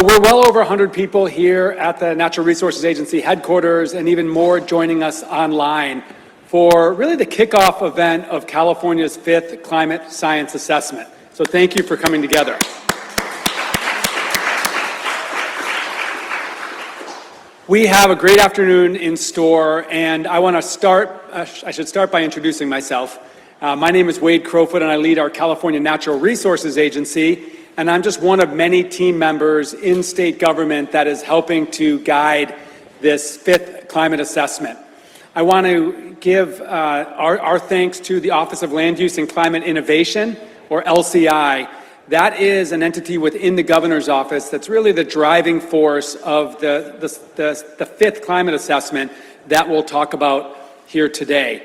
We're well over 100 people here at the Natural Resources Agency headquarters, and even more joining us online for really the kickoff event of California's 5th Climate Science Assessment. So thank you for coming together. We have a great afternoon in store, and I want to start, I should start by introducing myself. My name is Wade Crowfoot, and I lead our California Natural Resources Agency, and I'm just one of many team members in state government that is helping to guide this 5th climate assessment. I want to give our thanks to the Office of Land Use and Climate Innovation, or LCI. That is an entity within the governor's office that's really the driving force of the 5th climate assessment that we'll talk about here today.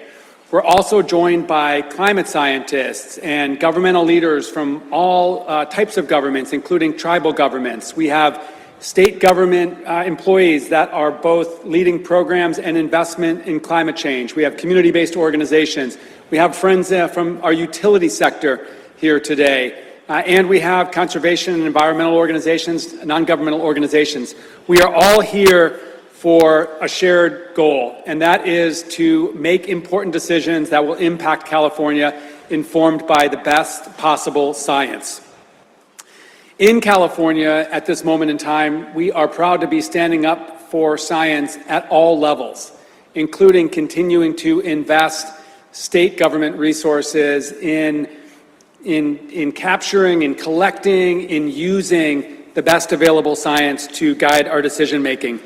We're also joined by climate scientists and governmental leaders from all types of governments, including tribal governments. We have state government employees that are both leading programs and investment in climate change. We have community-based organizations. We have friends from our utility sector here today. And we have conservation and environmental organizations, non-governmental organizations. We are all here for a shared goal, and that is to make important decisions that will impact California, informed by the best possible science. In California, at this moment in time, we are proud to be standing up for science at all levels, including continuing to invest state government resources in capturing, in collecting, in using the best available science to guide our decision making.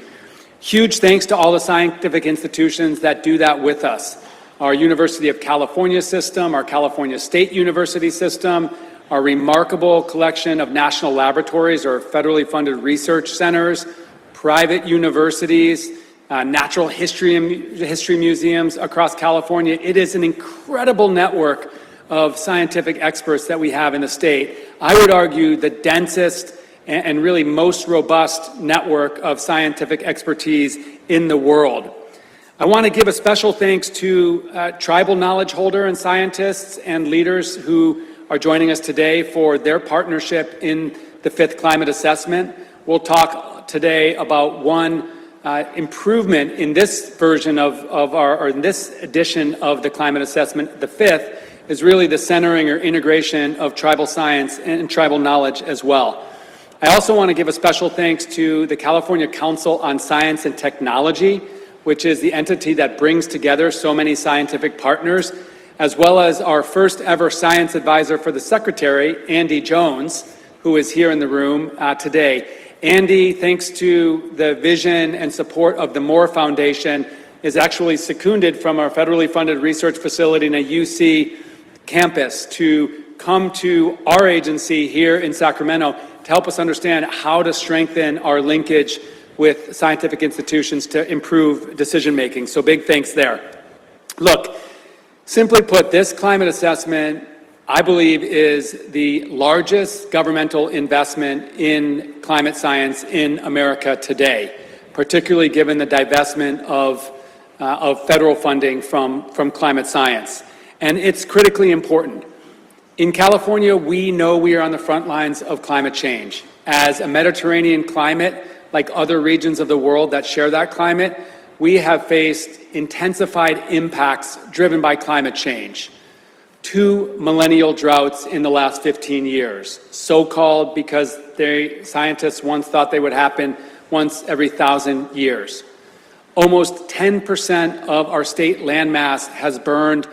Huge thanks to all the scientific institutions that do that with us. Our University of California system, our California State University system, our remarkable collection of national laboratories or federally funded research centers, private universities, natural history museums across California. It is an incredible network of scientific experts that we have in the state. I would argue the densest and really most robust network of scientific expertise in the world. I want to give a special thanks to tribal knowledge holder and scientists and leaders who are joining us today for their partnership in the 5th climate assessment. We'll talk today about one improvement in this version or in this edition of the climate assessment. The 5th is really the centering or integration of tribal science and tribal knowledge as well. I also want to give a special thanks to the California Council on Science and Technology, which is the entity that brings together so many scientific partners, as well as our first ever science advisor for the Secretary, Andy Jones, who is here in the room today. Andy, thanks to the vision and support of the Moore Foundation, is actually seconded from our federally funded research facility in a UC campus to come to our agency here in Sacramento to help us understand how to strengthen our linkage with scientific institutions to improve decision making. So big thanks there. Look, simply put, this climate assessment, I believe, is the largest governmental investment in climate science in America today, particularly given the divestment of federal funding from climate science. And it's critically important. In California, we know we are on the front lines of climate change. As a Mediterranean climate, like other regions of the world that share that climate, we have faced intensified impacts driven by climate change. 2 millennial droughts in the last 15 years, so-called because scientists once thought they would happen once every 1,000 years. Almost 10% of our state landmass has burned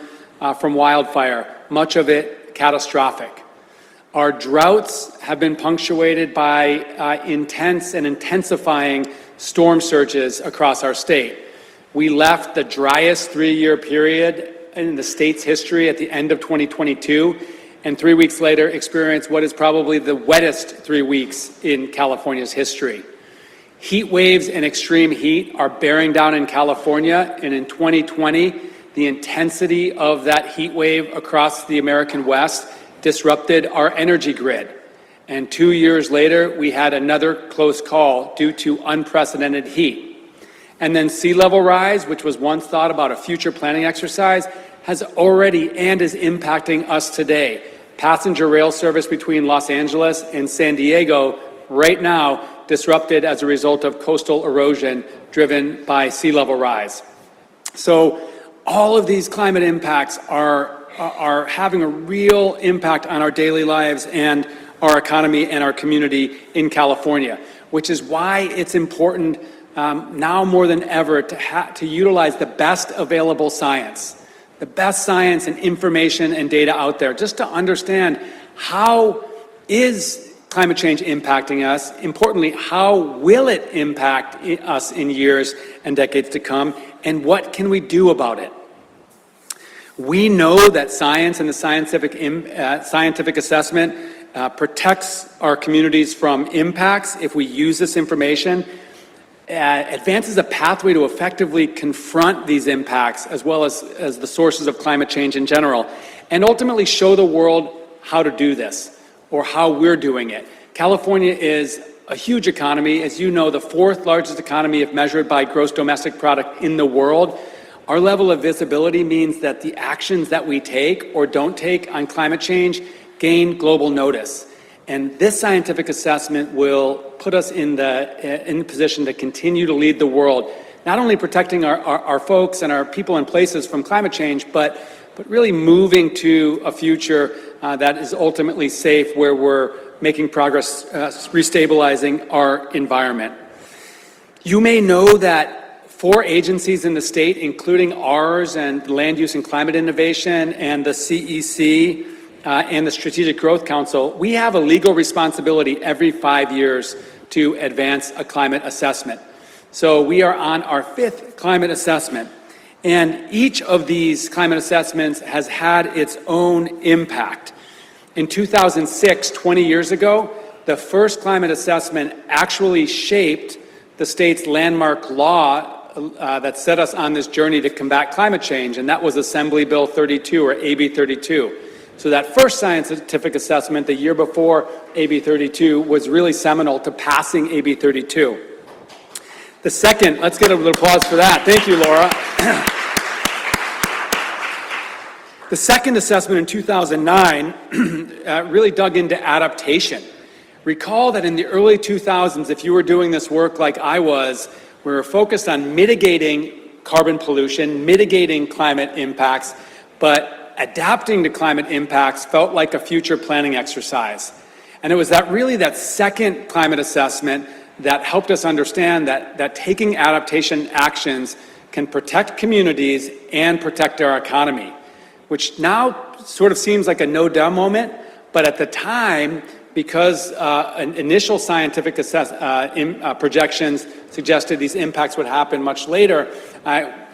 from wildfire, much of it catastrophic. Our droughts have been punctuated by intense and intensifying storm surges across our state. We left the driest 3-year period in the state's history at the end of 2022, and 3 weeks later experienced what is probably the wettest 3 weeks in California's history. Heat waves and extreme heat are bearing down in California, and in 2020, the intensity of that heat wave across the American West disrupted our energy grid. And 2 years later, we had another close call due to unprecedented heat. And then sea level rise, which was once thought about a future planning exercise, has already and is impacting us today. Passenger rail service between Los Angeles and San Diego right now disrupted as a result of coastal erosion driven by sea level rise. So all of these climate impacts are having a real impact on our daily lives and our economy and our community in California, which is why it's important now more than ever to utilize the best available science, the best science and information and data out there, just to understand how is climate change impacting us. Importantly, how will it impact us in years and decades to come, and what can we do about it? We know that science and the scientific assessment protects our communities from impacts if we use this information, advances a pathway to effectively confront these impacts as well as the sources of climate change in general, and ultimately show the world how to do this or how we're doing it. California is a huge economy, as you know, the fourth largest economy if measured by gross domestic product in the world. Our level of visibility means that the actions that we take or don't take on climate change gain global notice. And this scientific assessment will put us in the position to continue to lead the world, not only protecting our folks and our people and places from climate change, but really moving to a future that is ultimately safe, where we're making progress restabilizing our environment. You may know that 4 agencies in the state, including ours and Land Use and Climate Innovation and the CEC and the Strategic Growth Council, we have a legal responsibility every 5 years to advance a climate assessment. So we are on our 5th climate assessment, and each of these climate assessments has had its own impact. In 2006, 20 years ago, the first climate assessment actually shaped the state's landmark law that set us on this journey to combat climate change, and that was Assembly Bill 32, or AB 32. So that first scientific assessment, the year before AB 32, was really seminal to passing AB 32. The second, let's get a little applause for that. Thank you, Laura. The second assessment in 2009 really dug into adaptation. Recall that in the early 2000s, if you were doing this work like I was, we were focused on mitigating carbon pollution, mitigating climate impacts, but adapting to climate impacts felt like a future planning exercise. And it was that second climate assessment that helped us understand that taking adaptation actions can protect communities and protect our economy, which now sort of seems like a no-duh moment, but at the time, because initial scientific projections suggested these impacts would happen much later,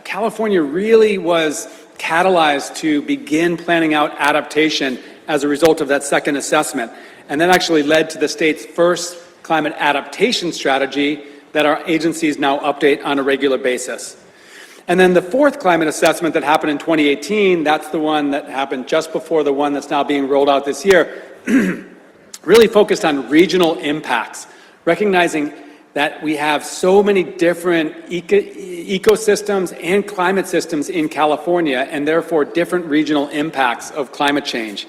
California really was catalyzed to begin planning out adaptation as a result of that second assessment. And that actually led to the state's first climate adaptation strategy that our agencies now update on a regular basis. And then the fourth climate assessment that happened in 2018, that's the one that happened just before the one that's now being rolled out this year, really focused on regional impacts, recognizing that we have so many different ecosystems and climate systems in California, and therefore different regional impacts of climate change.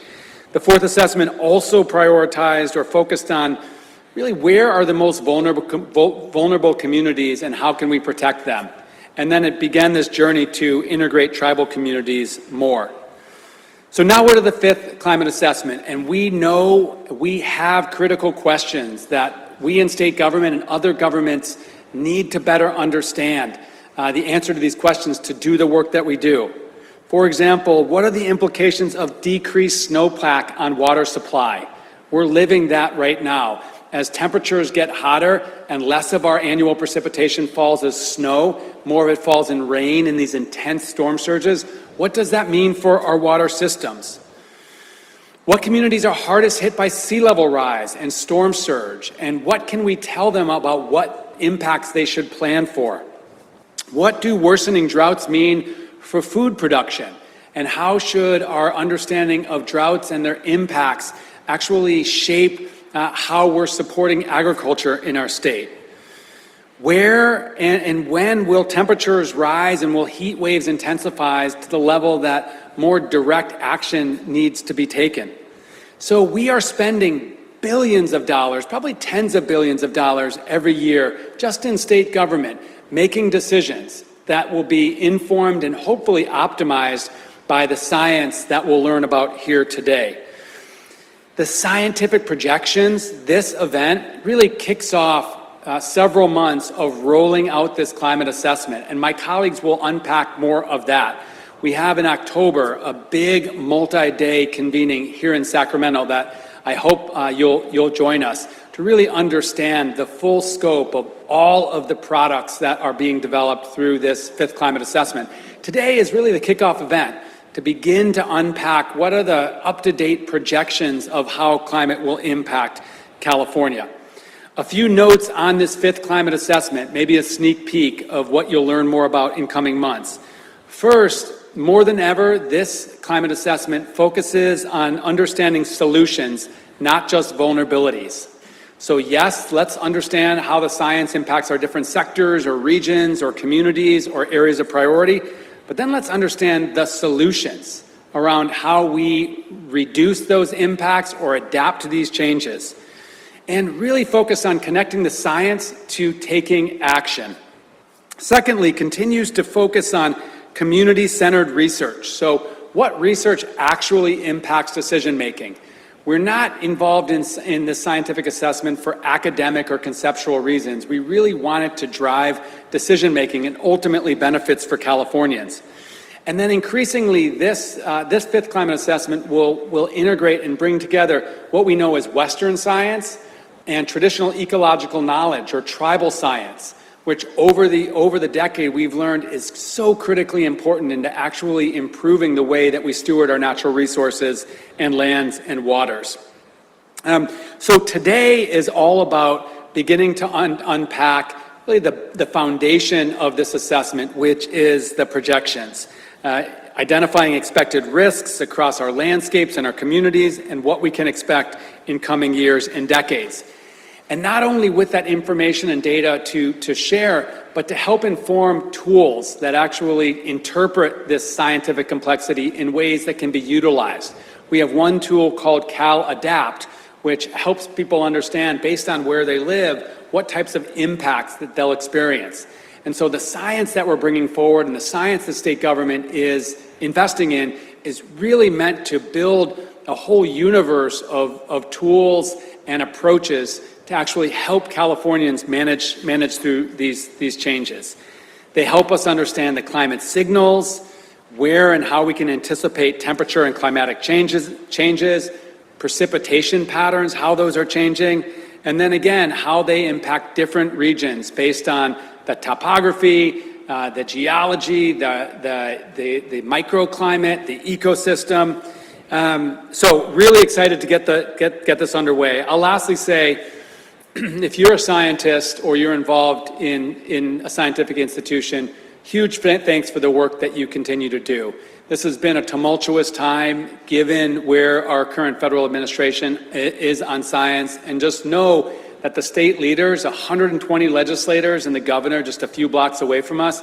The fourth assessment also prioritized or focused on really where are the most vulnerable communities and how can we protect them. And then it began this journey to integrate tribal communities more. So now we're to the fifth climate assessment, and we know we have critical questions that we in state government and other governments need to better understand the answer to these questions to do the work that we do. For example, what are the implications of decreased snowpack on water supply? We're living that right now. As temperatures get hotter and less of our annual precipitation falls as snow, more of it falls in rain in these intense storm surges, what does that mean for our water systems? What communities are hardest hit by sea level rise and storm surge? And what can we tell them about what impacts they should plan for? What do worsening droughts mean for food production? And how should our understanding of droughts and their impacts actually shape how we're supporting agriculture in our state? Where and when will temperatures rise and will heat waves intensify to the level that more direct action needs to be taken? So we are spending billions of dollars, probably tens of billions of dollars every year just in state government, making decisions that will be informed and hopefully optimized by the science that we'll learn about here today. The scientific projections, this event really kicks off several months of rolling out this climate assessment, and my colleagues will unpack more of that. We have in October a big multi-day convening here in Sacramento that I hope you'll join us to really understand the full scope of all of the products that are being developed through this fifth climate assessment. Today is really the kickoff event to begin to unpack what are the up-to-date projections of how climate will impact California. A few notes on this fifth climate assessment, maybe a sneak peek of what you'll learn more about in coming months. First, more than ever, this climate assessment focuses on understanding solutions, not just vulnerabilities. So yes, let's understand how the science impacts our different sectors or regions or communities or areas of priority, but then let's understand the solutions around how we reduce those impacts or adapt to these changes, and really focus on connecting the science to taking action. Secondly, continues to focus on community-centered research. So what research actually impacts decision-making? We're not involved in this scientific assessment for academic or conceptual reasons. We really want it to drive decision-making and ultimately benefits for Californians. And then increasingly, this fifth climate assessment will integrate and bring together what we know as Western science and traditional ecological knowledge or tribal science, which over the decade we've learned is so critically important into actually improving the way that we steward our natural resources and lands and waters. So today is all about beginning to unpack really the foundation of this assessment, which is the projections. Identifying expected risks across our landscapes and our communities and what we can expect in coming years and decades. And not only with that information and data to share, but to help inform tools that actually interpret this scientific complexity in ways that can be utilized. We have one tool called Cal Adapt, which helps people understand, based on where they live, what types of impacts that they'll experience. And so the science that we're bringing forward and the science the state government is investing in is really meant to build a whole universe of tools and approaches to actually help Californians manage through these changes. They help us understand the climate signals, where and how we can anticipate temperature and climatic changes, precipitation patterns, how those are changing, and then again, how they impact different regions based on the topography, the geology, the microclimate, the ecosystem. So really excited to get this underway. I'll lastly say, if you're a scientist or you're involved in a scientific institution, huge thanks for the work that you continue to do. This has been a tumultuous time given where our current federal administration is on science, and just know that the state leaders, 120 legislators and the governor just a few blocks away from us,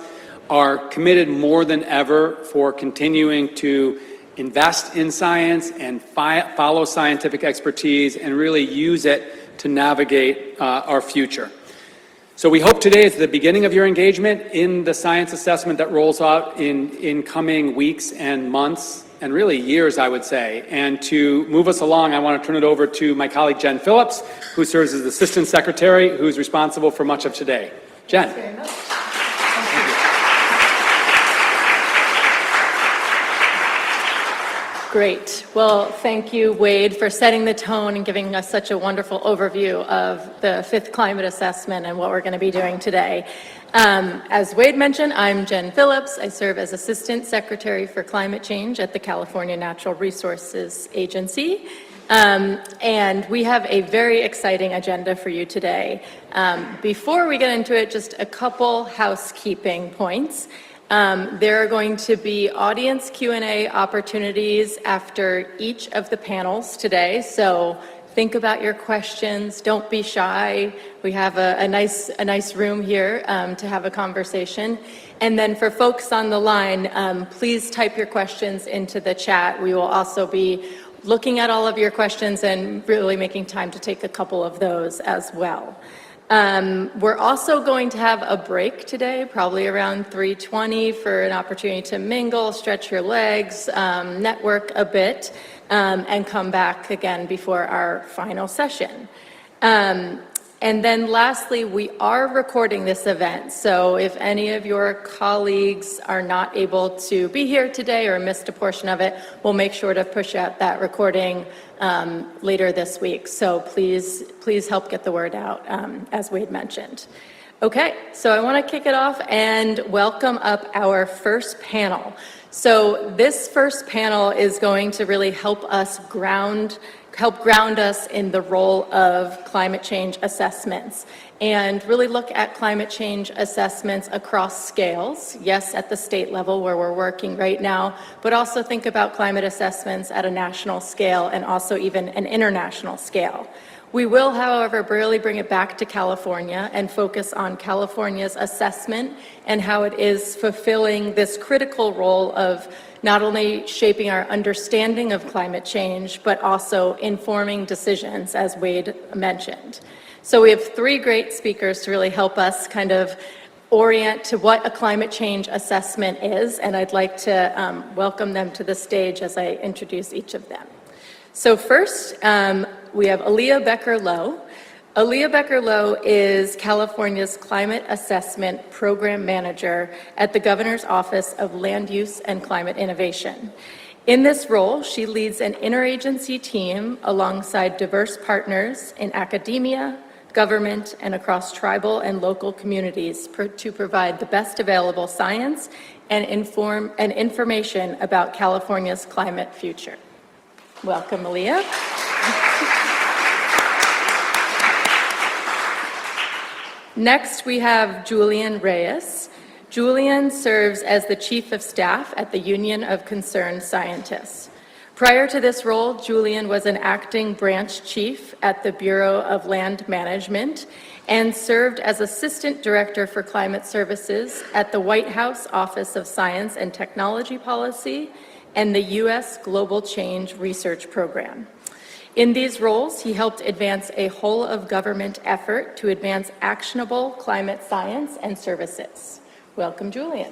are committed more than ever for continuing to invest in science and follow scientific expertise and really use it to navigate our future. So we hope today is the beginning of your engagement in the science assessment that rolls out in coming weeks and months, and really years, I would say. And to move us along, I want to turn it over to my colleague Jen Phillips, who serves as Assistant Secretary, who's responsible for much of today. Jen. Thanks very much. Great. Well, thank you, Wade, for setting the tone and giving us such a wonderful overview of the fifth climate assessment and what we're going to be doing today. As Wade mentioned, I'm Jen Phillips. I serve as Assistant Secretary for Climate Change at the California Natural Resources Agency. And we have a very exciting agenda for you today. Before we get into it, just a couple housekeeping points. There are going to be audience Q&A opportunities after each of the panels today, so think about your questions. Don't be shy. We have a nice room here to have a conversation. And then for folks on the line, please type your questions into the chat. We will also be looking at all of your questions and really making time to take a couple of those as well. We're also going to have a break today, probably around 3:20, for an opportunity to mingle, stretch your legs, network a bit, and come back again before our final session. And then lastly, we are recording this event, so if any of your colleagues are not able to be here today or missed a portion of it, we'll make sure to push out that recording later this week. So please help get the word out, as Wade mentioned. Okay, so I want to kick it off and welcome up our first panel. So this first panel is going to really help ground us in the role of climate change assessments and really look at climate change assessments across scales. Yes, at the state level where we're working right now, but also think about climate assessments at a national scale and also even an international scale. We will, however, really bring it back to California and focus on California's assessment and how it is fulfilling this critical role of not only shaping our understanding of climate change, but also informing decisions, as Wade mentioned. So we have three great speakers to really help us kind of orient to what a climate change assessment is, and I'd like to welcome them to the stage as I introduce each of them. So first, we have Aaliyah Becker-Lowe. Aaliyah Becker-Lowe is California's Climate Assessment Program Manager at the Governor's Office of Land Use and Climate Innovation. In this role, she leads an interagency team alongside diverse partners in academia, government, and across tribal and local communities to provide the best available science and information about California's climate future. Welcome, Aaliyah. Next, we have Julian Reyes. Julian serves as the Chief of Staff at the Union of Concerned Scientists. Prior to this role, Julian was an acting branch chief at the Bureau of Land Management and served as Assistant Director for Climate Services at the White House Office of Science and Technology Policy and the U.S. Global Change Research Program. In these roles, he helped advance a whole-of-government effort to advance actionable climate science and services. Welcome, Julian.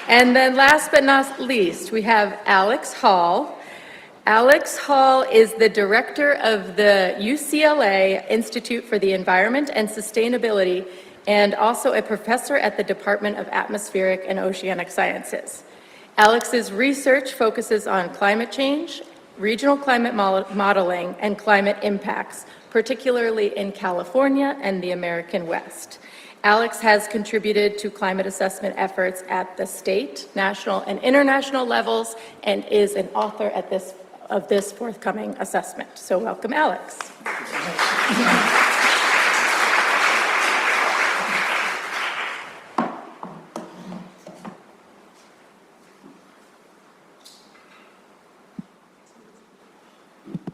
And then last but not least, we have Alex Hall. Alex Hall is the director of the UCLA Institute for the Environment and Sustainability and also a professor at the Department of Atmospheric and Oceanic Sciences. Alex's research focuses on climate change, regional climate modeling, and climate impacts, particularly in California and the American West. Alex has contributed to climate assessment efforts at the state, national, and international levels, and is an author of this forthcoming assessment. So welcome, Alex.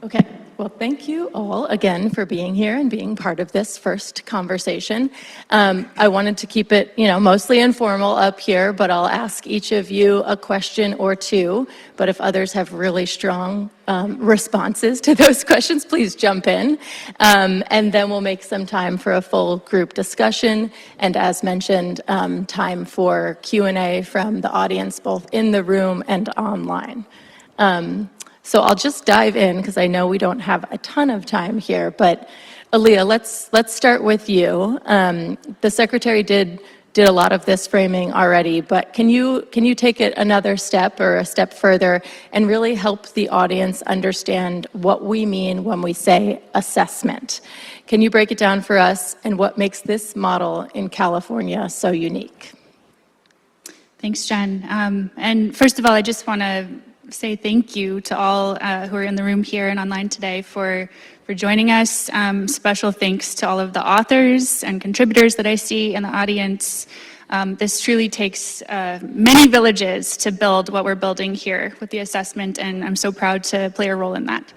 Okay, well, thank you all again for being here and being part of this first conversation. I wanted to keep it, mostly informal up here, but I'll ask each of you a question or two. But if others have really strong responses to those questions, please jump in. And then we'll make some time for a full group discussion. And as mentioned, time for Q&A from the audience, both in the room and online. So I'll just dive in because I know we don't have a ton of time here, but Aaliyah, let's start with you. The secretary did a lot of this framing already, but can you take it another step or a step further and really help the audience understand what we mean when we say assessment? Can you break it down for us and what makes this model in California so unique? Thanks, Jen. And first of all, I just want to say thank you to all who are in the room here and online today for joining us. Special thanks to all of the authors and contributors that I see in the audience. This truly takes many villages to build what we're building here with the assessment, and I'm so proud to play a role in that.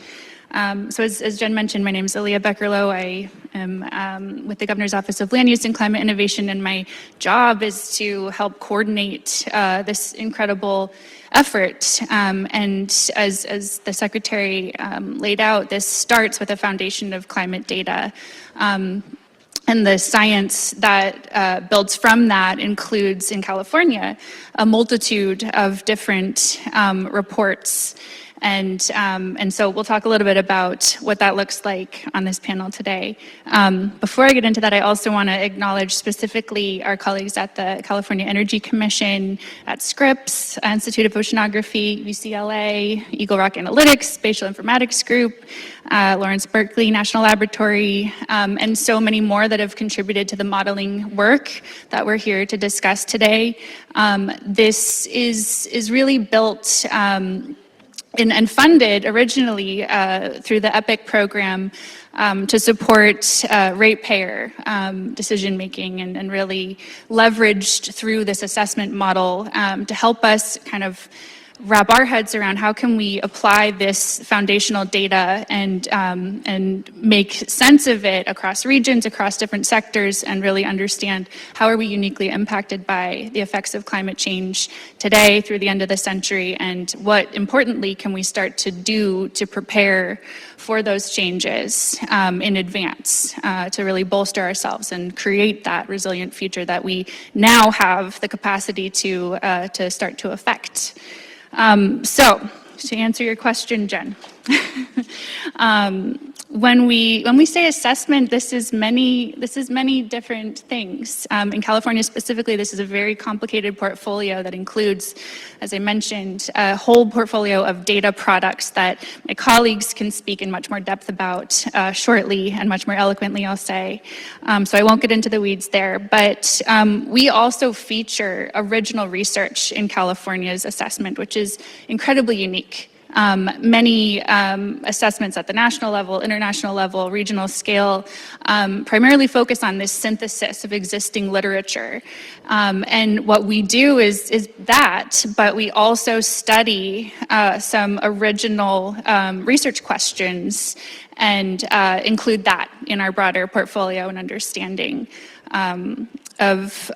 So as Jen mentioned, my name is Aaliyah Beckerlow. I am with the Governor's Office of Land Use and Climate Innovation, and my job is to help coordinate this incredible effort. And as the Secretary laid out, this starts with a foundation of climate data. And the science that builds from that includes, in California, a multitude of different reports. And so we'll talk a little bit about what that looks like on this panel today. Before I get into that, I also want to acknowledge specifically our colleagues at the California Energy Commission, at Scripps, Institute of Oceanography, UCLA, Eagle Rock Analytics, Spatial Informatics Group, Lawrence Berkeley National Laboratory, and so many more that have contributed to the modeling work that we're here to discuss today. This is really built and funded originally through the EPIC program to support ratepayer decision-making and really leveraged through this assessment model to help us kind of wrap our heads around how can we apply this foundational data and make sense of it across regions, across different sectors, and really understand how are we uniquely impacted by the effects of climate change today through the end of the century, and what importantly can we start to do to prepare for those changes in advance to really bolster ourselves and create that resilient future that we now have the capacity to start to affect. So to answer your question, Jen, when we say assessment, this is many different things. In California specifically, this is a very complicated portfolio that includes, as I mentioned, a whole portfolio of data products that my colleagues can speak in much more depth about shortly, and much more eloquently, I'll say. So I won't get into the weeds there, but we also feature original research in California's assessment, which is incredibly unique. Many assessments at the national level, international level, regional scale, primarily focus on this synthesis of existing literature. And what we do is that, but we also study some original research questions and include that in our broader portfolio and understanding of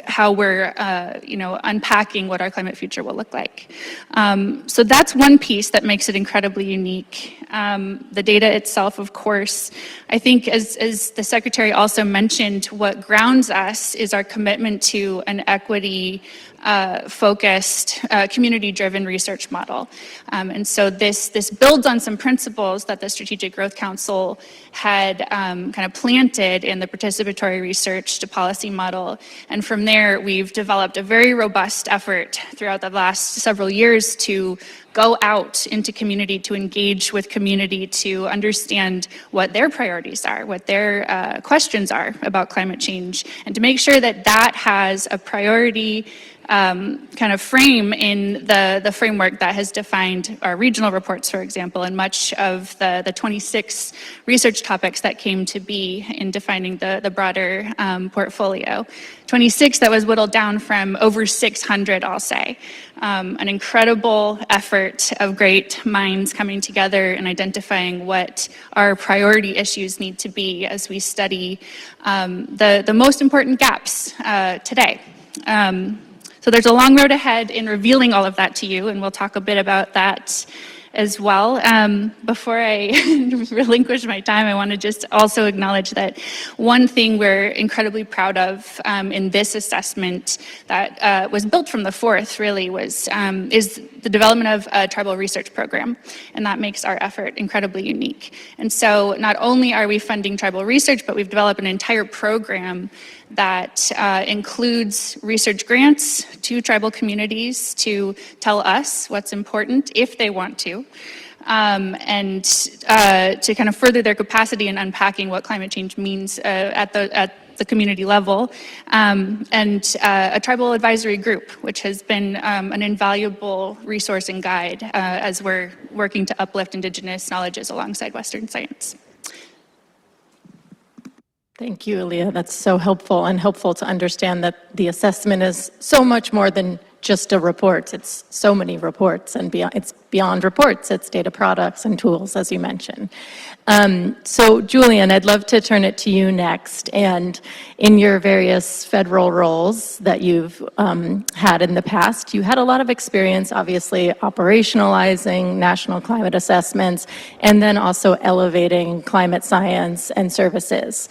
how we're unpacking what our climate future will look like. So that's one piece that makes it incredibly unique. The data itself, of course, I think as the Secretary also mentioned, what grounds us is our commitment to an equity focused, community-driven research model. And so this builds on some principles that the Strategic Growth Council had kind of planted in the participatory research to policy model. And from there, we've developed a very robust effort throughout the last several years to go out into community, to engage with community, to understand what their priorities are, what their questions are about climate change, and to make sure that that has a priority kind of frame in the framework that has defined our regional reports, for example, and much of the 26 research topics that came to be in defining the broader portfolio. 26 that was whittled down from over 600, I'll say. An incredible effort of great minds coming together and identifying what our priority issues need to be as we study the most important gaps today. So there's a long road ahead in revealing all of that to you, and we'll talk a bit about that as well. Before I relinquish my time, I want to just also acknowledge that one thing we're incredibly proud of in this assessment that was built from the fourth really is the development of a tribal research program, and that makes our effort incredibly unique. And so not only are we funding tribal research, but we've developed an entire program that includes research grants to tribal communities to tell us what's important if they want to, and to kind of further their capacity in unpacking what climate change means at the community level, and a tribal advisory group, which has been an invaluable resource and guide as we're working to uplift Indigenous knowledges alongside Western science. Thank you, Aaliyah. That's so helpful, and helpful to understand that the assessment is so much more than just a report. It's so many reports, and it's beyond reports. It's data products and tools, as you mentioned. So, Julian, I'd love to turn it to you next. And in your various federal roles that you've had in the past, you had a lot of experience, obviously, operationalizing national climate assessments, and then also elevating climate science and services.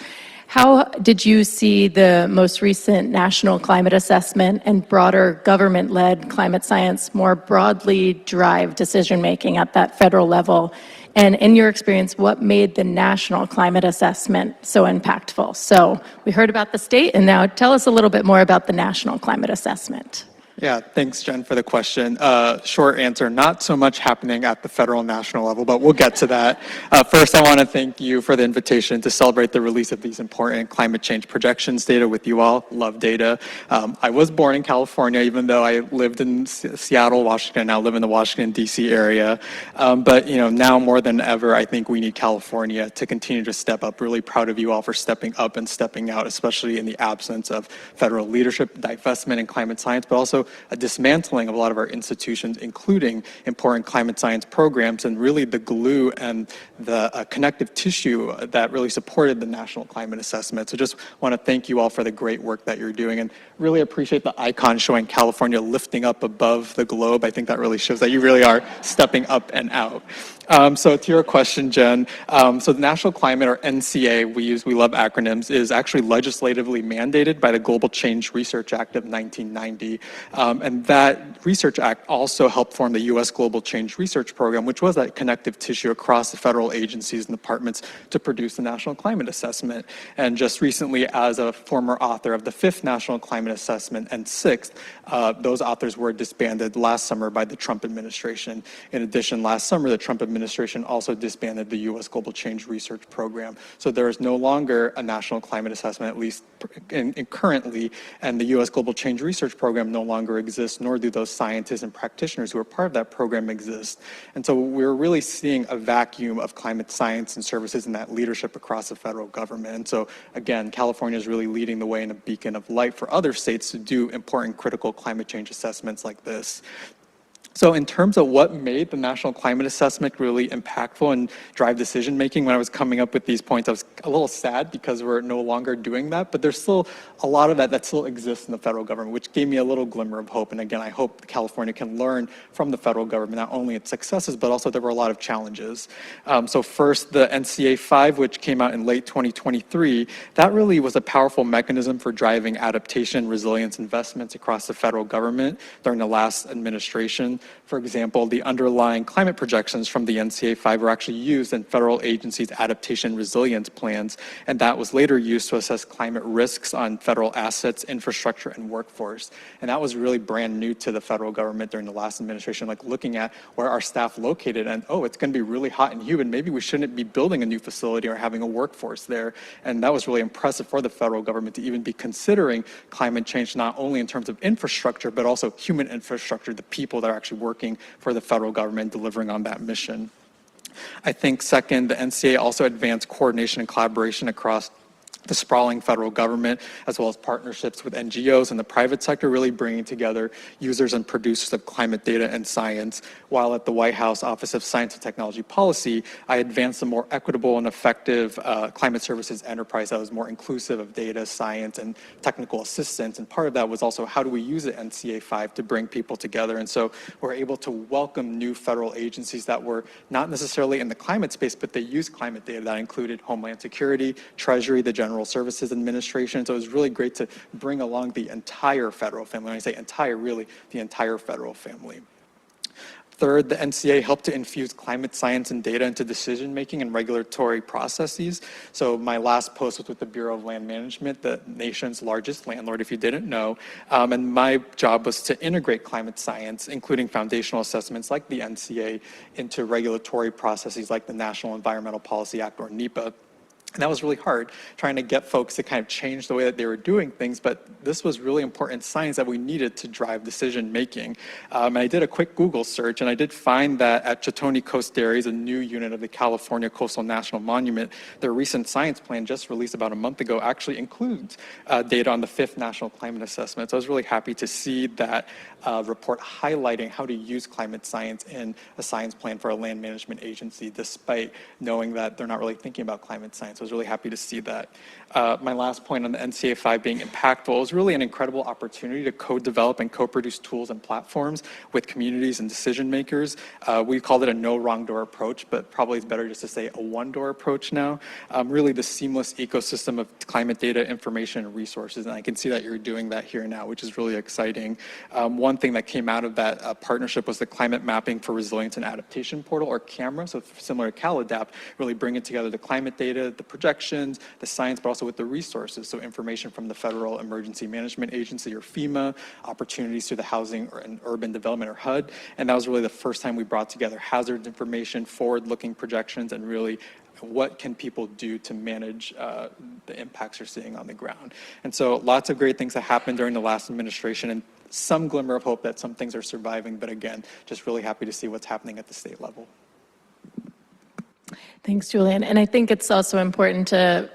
How did you see the most recent national climate assessment and broader government-led climate science more broadly drive decision-making at that federal level? And in your experience, what made the national climate assessment so impactful? So we heard about the state, and now tell us a little bit more about the national climate assessment. Yeah, thanks, Jen, for the question. Short answer, not so much happening at the federal and national level, but we'll get to that. First, I want to thank you for the invitation to celebrate the release of these important climate change projections data with you all. Love data. I was born in California, even though I lived in Seattle, Washington. Now live in the Washington, D.C. area. But now more than ever, I think we need California to continue to step up. Really proud of you all for stepping up and stepping out, especially in the absence of federal leadership, divestment in climate science, but also a dismantling of a lot of our institutions, including important climate science programs, and really the glue and the connective tissue that really supported the national climate assessment. So just want to thank you all for the great work that you're doing, and really appreciate the icon showing California lifting up above the globe. I think that really shows that you really are stepping up and out. So to your question, Jen, so the National Climate, or NCA, we love acronyms, is actually legislatively mandated by the Global Change Research Act of 1990. And that Research Act also helped form the U.S. Global Change Research Program, which was that connective tissue across the federal agencies and departments to produce the National Climate Assessment. And just recently, as a former author of the 5th National Climate Assessment and 6th, those authors were disbanded last summer by the Trump administration. In addition, last summer, the Trump administration also disbanded the U.S. Global Change Research Program. So there is no longer a national climate assessment, at least currently, and the U.S. Global Change Research Program no longer exists, nor do those scientists and practitioners who are part of that program exist. And so we're really seeing a vacuum of climate science and services and that leadership across the federal government. And so again, California is really leading the way in a beacon of light for other states to do important critical climate change assessments like this. So in terms of what made the National Climate Assessment really impactful and drive decision-making, when I was coming up with these points, I was a little sad because we're no longer doing that, but there's still a lot of that still exists in the federal government, which gave me a little glimmer of hope. And again, I hope California can learn from the federal government, not only its successes, but also there were a lot of challenges. So first, the NCA 5, which came out in late 2023, that really was a powerful mechanism for driving adaptation, resilience investments across the federal government during the last administration. For example, the underlying climate projections from the NCA 5 were actually used in federal agencies' adaptation resilience plans, and that was later used to assess climate risks on federal assets, infrastructure, and workforce. And that was really brand new to the federal government during the last administration, like looking at where our staff located and, oh, it's going to be really hot and humid. Maybe we shouldn't be building a new facility or having a workforce there. And that was really impressive for the federal government to even be considering climate change, not only in terms of infrastructure, but also human infrastructure, the people that are actually working for the federal government, delivering on that mission. I think second, the NCA also advanced coordination and collaboration across the sprawling federal government, as well as partnerships with NGOs and the private sector, really bringing together users and producers of climate data and science. While at the White House Office of Science and Technology Policy, I advanced a more equitable and effective climate services enterprise that was more inclusive of data, science, and technical assistance. And part of that was also how do we use the NCA 5 to bring people together. And so we're able to welcome new federal agencies that were not necessarily in the climate space, but they use climate data. That included Homeland Security, Treasury, the General Services Administration. So it was really great to bring along the entire federal family. When I say entire, really the entire federal family. Third, the NCA helped to infuse climate science and data into decision-making and regulatory processes. So my last post was with the Bureau of Land Management, the nation's largest landlord, if you didn't know. And my job was to integrate climate science, including foundational assessments like the NCA, into regulatory processes like the National Environmental Policy Act, or NEPA. And that was really hard, trying to get folks to kind of change the way that they were doing things. But this was really important science that we needed to drive decision making. And I did a quick Google search, and I did find that at Chitoni Coast Dairies, a new unit of the California Coastal National Monument, their recent science plan, just released about a month ago, actually includes data on the 5th National Climate Assessment. So I was really happy to see that report highlighting how to use climate science in a science plan for a land management agency, despite knowing that they're not really thinking about climate science. I was really happy to see that. My last point on the NCA 5 being impactful, it was really an incredible opportunity to co-develop and co-produce tools and platforms with communities and decision makers. We called it a no wrong door approach, but probably it's better just to say a one door approach now. Really the seamless ecosystem of climate data, information, and resources, and I can see that you're doing that here now, which is really exciting. One thing that came out of that partnership was the Climate Mapping for Resilience and Adaptation Portal, or CAMRA, so similar to CalAdapt, really bringing together the climate data, the projections, the science, but also with the resources, so information from the Federal Emergency Management Agency, or FEMA, opportunities through the Housing and Urban Development, or HUD, and that was really the first time we brought together hazards information, forward-looking projections, and really what can people do to manage the impacts you're seeing on the ground. And so lots of great things that happened during the last administration, and some glimmer of hope that some things are surviving, but again, just really happy to see what's happening at the state level. Thanks, Julian. And I think it's also important to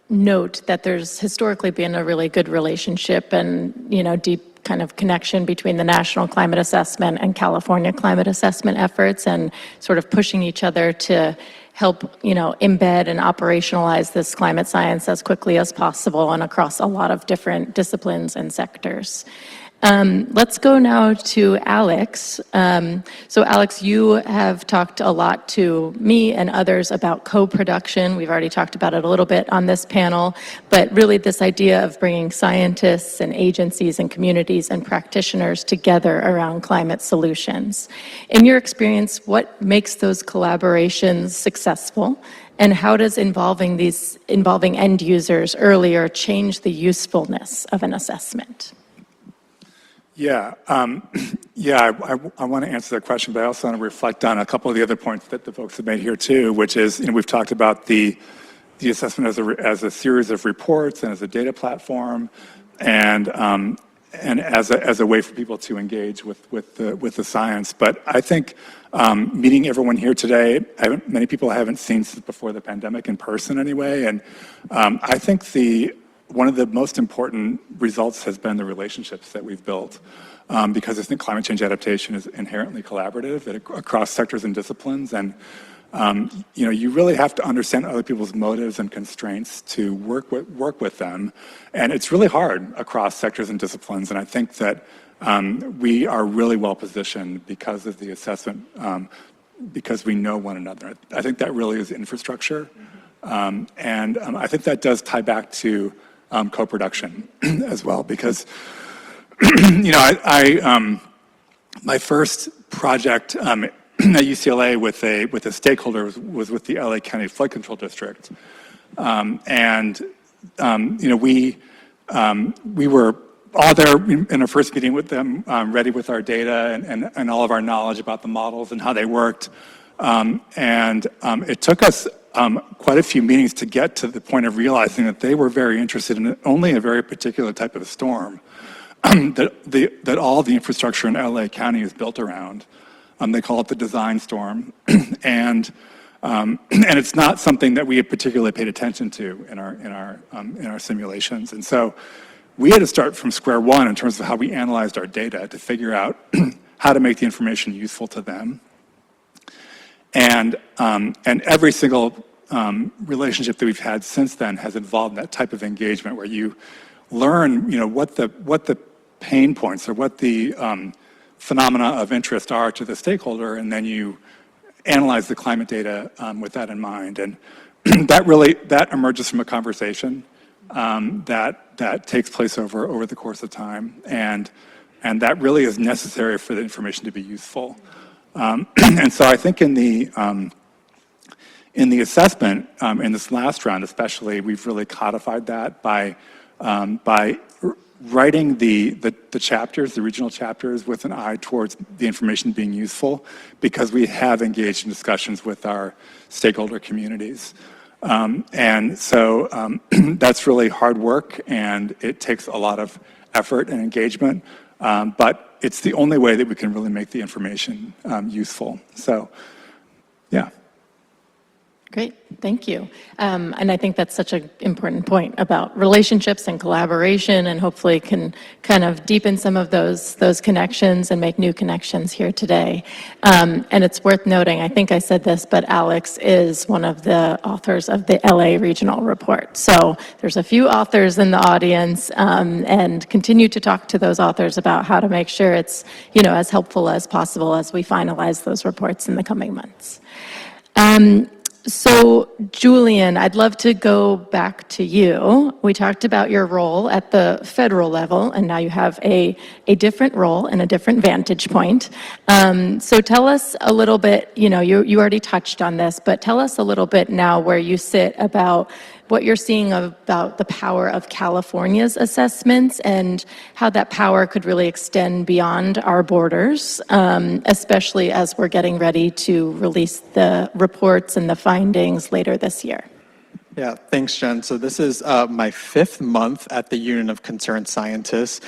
note that there's historically been a really good relationship and, deep kind of connection between the National Climate Assessment and California Climate Assessment efforts, and sort of pushing each other to help, embed and operationalize this climate science as quickly as possible and across a lot of different disciplines and sectors. Let's go now to Alex. So Alex, you have talked a lot to me and others about co-production. We've already talked about it a little bit on this panel, but really this idea of bringing scientists and agencies and communities and practitioners together around climate solutions. In your experience, what makes those collaborations successful? And how does involving end users earlier change the usefulness of an assessment? Yeah, I want to answer that question, but I also want to reflect on a couple of the other points that the folks have made here too, which is, we've talked about the assessment as a series of reports and as a data platform, and as a way for people to engage with the science. But I think meeting everyone here today, many people I haven't seen since before the pandemic in person anyway, and I think one of the most important results has been the relationships that we've built, because I think climate change adaptation is inherently collaborative across sectors and disciplines, and you really have to understand other people's motives and constraints to work with them, and it's really hard across sectors and disciplines. And I think that we are really well positioned because of the assessment, because we know one another. I think that really is infrastructure, and I think that does tie back to co-production as well, because my first project at UCLA with a stakeholder was with the LA County Flood Control District, we were all there in our first meeting with them, ready with our data and all of our knowledge about the models and how they worked, and it took us quite a few meetings to get to the point of realizing that they were very interested in only a very particular type of storm that all the infrastructure in LA County is built around. They call it the design storm, and it's not something that we had particularly paid attention to in our simulations. And so we had to start from square one in terms of how we analyzed our data to figure out how to make the information useful to them. And every single relationship that we've had since then has involved that type of engagement where you learn, what the pain points or what the phenomena of interest are to the stakeholder, and then you analyze the climate data with that in mind. And that emerges from a conversation that takes place over the course of time, and that really is necessary for the information to be useful. And so I think in the assessment, in this last round especially, we've really codified that by writing the chapters, the regional chapters, with an eye towards the information being useful, because we have engaged in discussions with our stakeholder communities. And so that's really hard work, and it takes a lot of effort and engagement, but it's the only way that we can really make the information useful. So, yeah. Great, thank you. And I think that's such an important point about relationships and collaboration, and hopefully can kind of deepen some of those connections and make new connections here today. And it's worth noting, I think I said this, but Alex is one of the authors of the LA Regional Report. So there's a few authors in the audience, and continue to talk to those authors about how to make sure it's, as helpful as possible as we finalize those reports in the coming months. So, Julian, I'd love to go back to you. We talked about your role at the federal level, and now you have a different role and a different vantage point. So tell us a little bit, you already touched on this, but tell us a little bit now where you sit about what you're seeing about the power of California's assessments and how that power could really extend beyond our borders, especially as we're getting ready to release the reports and the findings later this year. Yeah, thanks, Jen. So this is my 5th month at the Union of Concerned Scientists.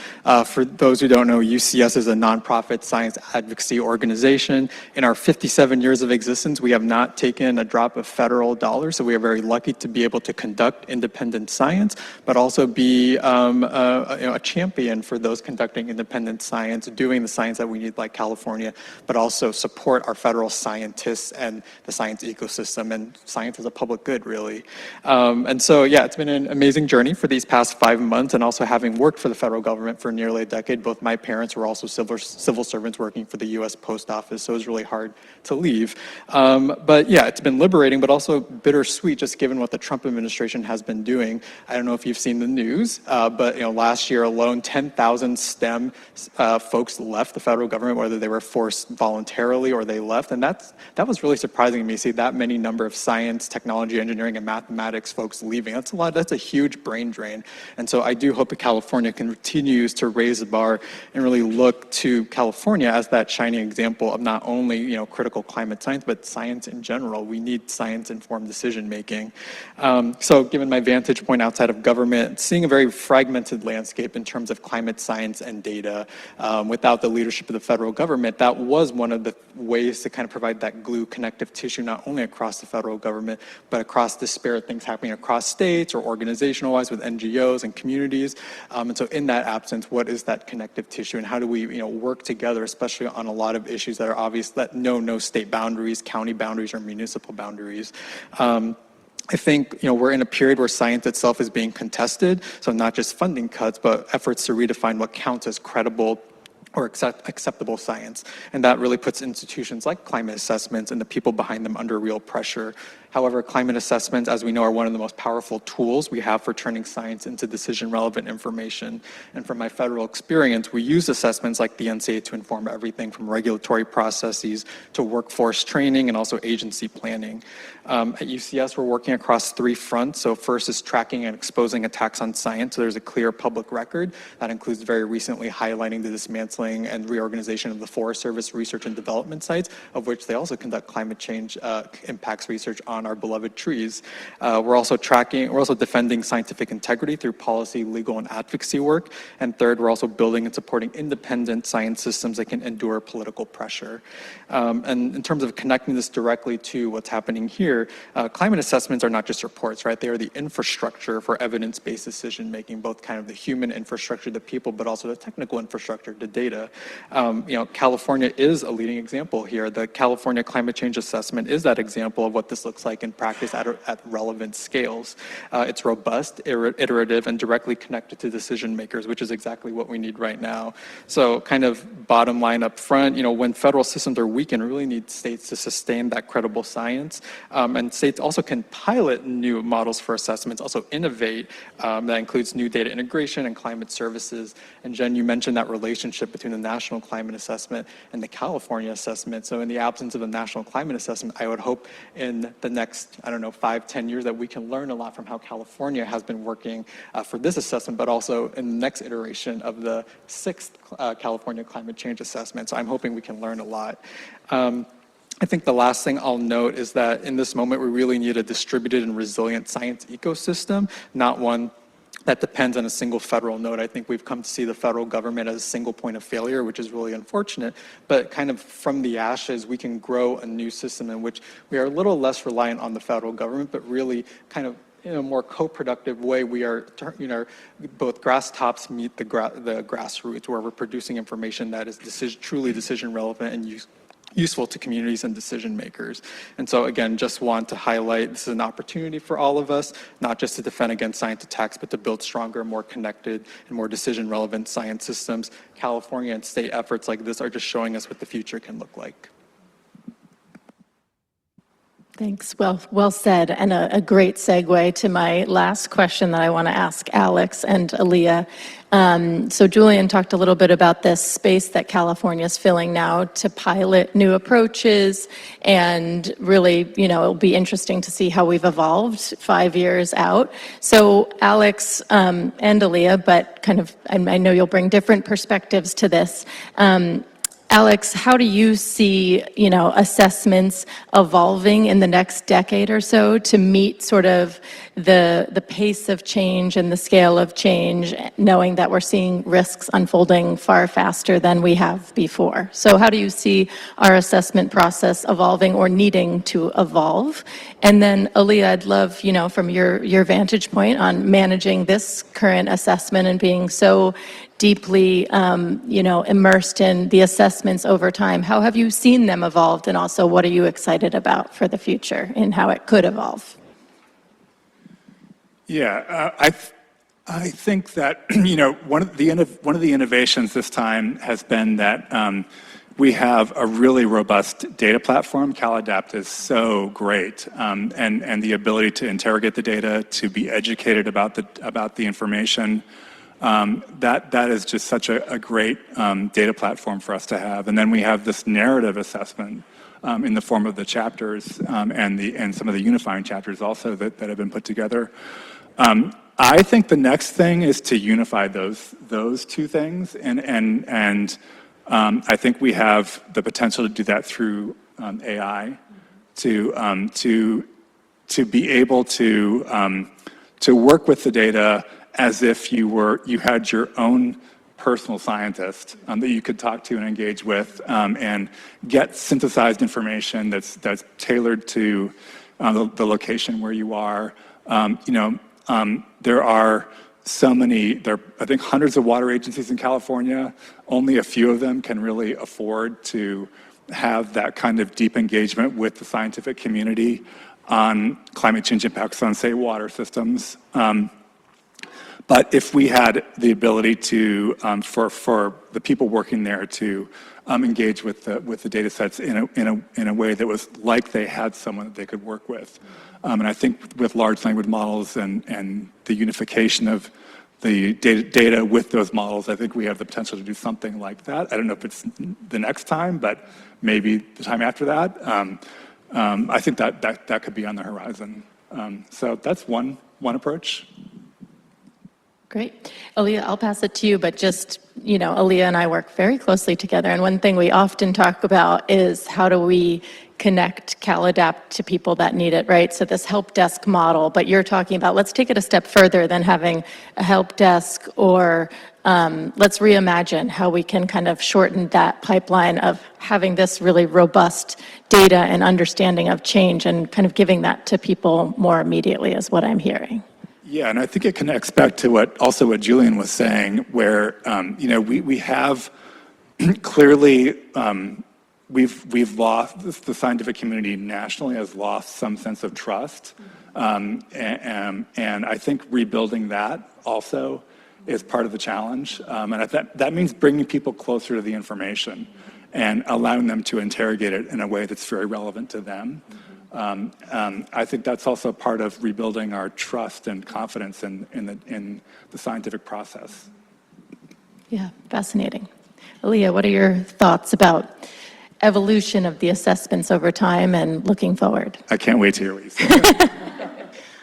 For those who don't know, UCS is a nonprofit science advocacy organization. In our 57 years of existence, we have not taken a drop of federal dollars, so we are very lucky to be able to conduct independent science, but also be a champion for those conducting independent science, doing the science that we need like California, but also support our federal scientists and the science ecosystem and science as a public good, really. And so, yeah, it's been an amazing journey for these past 5 months, and also having worked for the federal government for nearly a decade. Both my parents were also civil servants working for the U.S. Post Office, so it was really hard to leave. But yeah, it's been liberating, but also bittersweet, just given what the Trump administration has been doing. I don't know if you've seen the news, but last year alone, 10,000 STEM folks left the federal government, whether they were forced voluntarily or they left, and that was really surprising to me, see that many number of science, technology, engineering, and mathematics folks leaving. That's a lot. That's a huge brain drain. And so I do hope that California continues to raise the bar and really look to California as that shining example of not only critical climate science, but science in general. We need science-informed decision making. So given my vantage point outside of government, seeing a very fragmented landscape in terms of climate science and data, without the leadership of the federal government, that was one of the ways to kind of provide that glue connective tissue, not only across the federal government, but across disparate things happening across states or organizational-wise with NGOs and communities. And so in that absence, what is that connective tissue, and how do we work together, especially on a lot of issues that are obvious, that know no state boundaries, county boundaries, or municipal boundaries. I think we're in a period where science itself is being contested, so not just funding cuts, but efforts to redefine what counts as credible or acceptable science. And that really puts institutions like climate assessments and the people behind them under real pressure. However, climate assessments, as we know, are one of the most powerful tools we have for turning science into decision-relevant information. And from my federal experience, we use assessments like the NCAA to inform everything from regulatory processes to workforce training and also agency planning. At UCS, we're working across 3 fronts. So first is tracking and exposing attacks on science. So there's a clear public record that includes very recently highlighting the dismantling and reorganization of the Forest Service research and development sites, of which they also conduct climate change impacts research on our beloved trees. We're also defending scientific integrity through policy, legal, and advocacy work. And third, we're also building and supporting independent science systems that can endure political pressure. And in terms of connecting this directly to what's happening here, climate assessments are not just reports, right? They are the infrastructure for evidence-based decision-making, both kind of the human infrastructure, the people, but also the technical infrastructure, the data. California is a leading example here. The California Climate Change Assessment is that example of what this looks like in practice at relevant scales. It's robust, iterative, and directly connected to decision makers, which is exactly what we need right now. So kind of bottom line up front, when federal systems are weakened, we really need states to sustain that credible science. And states also can pilot new models for assessments, also innovate. That includes new data integration and climate services. And Jen, you mentioned that relationship between the National Climate Assessment and the California Assessment. So in the absence of a National Climate Assessment, I would hope in the next, 5-10 years that we can learn a lot from how California has been working for this assessment, but also in the next iteration of the 6th California Climate Change Assessment. So I'm hoping we can learn a lot. I think the last thing I'll note is that in this moment, we really need a distributed and resilient science ecosystem, not one that depends on a single federal node. I think we've come to see the federal government as a single point of failure, which is really unfortunate. But kind of from the ashes, we can grow a new system in which we are a little less reliant on the federal government, but really kind of in a more co-productive way, we are, both grass tops meet the grassroots, where we're producing information that is truly decision relevant and useful to communities and decision makers. And so again, just want to highlight this is an opportunity for all of us, not just to defend against science attacks, but to build stronger, more connected, and more decision relevant science systems. California and state efforts like this are just showing us what the future can look like. Thanks. Well said, and a great segue to my last question that I want to ask Alex and Aaliyah. So Julian talked a little bit about this space that California is filling now to pilot new approaches, and really, it'll be interesting to see how we've evolved 5 years out. So Alex and Aaliyah, but kind of, I know you'll bring different perspectives to this. Alex, how do you see, assessments evolving in the next decade or so to meet sort of the pace of change and the scale of change, knowing that we're seeing risks unfolding far faster than we have before? So how do you see our assessment process evolving or needing to evolve? And then, Aaliyah, I'd love, from your vantage point on managing this current assessment and being so deeply, immersed in the assessments over time. How have you seen them evolved, and also what are you excited about for the future and how it could evolve? Yeah, I think that one of the innovations this time has been that we have a really robust data platform. CalAdapt is so great, and the ability to interrogate the data, to be educated about the information. That is just such a great data platform for us to have. And then we have this narrative assessment in the form of the chapters and some of the unifying chapters also that have been put together. I think the next thing is to unify those two things, and I think we have the potential to do that through AI, to be able to work with the data as if you had your own personal scientist that you could talk to and engage with, and get synthesized information that's tailored to the location where you are. There are I think hundreds of water agencies in California. Only a few of them can really afford to have that kind of deep engagement with the scientific community on climate change impacts on, say, water systems. But if we had the ability to, for the people working there to engage with the data sets in a way that was like they had someone that they could work with. And I think with large language models and the unification of the data with those models, I think we have the potential to do something like that. I don't know if it's the next time, but maybe the time after that. I think that could be on the horizon. So that's one approach. Great. Aaliyah, I'll pass it to you, but just, Aaliyah and I work very closely together, and one thing we often talk about is how do we connect CalAdapt to people that need it, right? So this help desk model, but you're talking about, let's take it a step further than having a help desk, or let's reimagine how we can kind of shorten that pipeline of having this really robust data and understanding of change and kind of giving that to people more immediately is what I'm hearing. Yeah, and I think it connects back to what Julian was saying, where we have clearly we've lost, the scientific community nationally has lost some sense of trust, and I think rebuilding that also is part of the challenge, and that means bringing people closer to the information and allowing them to interrogate it in a way that's very relevant to them. I think that's also part of rebuilding our trust and confidence in the scientific process. Yeah, fascinating. Aaliyah, what are your thoughts about evolution of the assessments over time and looking forward? I can't wait to hear what you say.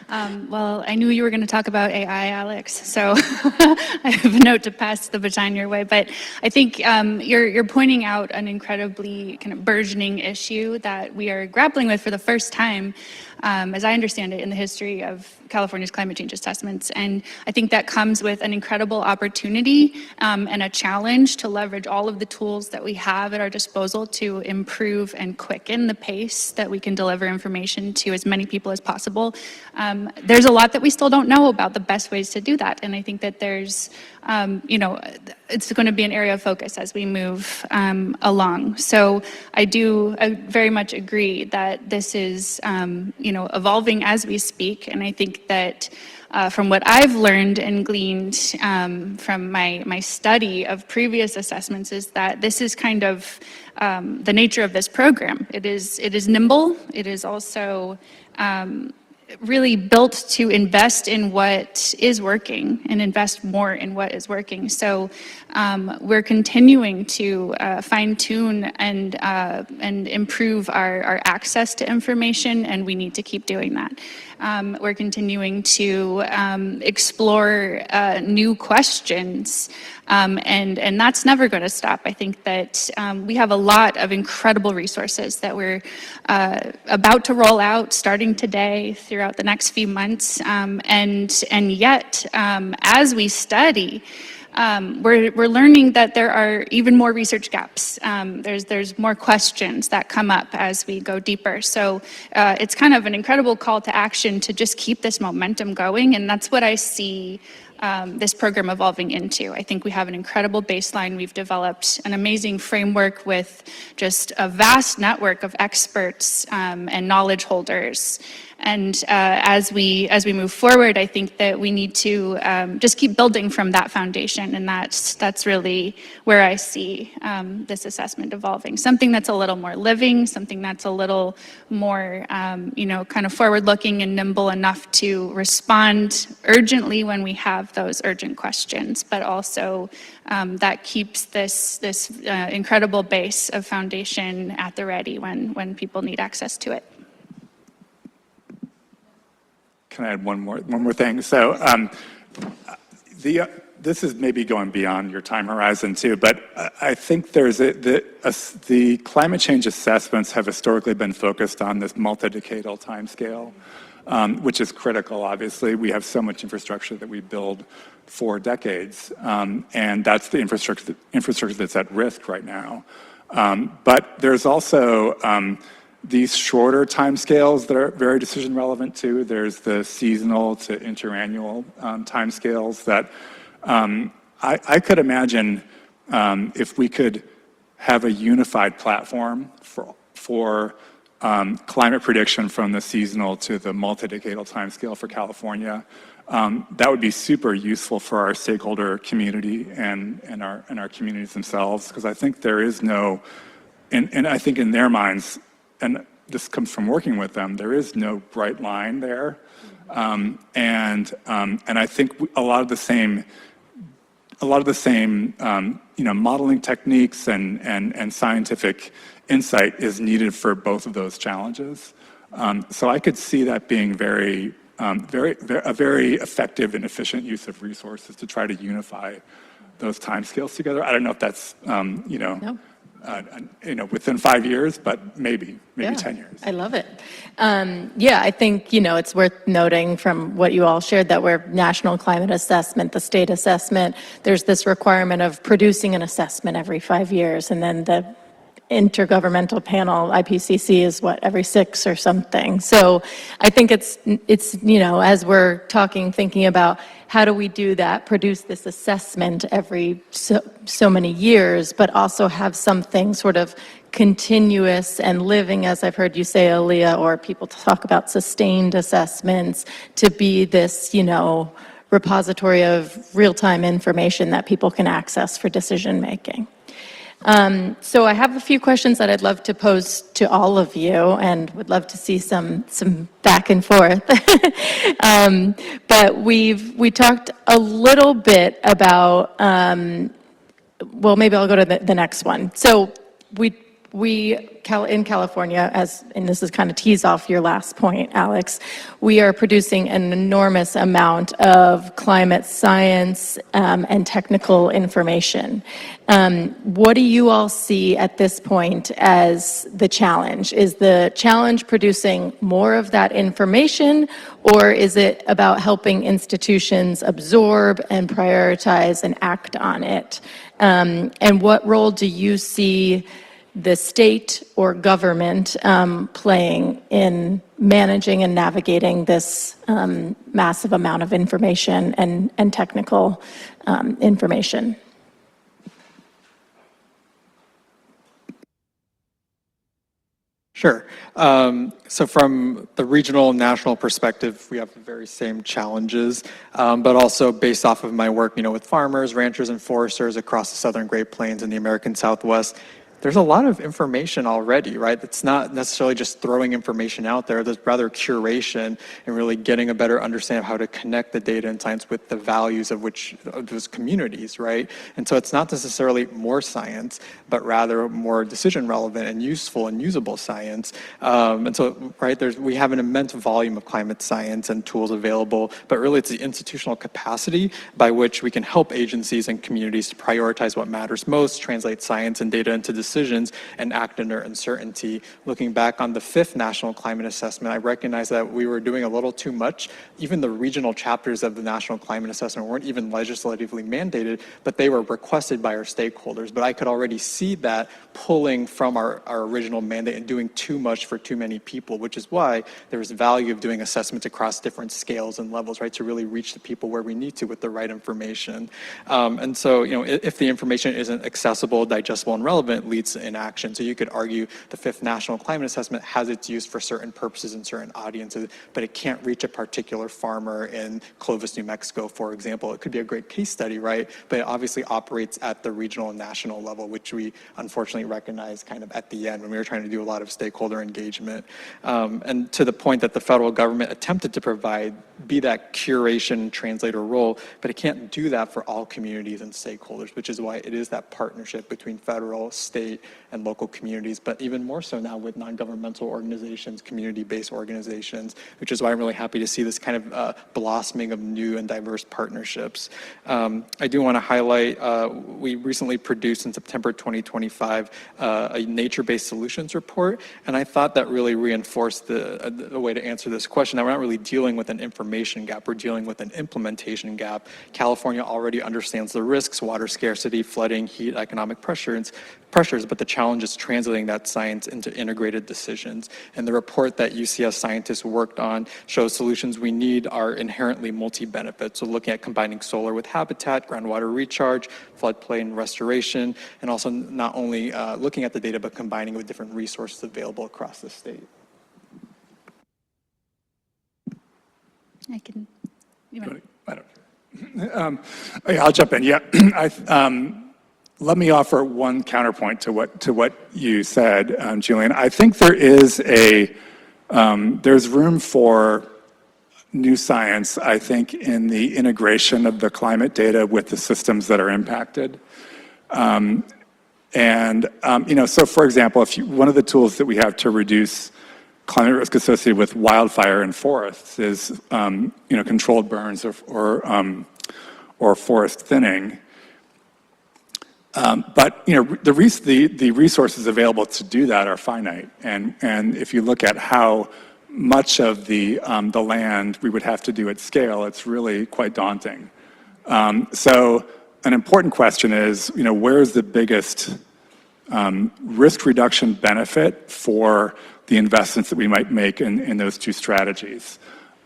Well, I knew you were going to talk about AI, Alex, so I have a note to pass the baton your way. But I think you're pointing out an incredibly kind of burgeoning issue that we are grappling with for the first time, as I understand it, in the history of California's climate change assessments. And I think that comes with an incredible opportunity and a challenge to leverage all of the tools that we have at our disposal to improve and quicken the pace that we can deliver information to as many people as possible. There's a lot that we still don't know about the best ways to do that. And I think that there's, it's going to be an area of focus as we move along. So I very much agree that this is, evolving as we speak. And I think that from what I've learned and gleaned from my study of previous assessments is that this is kind of the nature of this program. It is nimble. It is also really built to invest in what is working and invest more in what is working. So we're continuing to fine tune and improve our access to information, and we need to keep doing that. We're continuing to explore new questions, and that's never going to stop. I think that we have a lot of incredible resources that we're about to roll out starting today throughout the next few months, and yet as we study, we're learning that there are even more research gaps. There's more questions that come up as we go deeper. So it's kind of an incredible call to action to just keep this momentum going, and that's what I see this program evolving into. I think we have an incredible baseline. We've developed an amazing framework with just a vast network of experts and knowledge holders. And as we move forward, I think that we need to just keep building from that foundation, and that's really where I see this assessment evolving. Something that's a little more living, something that's a little more, kind of forward-looking and nimble enough to respond urgently when we have those urgent questions, but also that keeps this incredible base of foundation at the ready when people need access to it. Can I add one more thing? So this is maybe going beyond your time horizon too, but I think the climate change assessments have historically been focused on this multi-decadal timescale, which is critical, obviously. We have so much infrastructure that we build for decades, and that's the infrastructure that's at risk right now. But there's also these shorter timescales that are very decision relevant too. There's the seasonal to interannual timescales that I could imagine if we could have a unified platform for climate prediction from the seasonal to the multi-decadal timescale for California. That would be super useful for our stakeholder community and our communities themselves, because I think there is no, and I think in their minds, and this comes from working with them, there is no bright line there. And I think a lot of the same modeling techniques and scientific insight is needed for both of those challenges. So I could see that being a very effective and efficient use of resources to try to unify those timescales together. I don't know if that's No. Within 5 years, but maybe 10 years. I love it. I think, it's worth noting from what you all shared that we're national climate assessment, the state assessment, there's this requirement of producing an assessment every 5 years, and then the intergovernmental panel, IPCC, is every 6 or something. So I think it's as we're thinking about how do we do that, produce this assessment every so many years, but also have something sort of continuous and living, as I've heard you say, Aaliyah, or people talk about sustained assessments, to be this, repository of real-time information that people can access for decision making. So I have a few questions that I'd love to pose to all of you, and would love to see some back and forth. But we talked a little bit about, maybe I'll go to the next one. So in California, and this is kind of tease off your last point, Alex, we are producing an enormous amount of climate science and technical information. What do you all see at this point as the challenge? Is the challenge producing more of that information, or is it about helping institutions absorb and prioritize and act on it? And what role do you see the state or government playing in managing and navigating this massive amount of information and technical information? Sure. So from the regional and national perspective, we have the very same challenges, but also based off of my work, with farmers, ranchers, and foresters across the Southern Great Plains and the American Southwest, there's a lot of information already, right? It's not necessarily just throwing information out there. There's rather curation and really getting a better understanding of how to connect the data and science with the values of those communities, right? And so it's not necessarily more science, but rather more decision relevant and useful and usable science. And so, right, we have an immense volume of climate science and tools available, but really it's the institutional capacity by which we can help agencies and communities to prioritize what matters most, translate science and data into decisions, and act under uncertainty. Looking back on the 5th National Climate Assessment, I recognize that we were doing a little too much. Even the regional chapters of the National Climate Assessment weren't even legislatively mandated, but they were requested by our stakeholders. But I could already see that pulling from our original mandate and doing too much for too many people, which is why there is value of doing assessments across different scales and levels, right, to really reach the people where we need to with the right information. And so, if the information isn't accessible, digestible, and relevant, leads to inaction. So you could argue the 5th National Climate Assessment has its use for certain purposes and certain audiences, but it can't reach a particular farmer in Clovis, New Mexico, for example. It could be a great case study, right? But it obviously operates at the regional and national level, which we unfortunately recognize kind of at the end when we were trying to do a lot of stakeholder engagement. And to the point that the federal government attempted to be that curation translator role, but it can't do that for all communities and stakeholders, which is why it is that partnership between federal, state, and local communities, but even more so now with non-governmental organizations, community-based organizations, which is why I'm really happy to see this kind of blossoming of new and diverse partnerships. I do want to highlight, we recently produced in September 2025 a nature-based solutions report, and I thought that really reinforced the way to answer this question, that we're not really dealing with an information gap, we're dealing with an implementation gap. California already understands the risks, water scarcity, flooding, heat, economic pressures, but the challenge is translating that science into integrated decisions. And the report that UCS scientists worked on shows solutions we need are inherently multi-benefit. So looking at combining solar with habitat, groundwater recharge, floodplain restoration, and also not only looking at the data, but combining with different resources available across the state. I'll jump in. Yeah, let me offer one counterpoint to what you said, Julian. I think there's room for new science, I think, in the integration of the climate data with the systems that are impacted. So for example, one of the tools that we have to reduce climate risk associated with wildfire in forests is, controlled burns or forest thinning. But the resources available to do that are finite, and if you look at how much of the land we would have to do at scale, it's really quite daunting. So an important question is, where's the biggest risk reduction benefit for the investments that we might make in those two strategies?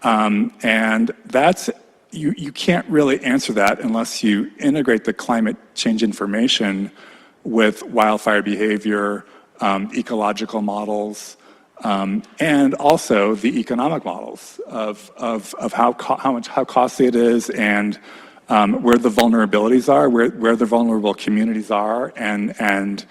And that's you can't really answer that unless you integrate the climate change information with wildfire behavior, ecological models, and also the economic models of how costly it is, and where the vulnerabilities are, where the vulnerable communities are, and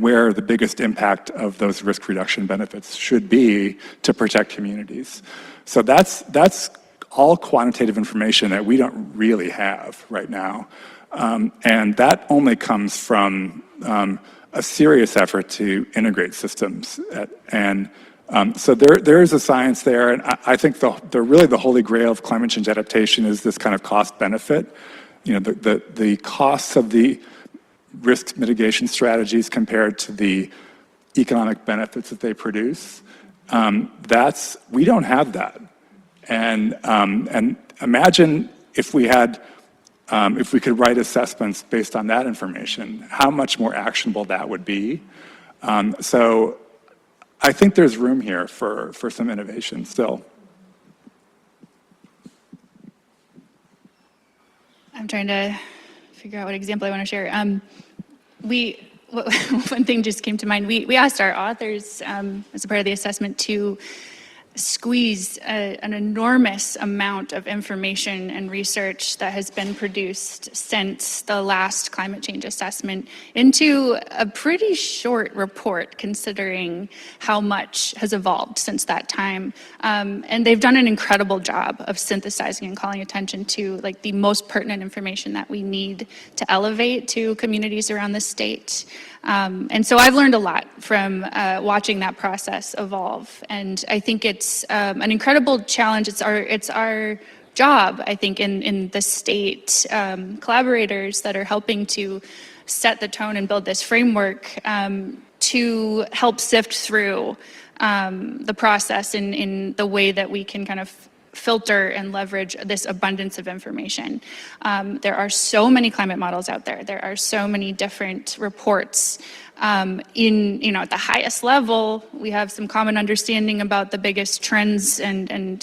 where the biggest impact of those risk reduction benefits should be to protect communities. So that's all quantitative information that we don't really have right now. And that only comes from a serious effort to integrate systems. So there is a science there, and I think really the holy grail of climate change adaptation is this kind of cost benefit. The costs of the risk mitigation strategies compared to the economic benefits that they produce. We don't have that. And imagine if we could write assessments based on that information, how much more actionable that would be. So I think there's room here for some innovation still. I'm trying to figure out what example I want to share. One thing just came to mind. We asked our authors as a part of the assessment to squeeze an enormous amount of information and research that has been produced since the last climate change assessment into a pretty short report, considering how much has evolved since that time. And they've done an incredible job of synthesizing and calling attention to like the most pertinent information that we need to elevate to communities around the state. And so I've learned a lot from watching that process evolve, and I think it's an incredible challenge. It's our job, I think, in the state, collaborators that are helping to set the tone and build this framework to help sift through the process in the way that we can kind of filter and leverage this abundance of information. There are so many climate models out there. There are so many different reports. At the highest level, we have some common understanding about the biggest trends and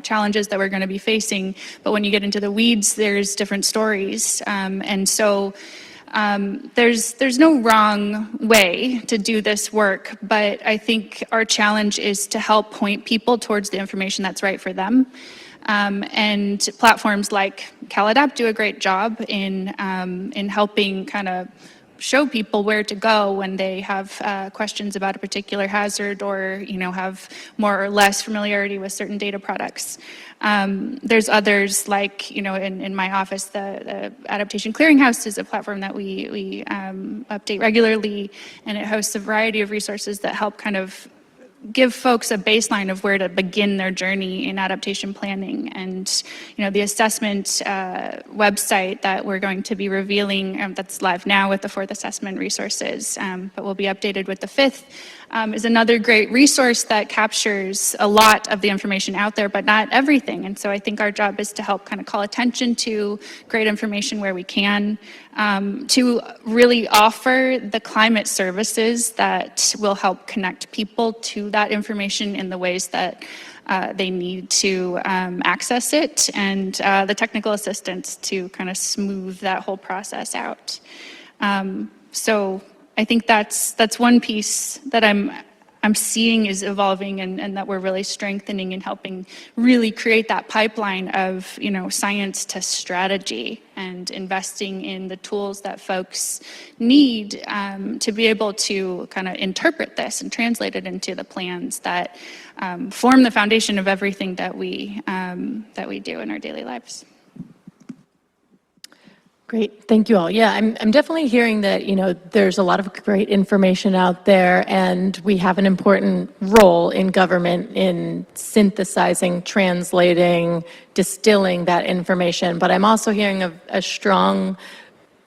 challenges that we're going to be facing. But when you get into the weeds, there's different stories. There's no wrong way to do this work, but I think our challenge is to help point people towards the information that's right for them. And platforms like CalAdapt do a great job in helping kind of show people where to go when they have questions about a particular hazard or have more or less familiarity with certain data products. There's others like in my office, the Adaptation Clearinghouse is a platform that we update regularly, and it hosts a variety of resources that help kind of give folks a baseline of where to begin their journey in adaptation planning. And the assessment website that we're going to be revealing, that's live now with the 4th assessment resources, but will be updated with the 5th, is another great resource that captures a lot of the information out there, but not everything. And so I think our job is to help kind of call attention to great information where we can, to really offer the climate services that will help connect people to that information in the ways that they need to access it, and the technical assistance to kind of smooth that whole process out. So I think that's one piece that I'm seeing is evolving and that we're really strengthening and helping really create that pipeline of science to strategy and investing in the tools that folks need to be able to kind of interpret this and translate it into the plans that form the foundation of everything that we do in our daily lives. Great, thank you all. Yeah, I'm definitely hearing that, there's a lot of great information out there, and we have an important role in government in synthesizing, translating, distilling that information. But I'm also hearing a strong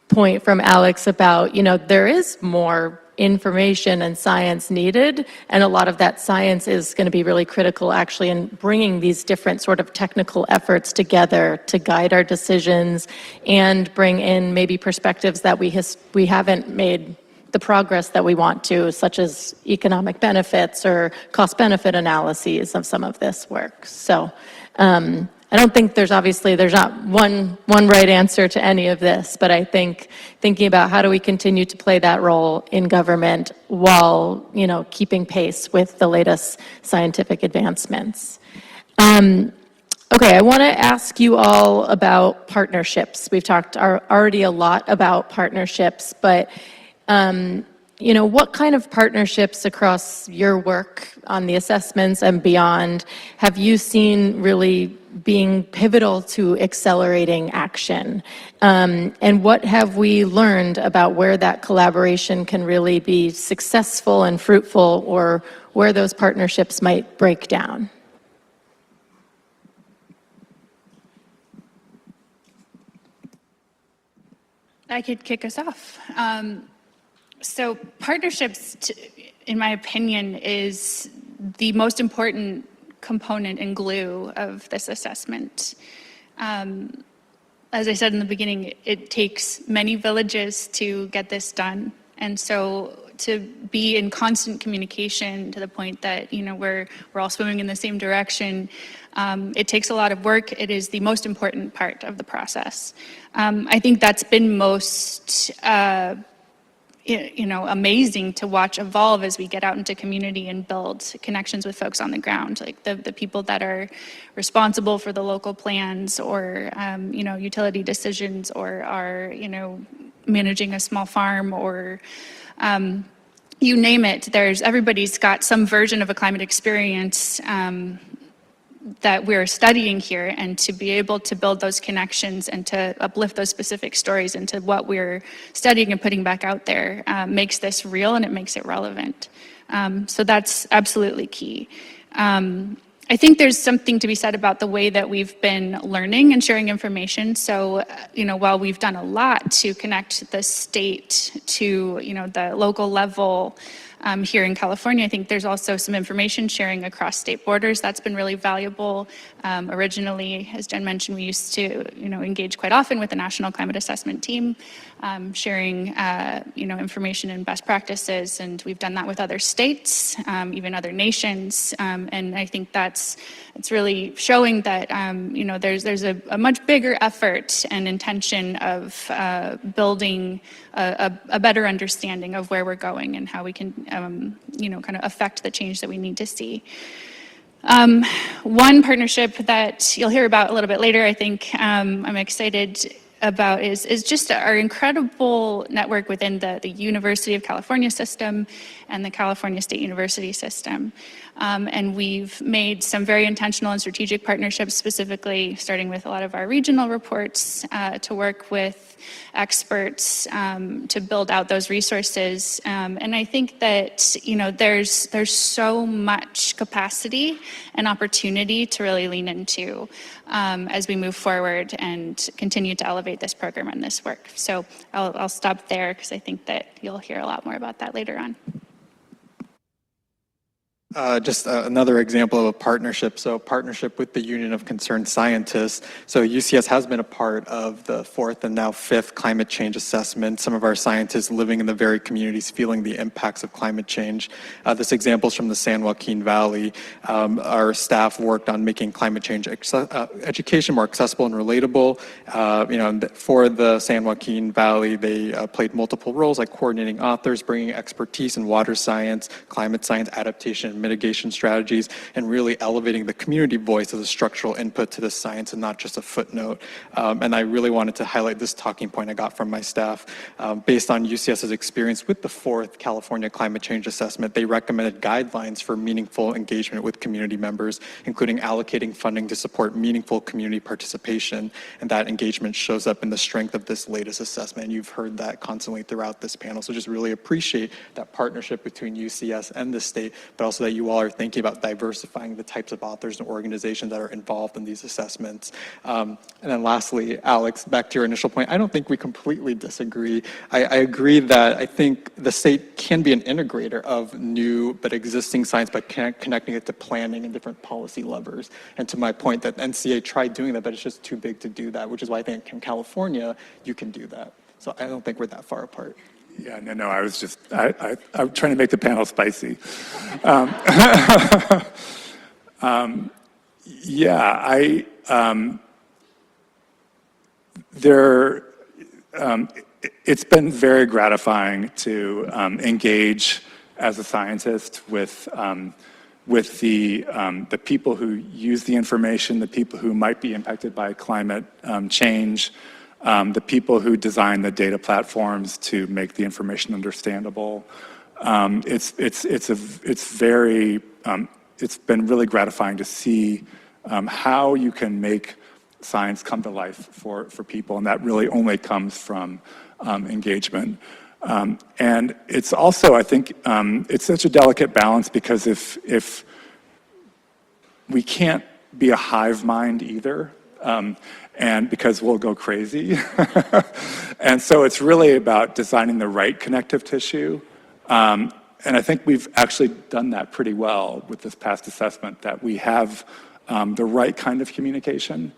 point from Alex about, there is more information and science needed, and a lot of that science is going to be really critical actually in bringing these different sort of technical efforts together to guide our decisions and bring in maybe perspectives that we haven't made the progress that we want to, such as economic benefits or cost-benefit analyses of some of this work. So I don't think there's not one right answer to any of this, but I think thinking about how do we continue to play that role in government while, keeping pace with the latest scientific advancements. Okay, I want to ask you all about partnerships. We've talked already a lot about partnerships, but what kind of partnerships across your work on the assessments and beyond have you seen really being pivotal to accelerating action? And what have we learned about where that collaboration can really be successful and fruitful, or where those partnerships might break down? I could kick us off. So partnerships, in my opinion, is the most important component and glue of this assessment. As I said in the beginning, it takes many villages to get this done. And so to be in constant communication to the point that, we're all swimming in the same direction, it takes a lot of work. It is the most important part of the process. I think that's been most amazing to watch evolve as we get out into community and build connections with folks on the ground, like the people that are responsible for the local plans or, utility decisions, or are, managing a small farm, or you name it. Everybody's got some version of a climate experience that we're studying here, and to be able to build those connections and to uplift those specific stories into what we're studying and putting back out there makes this real, and it makes it relevant. So that's absolutely key. I think there's something to be said about the way that we've been learning and sharing information. So, while we've done a lot to connect the state to, the local level, here in California, I think there's also some information sharing across state borders. That's been really valuable. Originally, as Jen mentioned, we used to, engage quite often with the National Climate Assessment Team, sharing, information and best practices, and we've done that with other states, even other nations, and I think it's really showing that, there's a much bigger effort and intention of building a better understanding of where we're going and how we can, kind of affect the change that we need to see. One partnership that you'll hear about a little bit later, I think I'm excited about is just our incredible network within the University of California system and the California State University system. And we've made some very intentional and strategic partnerships, specifically starting with a lot of our regional reports to work with experts to build out those resources. And I think that, there's so much capacity and opportunity to really lean into as we move forward and continue to elevate this program and this work. So I'll stop there because I think that you'll hear a lot more about that later on. Just another example of a partnership. So partnership with the Union of Concerned Scientists. So UCS has been a part of the 4th and now 5th climate change assessment. Some of our scientists living in the very communities feeling the impacts of climate change. This example is from the San Joaquin Valley. Our staff worked on making climate change education more accessible and relatable. For the San Joaquin Valley, they played multiple roles like coordinating authors, bringing expertise in water science, climate science, adaptation, mitigation strategies, and really elevating the community voice as a structural input to the science and not just a footnote. And I really wanted to highlight this talking point I got from my staff. Based on UCS's experience with the 4th California Climate Change Assessment, they recommended guidelines for meaningful engagement with community members, including allocating funding to support meaningful community participation. And that engagement shows up in the strength of this latest assessment. And you've heard that constantly throughout this panel. So just really appreciate that partnership between UCS and the state, but also that you all are thinking about diversifying the types of authors and organizations that are involved in these assessments. And then lastly, Alex, back to your initial point, I don't think we completely disagree. I agree that I think the state can be an integrator of new but existing science by connecting it to planning and different policy levers. And to my point that NCA tried doing that, but it's just too big to do that, which is why I think in California, you can do that. So I don't think we're that far apart. Yeah, no, I was just, I'm trying to make the panel spicy. It's been very gratifying to engage as a scientist with the people who use the information, the people who might be impacted by climate change, the people who design the data platforms to make the information understandable, It's been really gratifying to see how you can make science come to life for people, and that really only comes from engagement. And it's also, I think, it's such a delicate balance because if we can't be a hive mind either, and because we'll go crazy. And so it's really about designing the right connective tissue. And I think we've actually done that pretty well with this past assessment, that we have the right kind of communication.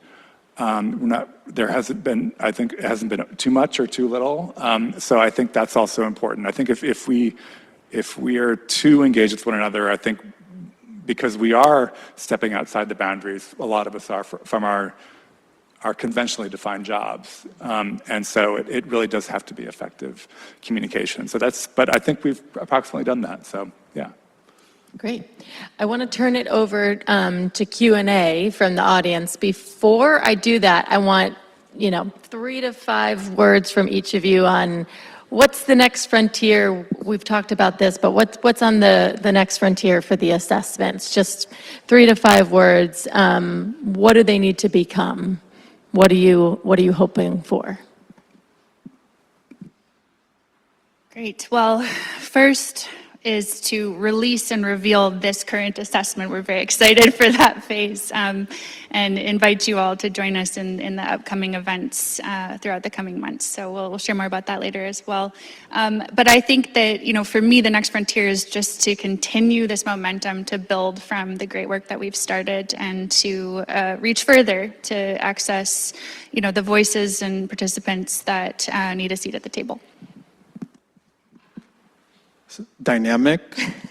There hasn't been, I think it hasn't been too much or too little. So I think that's also important. I think if we are too engaged with one another, I think because we are stepping outside the boundaries, a lot of us are from our conventionally defined jobs. And so it really does have to be effective communication. But I think we've approximately done that, so yeah. Great. I want to turn it over to Q&A from the audience. Before I do that, I want, 3 to 5 words from each of you on what's the next frontier. We've talked about this, but what's on the next frontier for the assessments? Just 3 to 5 words. What do they need to become? What are you hoping for? Great. Well, first is to release and reveal this current assessment. We're very excited for that phase, and invite you all to join us in the upcoming events throughout the coming months. So we'll share more about that later as well. But I think that, for me, the next frontier is just to continue this momentum, to build from the great work that we've started, and to reach further to access, the voices and participants that need a seat at the table. Dynamic,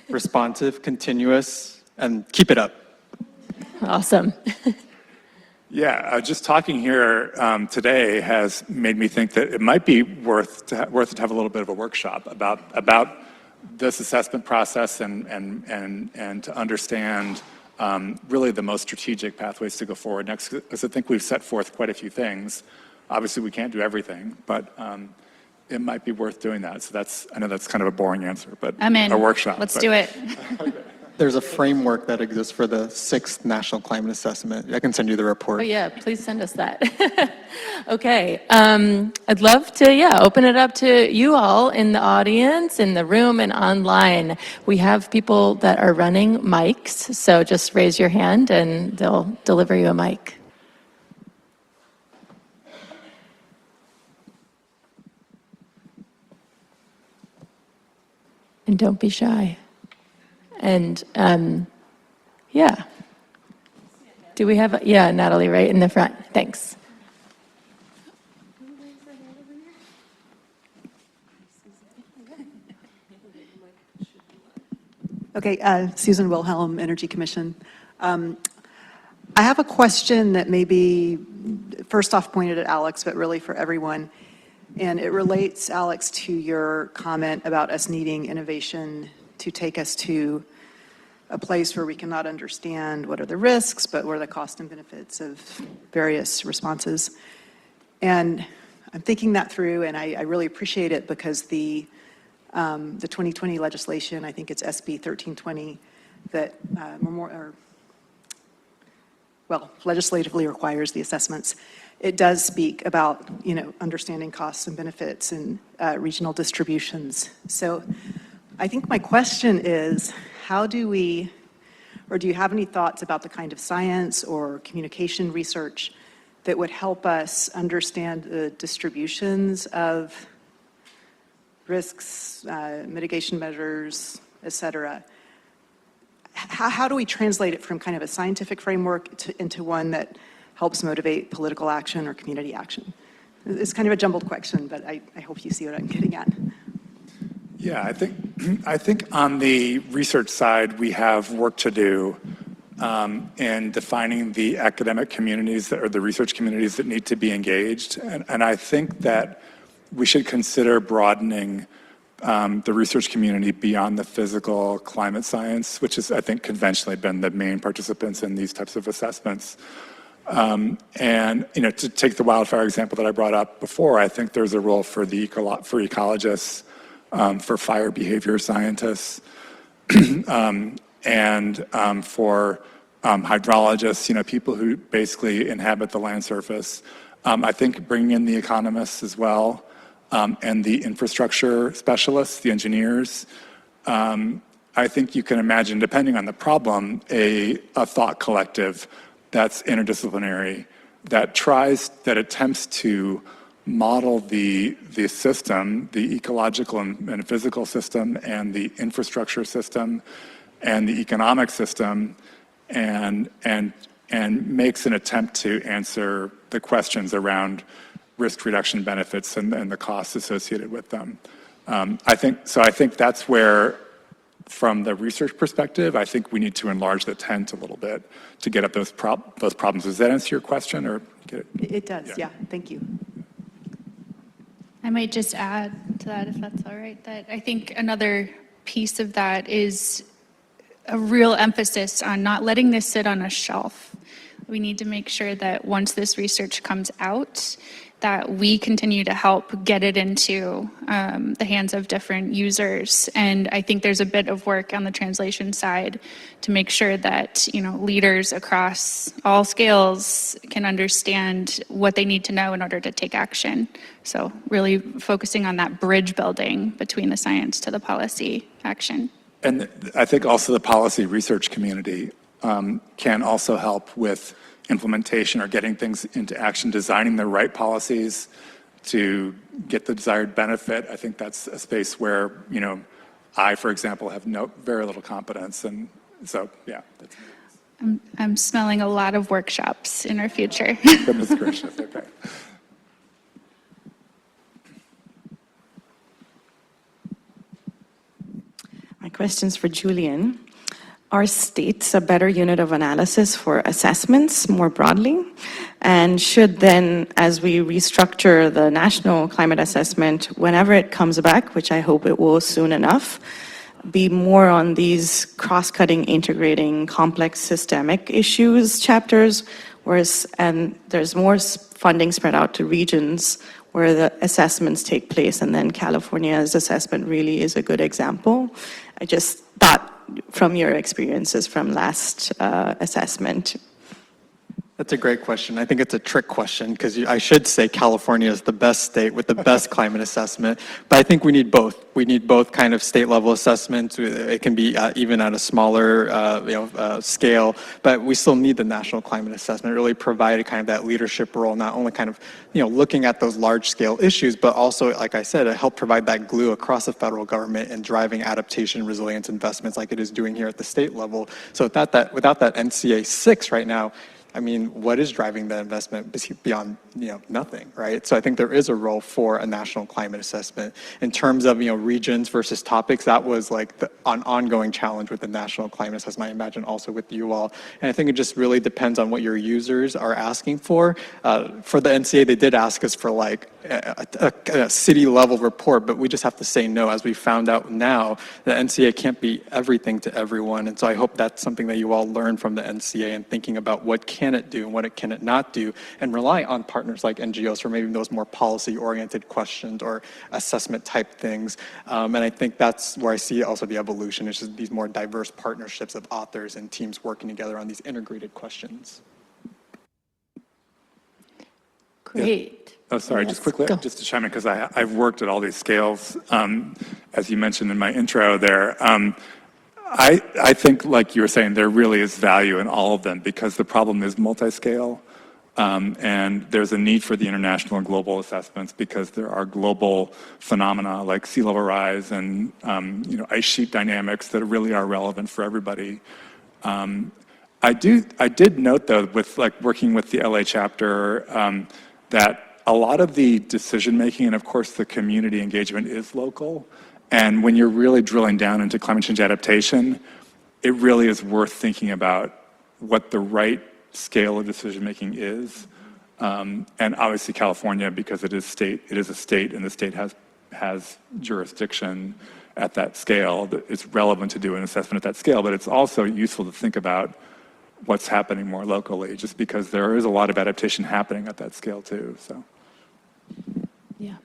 responsive, continuous, and keep it up. Awesome. Yeah, just talking here today has made me think that it might be worth to have a little bit of a workshop about this assessment process and to understand really the most strategic pathways to go forward next. Because I think we've set forth quite a few things. Obviously, we can't do everything, but it might be worth doing that. So I know that's kind of a boring answer, but I'm in. A workshop. Let's do it. There's a framework that exists for the 6th National Climate Assessment. I can send you the report. Oh yeah, please send us that. Okay, I'd love to, open it up to you all in the audience, in the room, and online. We have people that are running mics, so just raise your hand and they'll deliver you a mic. And don't be shy. And do we have, Natalie, right in the front. Thanks. Okay, Susan Wilhelm, Energy Commission. I have a question that may be first off pointed at Alex, but really for everyone. And it relates, Alex, to your comment about us needing innovation to take us to a place where we can not understand what are the risks, but what are the cost and benefits of various responses. And I'm thinking that through, and I really appreciate it because the 2020 legislation, I think it's SB 1320, that legislatively requires the assessments. It does speak about, understanding costs and benefits and regional distributions. So I think my question is, how do we, or do you have any thoughts about the kind of science or communication research that would help us understand the distributions of risks, mitigation measures, et cetera? How do we translate it from kind of a scientific framework into one that helps motivate political action or community action? It's kind of a jumbled question, but I hope you see what I'm getting at. Yeah, I think on the research side, we have work to do in defining the academic communities or the research communities that need to be engaged. And I think that we should consider broadening the research community beyond the physical climate science, which has, I think, conventionally been the main participants in these types of assessments. And to take the wildfire example that I brought up before, I think there's a role for ecologists for fire behavior scientists, and for hydrologists, people who basically inhabit the land surface. I think bringing in the economists as well, and the infrastructure specialists, the engineers. I think you can imagine, depending on the problem, a thought collective that's interdisciplinary, that attempts to model the system, the ecological and physical system, and the infrastructure system, and the economic system, and makes an attempt to answer the questions around risk reduction benefits and the costs associated with them. I think that's where, from the research perspective, I think we need to enlarge the tent a little bit to get at those problems. Does that answer your question, or get it? It does, yeah. Thank you. I might just add to that, if that's all right, that I think another piece of that is a real emphasis on not letting this sit on a shelf. We need to make sure that once this research comes out, that we continue to help get it into the hands of different users. And I think there's a bit of work on the translation side to make sure that leaders across all scales can understand what they need to know in order to take action. So really focusing on that bridge building between the science to the policy action. And I think also the policy research community can also help with implementation or getting things into action, designing the right policies to get the desired benefit. I think that's a space where, I, for example, have very little competence. And so, yeah. I'm smelling a lot of workshops in our future. Goodness gracious, okay. My question's for Julian. Are states a better unit of analysis for assessments more broadly? And should then, as we restructure the national climate assessment, whenever it comes back, which I hope it will soon enough, be more on these cross-cutting, integrating, complex systemic issues chapters, and there's more funding spread out to regions where the assessments take place, and then California's assessment really is a good example. I just thought, from your experiences from last assessment? That's a great question. I think it's a trick question because I should say California is the best state with the best climate assessment, but I think we need both. We need both kind of state level assessments. It can be even at a smaller scale, but we still need the national climate assessment. It really provided kind of that leadership role, not only kind of looking at those large scale issues, but also, like I said, it helped provide that glue across the federal government and driving adaptation resilience investments like it is doing here at the state level. So without that NCA 6 right now, I mean, what is driving the investment beyond, nothing, right? So I think there is a role for a national climate assessment. In terms of, regions versus topics, that was like an ongoing challenge with the national climate assessment, I imagine also with you all. And I think it just really depends on what your users are asking for. For the NCA, they did ask us for like a city level report, but we just have to say no. As we found out now, the NCA can't be everything to everyone. And so I hope that's something that you all learn from the NCA and thinking about what can it do and what it can it not do, and rely on partners like NGOs for maybe those more policy-oriented questions or assessment-type things. And I think that's where I see also the evolution, is just these more diverse partnerships of authors and teams working together on these integrated questions. Great. Yeah. Oh, sorry, Yes, just quickly, go. just to chime in, because I've worked at all these scales, as you mentioned in my intro there. I think, like you were saying, there really is value in all of them because the problem is multi-scale, and there's a need for the international and global assessments because there are global phenomena like sea level rise and ice sheet dynamics that really are relevant for everybody. I did note though, with like working with the LA chapter, that a lot of the decision making and of course the community engagement is local. And when you're really drilling down into climate change adaptation, it really is worth thinking about what the right scale of decision making is. And obviously California, because it is a state and the state has jurisdiction at that scale, it's relevant to do an assessment at that scale, but it's also useful to think about what's happening more locally, just because there is a lot of adaptation happening at that scale too, so. Yeah.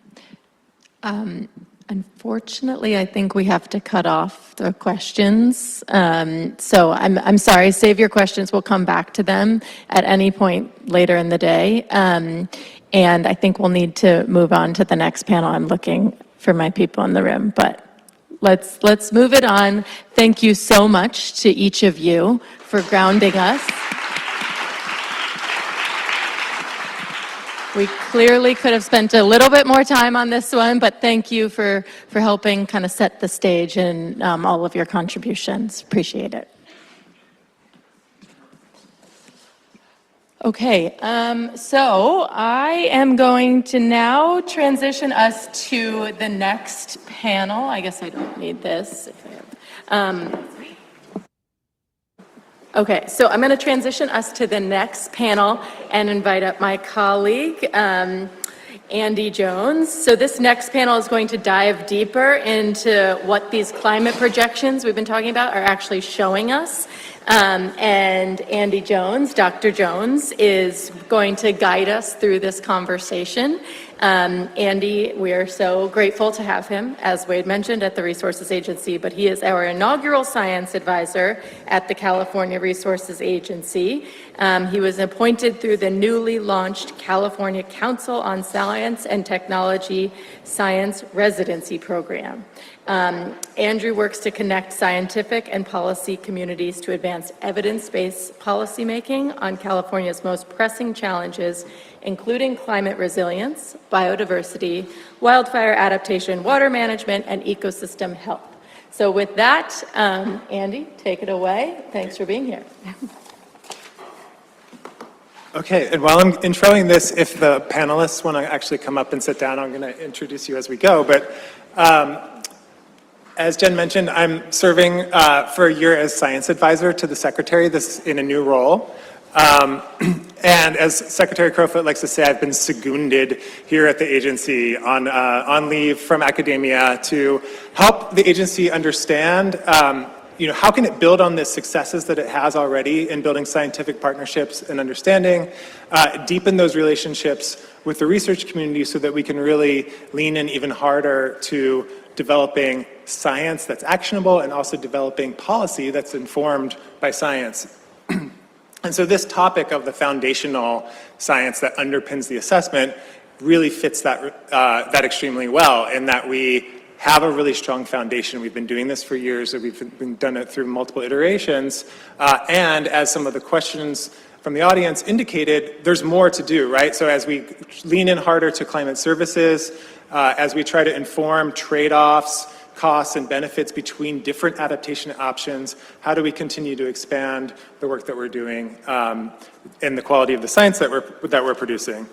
Unfortunately, I think we have to cut off the questions. So I'm sorry, save your questions. We'll come back to them at any point later in the day. And I think we'll need to move on to the next panel. I'm looking for my people in the room, but let's move it on. Thank you so much to each of you for grounding us. We clearly could have spent a little bit more time on this one, but thank you for helping kind of set the stage and all of your contributions. Appreciate it. Okay, so I am going to now transition us to the next panel. I guess I don't need this. Okay, so I'm going to transition us to the next panel and invite up my colleague, Andy Jones. So this next panel is going to dive deeper into what these climate projections we've been talking about are actually showing us. And Andy Jones, Dr. Jones, is going to guide us through this conversation. Andy, we are so grateful to have him, as Wade mentioned, at the Resources Agency, but he is our inaugural science advisor at the California Resources Agency. He was appointed through the newly launched California Council on Science and Technology Science Residency Program. Andrew works to connect scientific and policy communities to advance evidence-based policymaking on California's most pressing challenges, including climate resilience, biodiversity, wildfire adaptation, water management, and ecosystem health. So with that, Andy, take it away. Thanks for being here. Okay, and while I'm introing this, if the panelists want to actually come up and sit down, I'm going to introduce you as we go. But as Jen mentioned, I'm serving for a year as science advisor to the secretary, this in a new role. And as Secretary Crowfoot likes to say, I've been seconded here at the agency on leave from academia to help the agency understand how can it build on the successes that it has already in building scientific partnerships and understanding, deepen those relationships with the research community so that we can really lean in even harder to developing science that's actionable and also developing policy that's informed by science. And so this topic of the foundational science that underpins the assessment really fits that extremely well, in that we have a really strong foundation. We've been doing this for years, and we've done it through multiple iterations. And as some of the questions from the audience indicated, there's more to do, right? So as we lean in harder to climate services, as we try to inform trade-offs, costs and benefits between different adaptation options, how do we continue to expand the work that we're doing and the quality of the science that we're producing?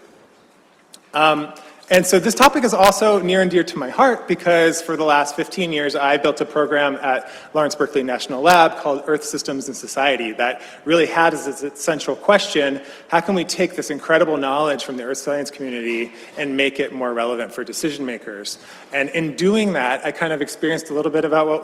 And so this topic is also near and dear to my heart because for the last 15 years, I built a program at Lawrence Berkeley National Lab called Earth Systems and Society that really had as its central question, how can we take this incredible knowledge from the earth science community and make it more relevant for decision makers? And in doing that, I kind of experienced a little bit about what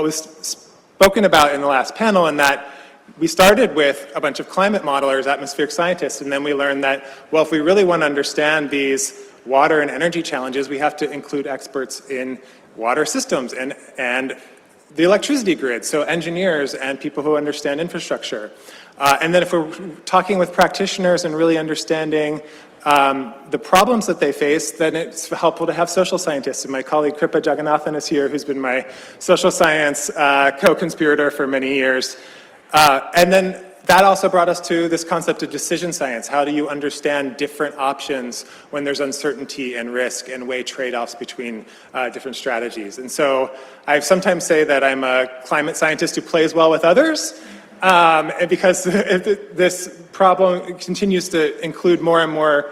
was spoken about in the last panel, and that we started with a bunch of climate modelers, atmospheric scientists, and then we learned that, well, if we really want to understand these water and energy challenges, we have to include experts in water systems and the electricity grid, so engineers and people who understand infrastructure. And then if we're talking with practitioners and really understanding the problems that they face, then it's helpful to have social scientists. And my colleague Kripa Jagannathan is here, who's been my social science co-conspirator for many years. And then that also brought us to this concept of decision science. How do you understand different options when there's uncertainty and risk and weigh trade-offs between different strategies? And so I sometimes say that I'm a climate scientist who plays well with others, because this problem continues to include more and more,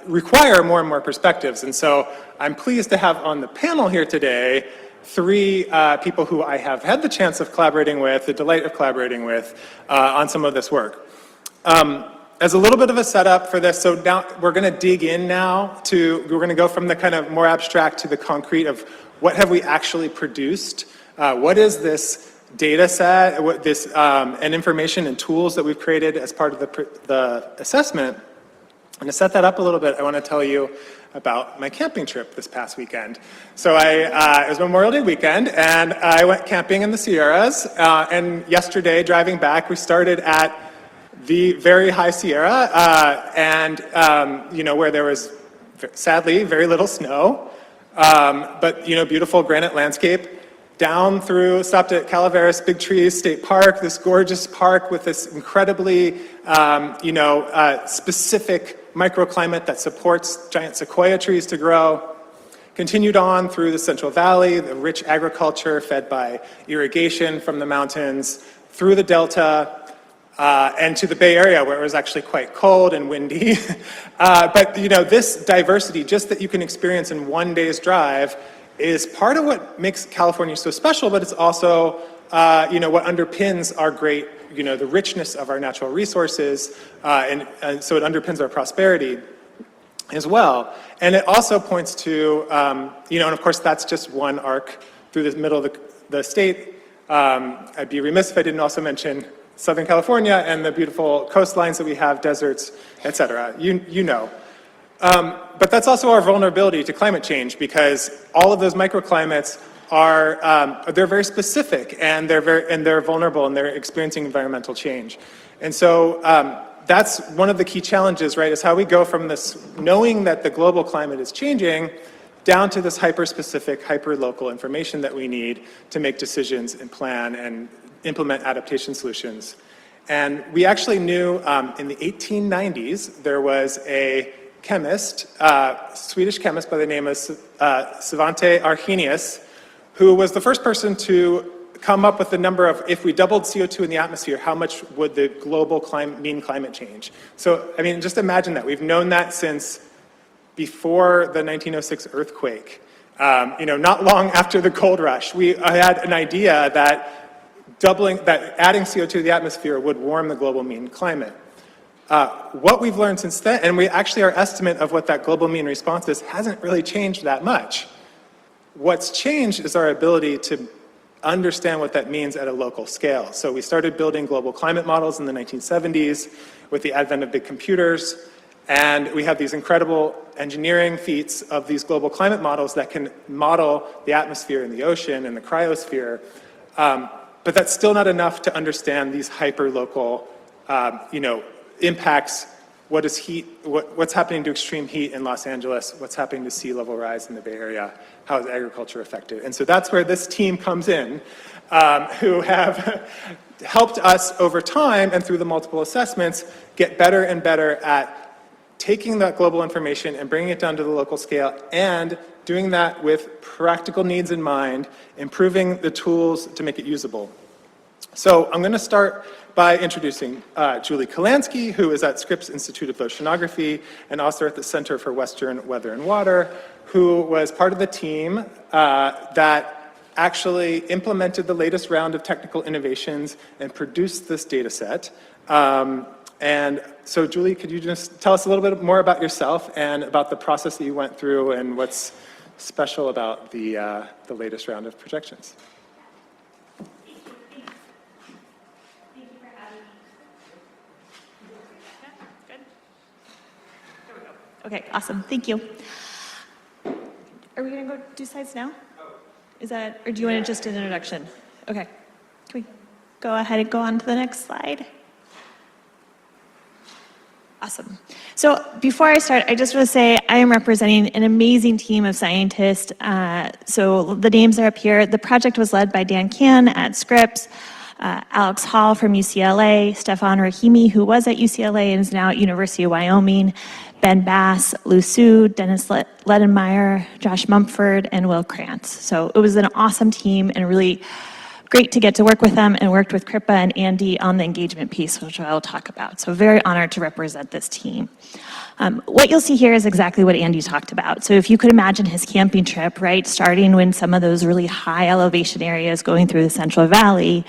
require more and more perspectives. And so I'm pleased to have on the panel here today three people who I have had the chance of collaborating with, the delight of collaborating with, on some of this work. As a little bit of a setup for this, so now we're going to dig in now we're going to go from the kind of more abstract to the concrete of what have we actually produced, what is this data set, what this, and information and tools that we've created as part of the assessment. And to set that up a little bit, I want to tell you about my camping trip this past weekend. So it was Memorial Day weekend, and I went camping in the Sierras. And yesterday, driving back, we started at the very high Sierra, where there was, sadly, very little snow, but, beautiful granite landscape. Down through, stopped at Calaveras Big Trees State Park, this gorgeous park with this incredibly, specific microclimate that supports giant sequoia trees to grow. Continued on through the Central Valley, the rich agriculture fed by irrigation from the mountains, through the Delta, and to the Bay Area where it was actually quite cold and windy. But this diversity, just that you can experience in one day's drive, is part of what makes California so special, but it's also, what underpins our great, the richness of our natural resources, and so it underpins our prosperity as well. And it also points to, and of course that's just one arc through the middle of the state. I'd be remiss if I didn't also mention Southern California and the beautiful coastlines that we have, deserts, et cetera. You know. But that's also our vulnerability to climate change, because all of those microclimates they're very specific, and they're vulnerable, and they're experiencing environmental change. And so that's one of the key challenges, right? Is how we go from this knowing that the global climate is changing down to this hyper-specific, hyper-local information that we need to make decisions and plan and implement adaptation solutions. And we actually knew in the 1890s there was a chemist, Swedish chemist by the name of Svante Arrhenius, who was the first person to come up with the number of, if we doubled CO2 in the atmosphere, how much would the global mean climate change? So, just imagine that. We've known that since before the 1906 earthquake. Not long after the gold rush, we had an idea that adding CO2 to the atmosphere would warm the global mean climate. What we've learned since then, and our estimate of what that global mean response is, hasn't really changed that much. What's changed is our ability to understand what that means at a local scale. So we started building global climate models in the 1970s with the advent of big computers, and we have these incredible engineering feats of these global climate models that can model the atmosphere and the ocean and the cryosphere, but that's still not enough to understand these hyper-local, impacts. What is heat? What's happening to extreme heat in Los Angeles? What's happening to sea level rise in the Bay Area? How is agriculture affected? And so that's where this team comes in, who have helped us over time and through the multiple assessments get better and better at taking that global information and bringing it down to the local scale, and doing that with practical needs in mind, improving the tools to make it usable. So I'm going to start by introducing Julie Kalansky, who is at Scripps Institute of Oceanography and also at the Center for Western Weather and Water, who was part of the team that actually implemented the latest round of technical innovations and produced this data set. And so Julie, could you just tell us a little bit more about yourself and about the process that you went through and what's special about the latest round of projections? Okay, awesome. Thank you. Are we going to go do slides now? Is that, or do you want to just an introduction? Okay. Can we go ahead and go on to the next slide? Awesome. So before I start, I just want to say I am representing an amazing team of scientists. So the names are up here. The project was led by Dan Can at Scripps, Alex Hall from UCLA, Stefan Rahimi, who was at UCLA and is now at University of Wyoming, Ben Bass, Lou Su, Dennis Ledenmeyer, Josh Mumford, and Will Krantz. So it was an awesome team and really great to get to work with them, and worked with Kripa and Andy on the engagement piece, which I will talk about. So very honored to represent this team. What you'll see here is exactly what Andy talked about. So if you could imagine his camping trip, right, starting when some of those really high elevation areas going through the Central Valley,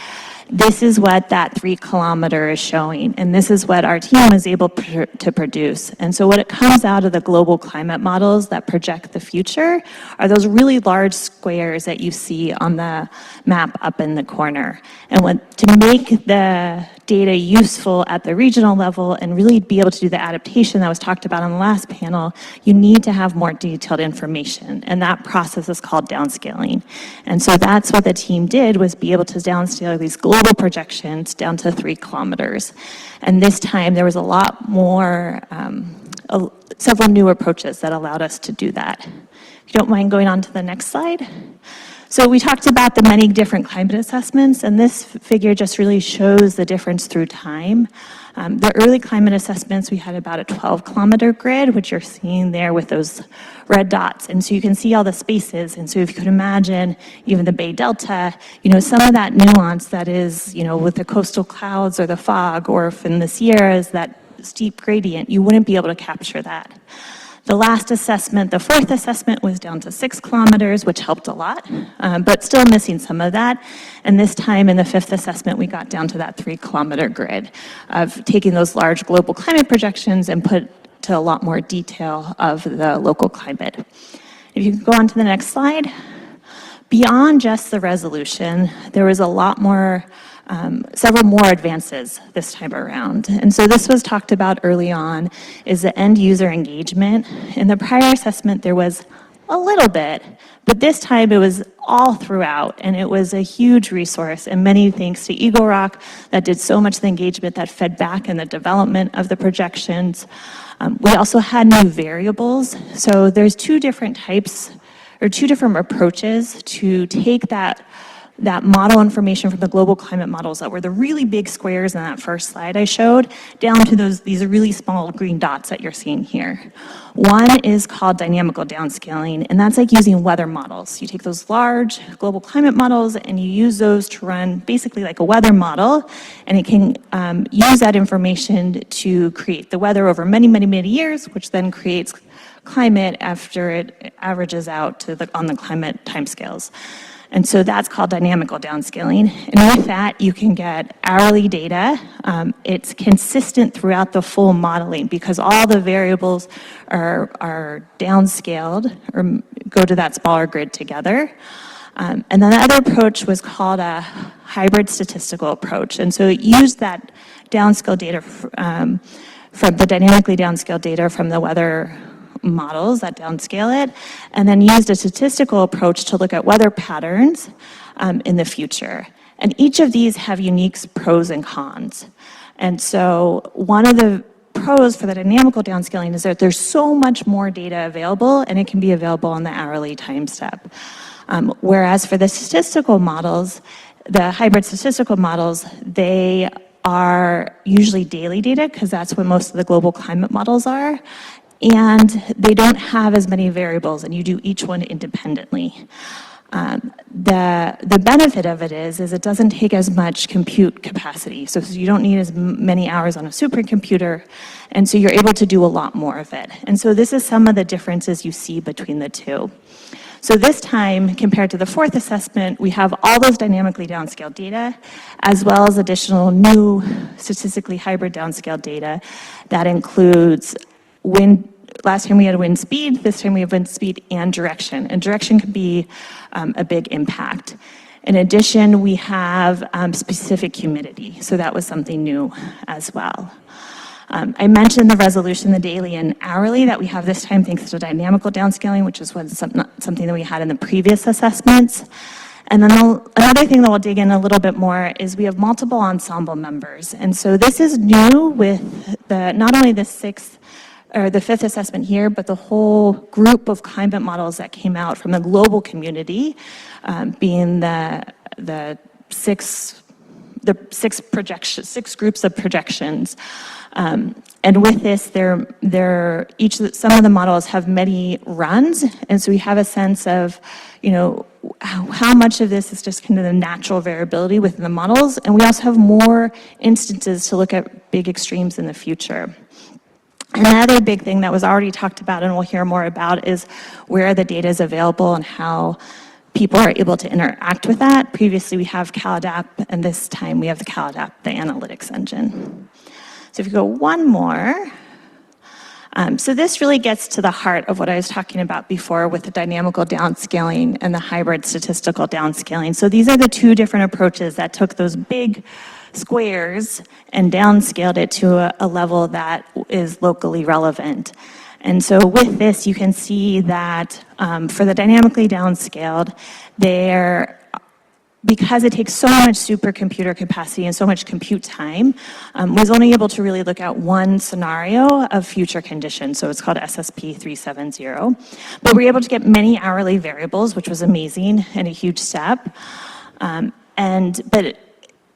this is what that 3 kilometer is showing, and this is what our team was able to produce. And so what it comes out of the global climate models that project the future are those really large squares that you see on the map up in the corner. And to make the data useful at the regional level and really be able to do the adaptation that was talked about on the last panel, you need to have more detailed information. And that process is called downscaling. And so that's what the team did, was be able to downscale these global projections down to 3 kilometers. And this time there was a lot more, several new approaches that allowed us to do that. If you don't mind going on to the next slide. So we talked about the many different climate assessments, and this figure just really shows the difference through time. The early climate assessments, we had about a 12-kilometer grid, which you're seeing there with those red dots. And so you can see all the spaces. And so if you could imagine even the Bay Delta, some of that nuance that is, with the coastal clouds or the fog, or if in the Sierras, that steep gradient, you wouldn't be able to capture that. The last assessment, the 4th assessment, was down to 6 kilometers, which helped a lot, but still missing some of that. And this time in the 5th assessment, we got down to that 3-kilometer grid of taking those large global climate projections and put to a lot more detail of the local climate. If you can go on to the next slide. Beyond just the resolution, there was a lot more, several more advances this time around. And so this was talked about early on, is the end user engagement. In the prior assessment, there was a little bit, but this time it was all throughout, and it was a huge resource, and many thanks to Eagle Rock that did so much of the engagement that fed back in the development of the projections. We also had new variables. So there's 2 different types, or 2 different approaches to take that model information from the global climate models that were the really big squares in that first slide I showed, down to these really small green dots that you're seeing here. One is called dynamical downscaling, and that's like using weather models. You take those large global climate models and you use those to run basically like a weather model, and it can use that information to create the weather over many, many, many years, which then creates climate after it averages out to on the climate timescales. And so that's called dynamical downscaling. And with that, you can get hourly data. It's consistent throughout the full modeling because all the variables are downscaled or go to that smaller grid together. And then the other approach was called a hybrid statistical approach. And so it used that downscale data from the dynamically downscaled data from the weather models that downscale it, and then used a statistical approach to look at weather patterns in the future. And each of these have unique pros and cons. And so one of the pros for the dynamical downscaling is that there's so much more data available, and it can be available on the hourly time step. Whereas for the statistical models, the hybrid statistical models, they are usually daily data because that's what most of the global climate models are. And they don't have as many variables, and you do each one independently. The benefit of it is it doesn't take as much compute capacity. So you don't need as many hours on a supercomputer, and so you're able to do a lot more of it. And so this is some of the differences you see between the two. So this time, compared to the 4th assessment, we have all those dynamically downscaled data, as well as additional new statistically hybrid downscaled data that includes wind. Last time we had wind speed, this time we have wind speed and direction. And direction can be a big impact. In addition, we have specific humidity. So that was something new as well. I mentioned the resolution, the daily and hourly that we have this time thanks to dynamical downscaling, which is something that we had in the previous assessments. And then another thing that we'll dig in a little bit more is we have multiple ensemble members. And so this is new with not only the 5th assessment here, but the whole group of climate models that came out from the global community, being the six groups of projections. And with this, some of the models have many runs, and so we have a sense of, how much of this is just kind of the natural variability within the models, and we also have more instances to look at big extremes in the future. Another big thing that was already talked about and we'll hear more about is where the data is available and how people are able to interact with that. Previously we have CalAdapt, and this time we have the CalAdapt, the analytics engine. So if you go one more. So this really gets to the heart of what I was talking about before with the dynamical downscaling and the hybrid statistical downscaling. So these are the 2 different approaches that took those big squares and downscaled it to a level that is locally relevant. And so with this, you can see that for the dynamically downscaled, because it takes so much supercomputer capacity and so much compute time, was only able to really look at one scenario of future conditions. So it's called SSP 370. But we're able to get many hourly variables, which was amazing and a huge step. But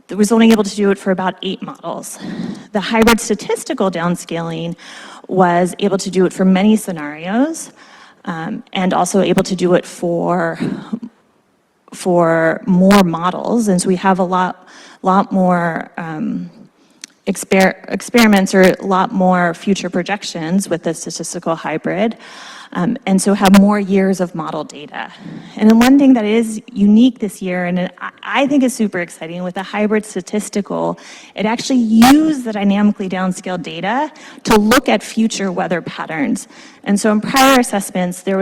it was only able to do it for about 8 models. The hybrid statistical downscaling was able to do it for many scenarios, and also able to do it for more models. And so we have a lot more experiments or a lot more future projections with the statistical hybrid. And so have more years of model data. And then one thing that is unique this year, and I think is super exciting with the hybrid statistical, it actually used the dynamically downscaled data to look at future weather patterns. And so in prior assessments, it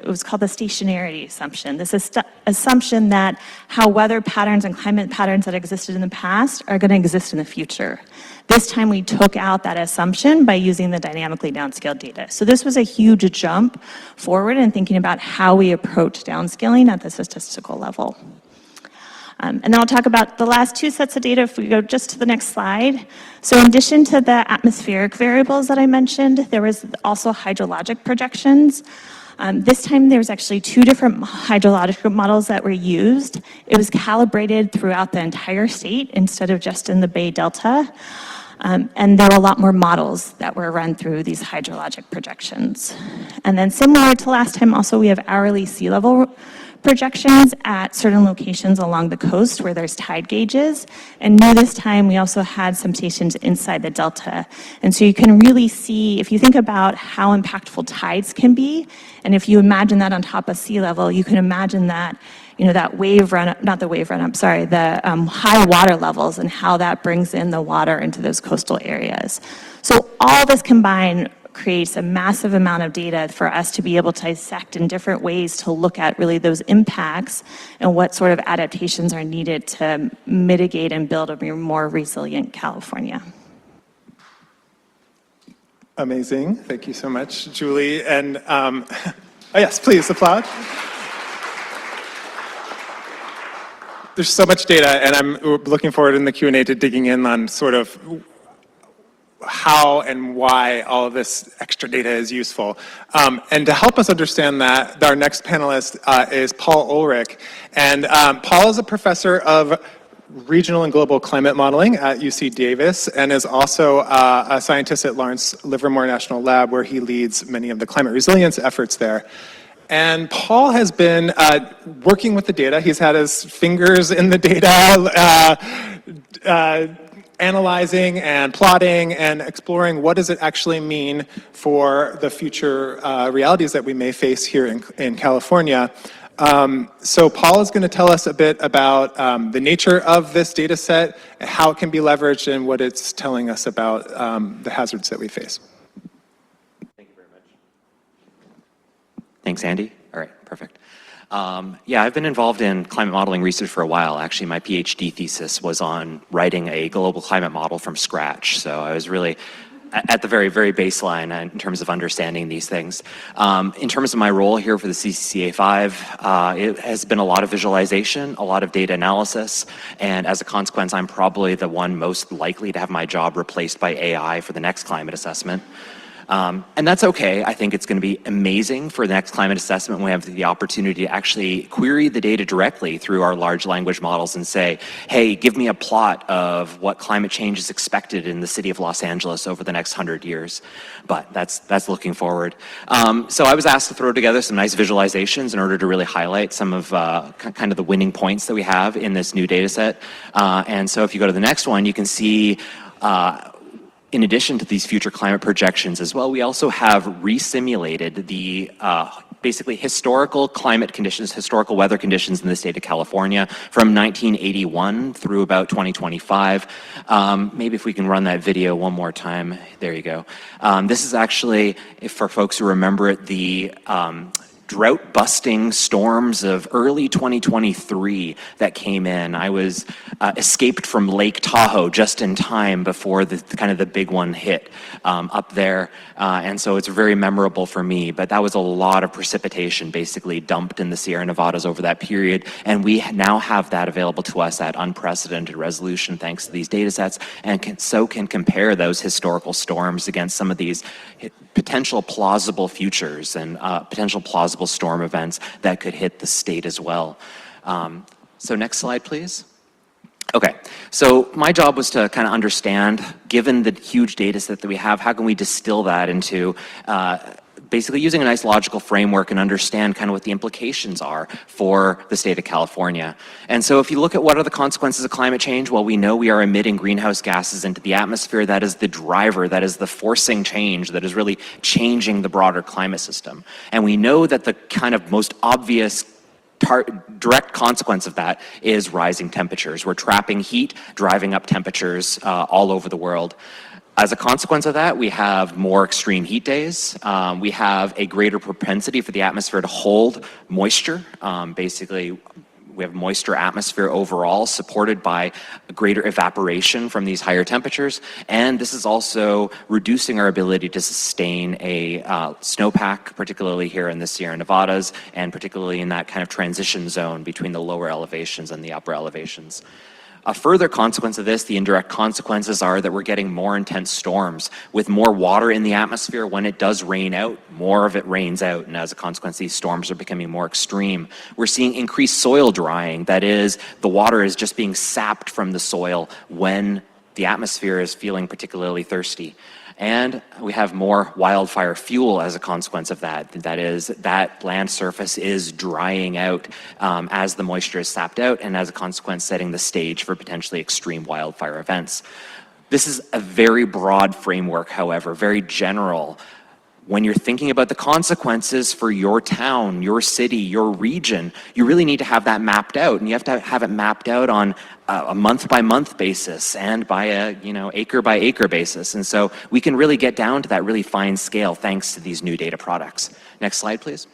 was called the stationarity assumption. This is assumption that how weather patterns and climate patterns that existed in the past are going to exist in the future. This time we took out that assumption by using the dynamically downscaled data. So this was a huge jump forward in thinking about how we approach downscaling at the statistical level. And then I'll talk about the last 2 sets of data if we go just to the next slide. So in addition to the atmospheric variables that I mentioned, there was also hydrologic projections. This time there was actually 2 different hydrologic models that were used. It was calibrated throughout the entire state instead of just in the Bay Delta. And there were a lot more models that were run through these hydrologic projections. And then similar to last time, also we have hourly sea level projections at certain locations along the coast where there's tide gauges. And new this time, we also had some stations inside the delta. And so you can really see, if you think about how impactful tides can be, and if you imagine that on top of sea level, you can imagine that, that wave run, not the wave run up, sorry, the high water levels and how that brings in the water into those coastal areas. So all this combined creates a massive amount of data for us to be able to dissect in different ways to look at really those impacts and what sort of adaptations are needed to mitigate and build a more resilient California. Amazing. Thank you so much, Julie. And oh yes, please applaud. There's so much data, and I'm looking forward in the Q&A to digging in on sort of how and why all of this extra data is useful. And to help us understand that, our next panelist is Paul Ulrich. And Paul is a professor of regional and global climate modeling at UC Davis and is also a scientist at Lawrence Livermore National Lab, where he leads many of the climate resilience efforts there. And Paul has been working with the data. He's had his fingers in the data, analyzing and plotting and exploring what does it actually mean for the future realities that we may face here in California. So Paul is going to tell us a bit about the nature of this data set, how it can be leveraged, and what it's telling us about the hazards that we face. Thank you very much. Thanks, Andy. All right, perfect. Yeah, I've been involved in climate modeling research for a while. Actually, my PhD thesis was on writing a global climate model from scratch. So I was really at the very, very baseline in terms of understanding these things. In terms of my role here for the CCCA5, it has been a lot of visualization, a lot of data analysis, and as a consequence, I'm probably the one most likely to have my job replaced by AI for the next climate assessment. And that's okay. I think it's going to be amazing for the next climate assessment when we have the opportunity to actually query the data directly through our large language models and say, hey, give me a plot of what climate change is expected in the city of Los Angeles over the next 100 years. But that's looking forward. So I was asked to throw together some nice visualizations in order to really highlight some of kind of the winning points that we have in this new data set. And so if you go to the next one, you can see in addition to these future climate projections as well, we also have resimulated the basically historical climate conditions, historical weather conditions in the state of California from 1981 through about 2025. Maybe if we can run that video one more time. There you go. This is actually, if for folks who remember it, the drought-busting storms of early 2023 that came in. I was escaped from Lake Tahoe just in time before the big one hit up there, and so it's very memorable for me. But that was a lot of precipitation basically dumped in the Sierra Nevadas over that period, and we now have that available to us at unprecedented resolution thanks to these data sets, and can compare those historical storms against some of these potential plausible futures and potential plausible storm events that could hit the state as well. So next slide, please. Okay, so my job was to kind of understand, given the huge data set that we have, how can we distill that into basically using a nice logical framework and understand kind of what the implications are for the state of California. And so if you look at what are the consequences of climate change, well, we know we are emitting greenhouse gases into the atmosphere. That is the driver, that is the forcing change, that is really changing the broader climate system. And we know that the kind of most obvious direct consequence of that is rising temperatures. We're trapping heat, driving up temperatures all over the world. As a consequence of that, we have more extreme heat days. We have a greater propensity for the atmosphere to hold moisture. Basically, we have moisture atmosphere overall, supported by greater evaporation from these higher temperatures. And this is also reducing our ability to sustain a snowpack, particularly here in the Sierra Nevadas, and particularly in that kind of transition zone between the lower elevations and the upper elevations. A further consequence of this, the indirect consequences, are that we're getting more intense storms. With more water in the atmosphere, when it does rain out, more of it rains out, and as a consequence, these storms are becoming more extreme. We're seeing increased soil drying. That is, the water is just being sapped from the soil when the atmosphere is feeling particularly thirsty. And we have more wildfire fuel as a consequence of that. That is, that land surface is drying out as the moisture is sapped out, and as a consequence, setting the stage for potentially extreme wildfire events. This is a very broad framework, however, very general. When you're thinking about the consequences for your town, your city, your region, you really need to have that mapped out, and you have to have it mapped out on a month-by-month basis and by a acre-by-acre basis. And so we can really get down to that really fine scale thanks to these new data products. Next slide, please.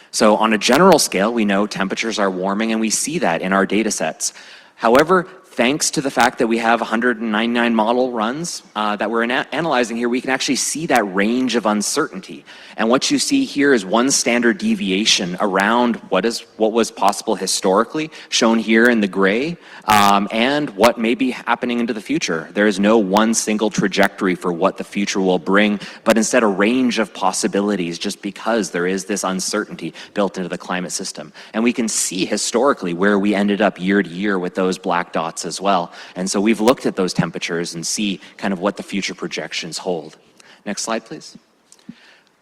So on a general scale, we know temperatures are warming, and we see that in our data sets. However, thanks to the fact that we have 199 model runs that we're analyzing here, we can actually see that range of uncertainty. And what you see here is one standard deviation around what was possible historically, shown here in the gray, and what may be happening into the future. There is no one single trajectory for what the future will bring, but instead a range of possibilities, just because there is this uncertainty built into the climate system. And we can see historically where we ended up year to year with those black dots as well. And so we've looked at those temperatures and see kind of what the future projections hold. Next slide, please.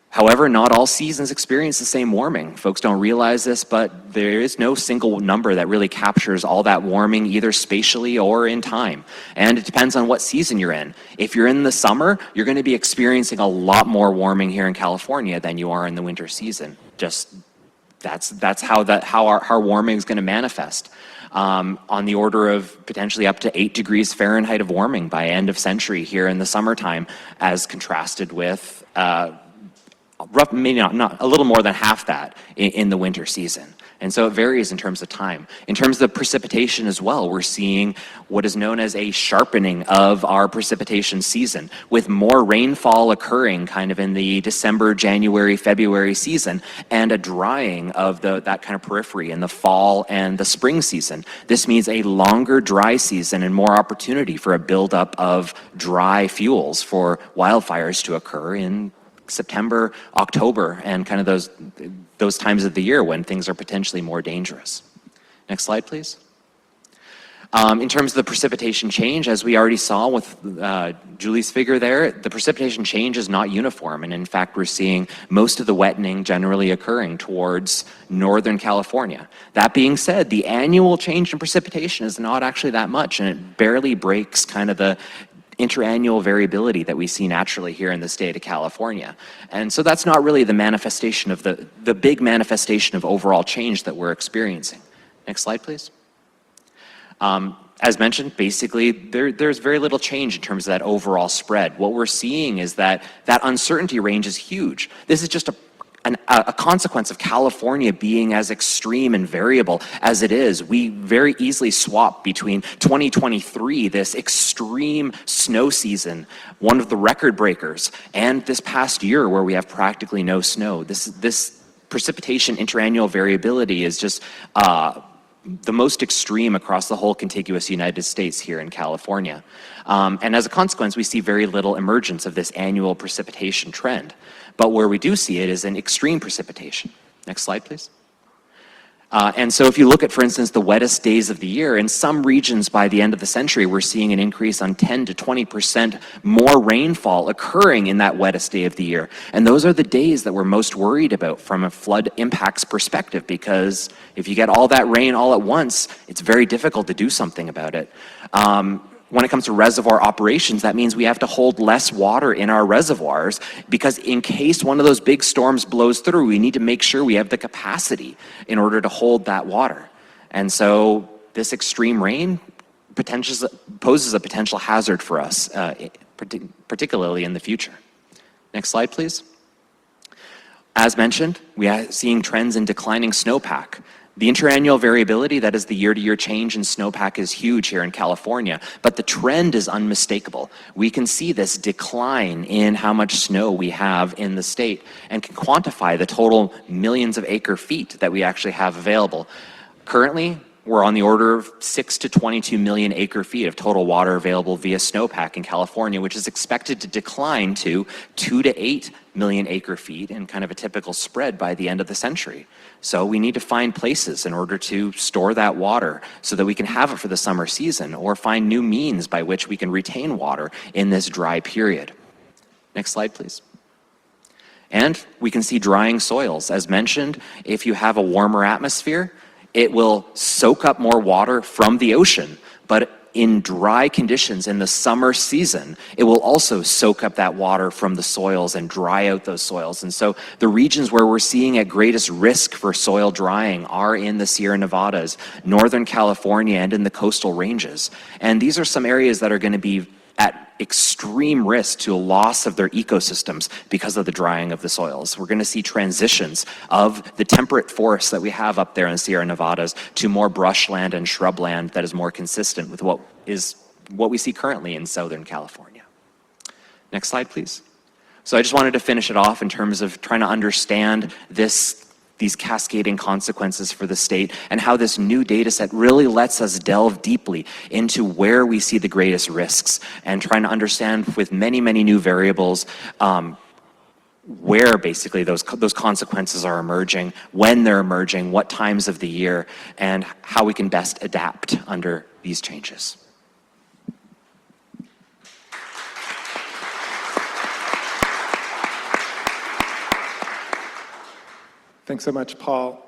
However, not all seasons experience the same warming. Folks don't realize this, but there is no single number that really captures all that warming, either spatially or in time. And it depends on what season you're in. If you're in the summer, you're going to be experiencing a lot more warming here in California than you are in the winter season. Just that's how our warming is going to manifest. On the order of potentially up to 8 degrees Fahrenheit of warming by end of century here in the summertime, as contrasted with maybe not a little more than half that in the winter season. And so it varies in terms of time. In terms of precipitation as well, we're seeing what is known as a sharpening of our precipitation season, with more rainfall occurring kind of in the December, January, February season, and a drying of that kind of periphery in the fall and the spring season. This means a longer dry season and more opportunity for a buildup of dry fuels for wildfires to occur in September, October, and kind of those times of the year when things are potentially more dangerous. Next slide, please. In terms of the precipitation change, as we already saw with Julie's figure there, the precipitation change is not uniform. And in fact, we're seeing most of the wettening generally occurring towards Northern California. That being said, the annual change in precipitation is not actually that much, and it barely breaks kind of the interannual variability that we see naturally here in the state of California. And so that's not really the manifestation of the big manifestation of overall change that we're experiencing. Next slide, please. As mentioned, basically, there's very little change in terms of that overall spread. What we're seeing is that uncertainty range is huge. This is just a consequence of California being as extreme and variable as it is, we very easily swap between 2023, this extreme snow season, one of the record breakers, and this past year where we have practically no snow. This precipitation interannual variability is just the most extreme across the whole contiguous United States here in California. And as a consequence, we see very little emergence of this annual precipitation trend. But where we do see it is in extreme precipitation. Next slide, please. And so if you look at, for instance, the wettest days of the year, in some regions by the end of the century, we're seeing an increase on 10 to 20% more rainfall occurring in that wettest day of the year. And those are the days that we're most worried about from a flood impacts perspective, because if you get all that rain all at once, it's very difficult to do something about it. When it comes to reservoir operations, that means we have to hold less water in our reservoirs, because in case one of those big storms blows through, we need to make sure we have the capacity in order to hold that water. And so this extreme rain poses a potential hazard for us, particularly in the future. Next slide, please. As mentioned, we are seeing trends in declining snowpack. The interannual variability, that is the year-to-year change in snowpack, is huge here in California, but the trend is unmistakable. We can see this decline in how much snow we have in the state and can quantify the total millions of acre feet that we actually have available. Currently, we're on the order of 6 to 22 million acre feet of total water available via snowpack in California, which is expected to decline to 2 to 8 million acre feet in kind of a typical spread by the end of the century. So we need to find places in order to store that water so that we can have it for the summer season, or find new means by which we can retain water in this dry period. Next slide, please. And we can see drying soils. As mentioned, if you have a warmer atmosphere, it will soak up more water from the ocean, but in dry conditions in the summer season, it will also soak up that water from the soils and dry out those soils. And so the regions where we're seeing at greatest risk for soil drying are in the Sierra Nevadas, Northern California, and in the coastal ranges. And these are some areas that are going to be at extreme risk to a loss of their ecosystems because of the drying of the soils. We're going to see transitions of the temperate forests that we have up there in Sierra Nevadas to more brushland and shrubland that is more consistent with what we see currently in Southern California. Next slide, please. So I just wanted to finish it off in terms of trying to understand these cascading consequences for the state, and how this new data set really lets us delve deeply into where we see the greatest risks, and trying to understand with many, many new variables where basically those consequences are emerging, when they're emerging, what times of the year, and how we can best adapt under these changes. Thanks so much, Paul.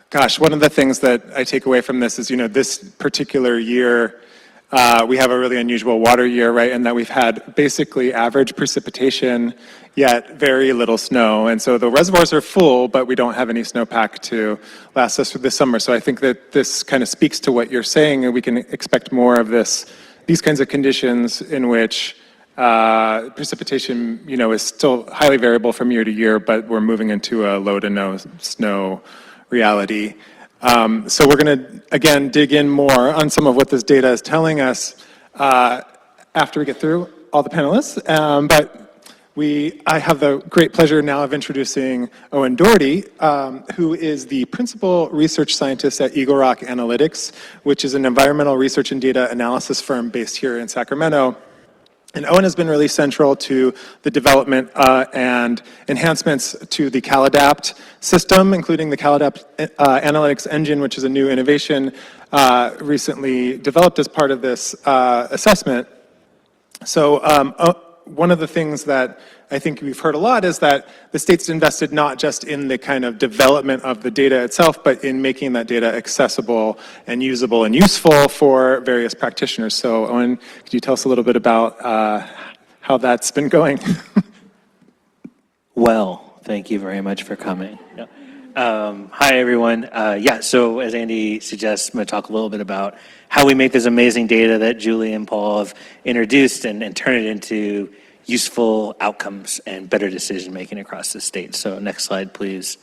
Gosh, one of the things that I take away from this is, this particular year, we have a really unusual water year, right? And that we've had basically average precipitation, yet very little snow. And so the reservoirs are full, but we don't have any snowpack to last us through the summer. So I think that this kind of speaks to what you're saying, and we can expect more of these kinds of conditions in which precipitation, is still highly variable from year to year, but we're moving into a low to no snow reality. So we're going to, again, dig in more on some of what this data is telling us after we get through all the panelists. But I have the great pleasure now of introducing Owen Doherty, who is the principal research scientist at Eagle Rock Analytics, which is an environmental research and data analysis firm based here in Sacramento. And Owen has been really central to the development and enhancements to the CalAdapt system, including the CalAdapt Analytics Engine, which is a new innovation recently developed as part of this assessment. So one of the things that I think we've heard a lot is that the state's invested not just in the kind of development of the data itself, but in making that data accessible and usable and useful for various practitioners. So Owen, could you tell us a little bit about how that's been going? Well, thank you very much for coming. Hi, everyone. So as Andy suggests, I'm going to talk a little bit about how we make this amazing data that Julie and Paul have introduced and turn it into useful outcomes and better decision-making across the state. So next slide, please.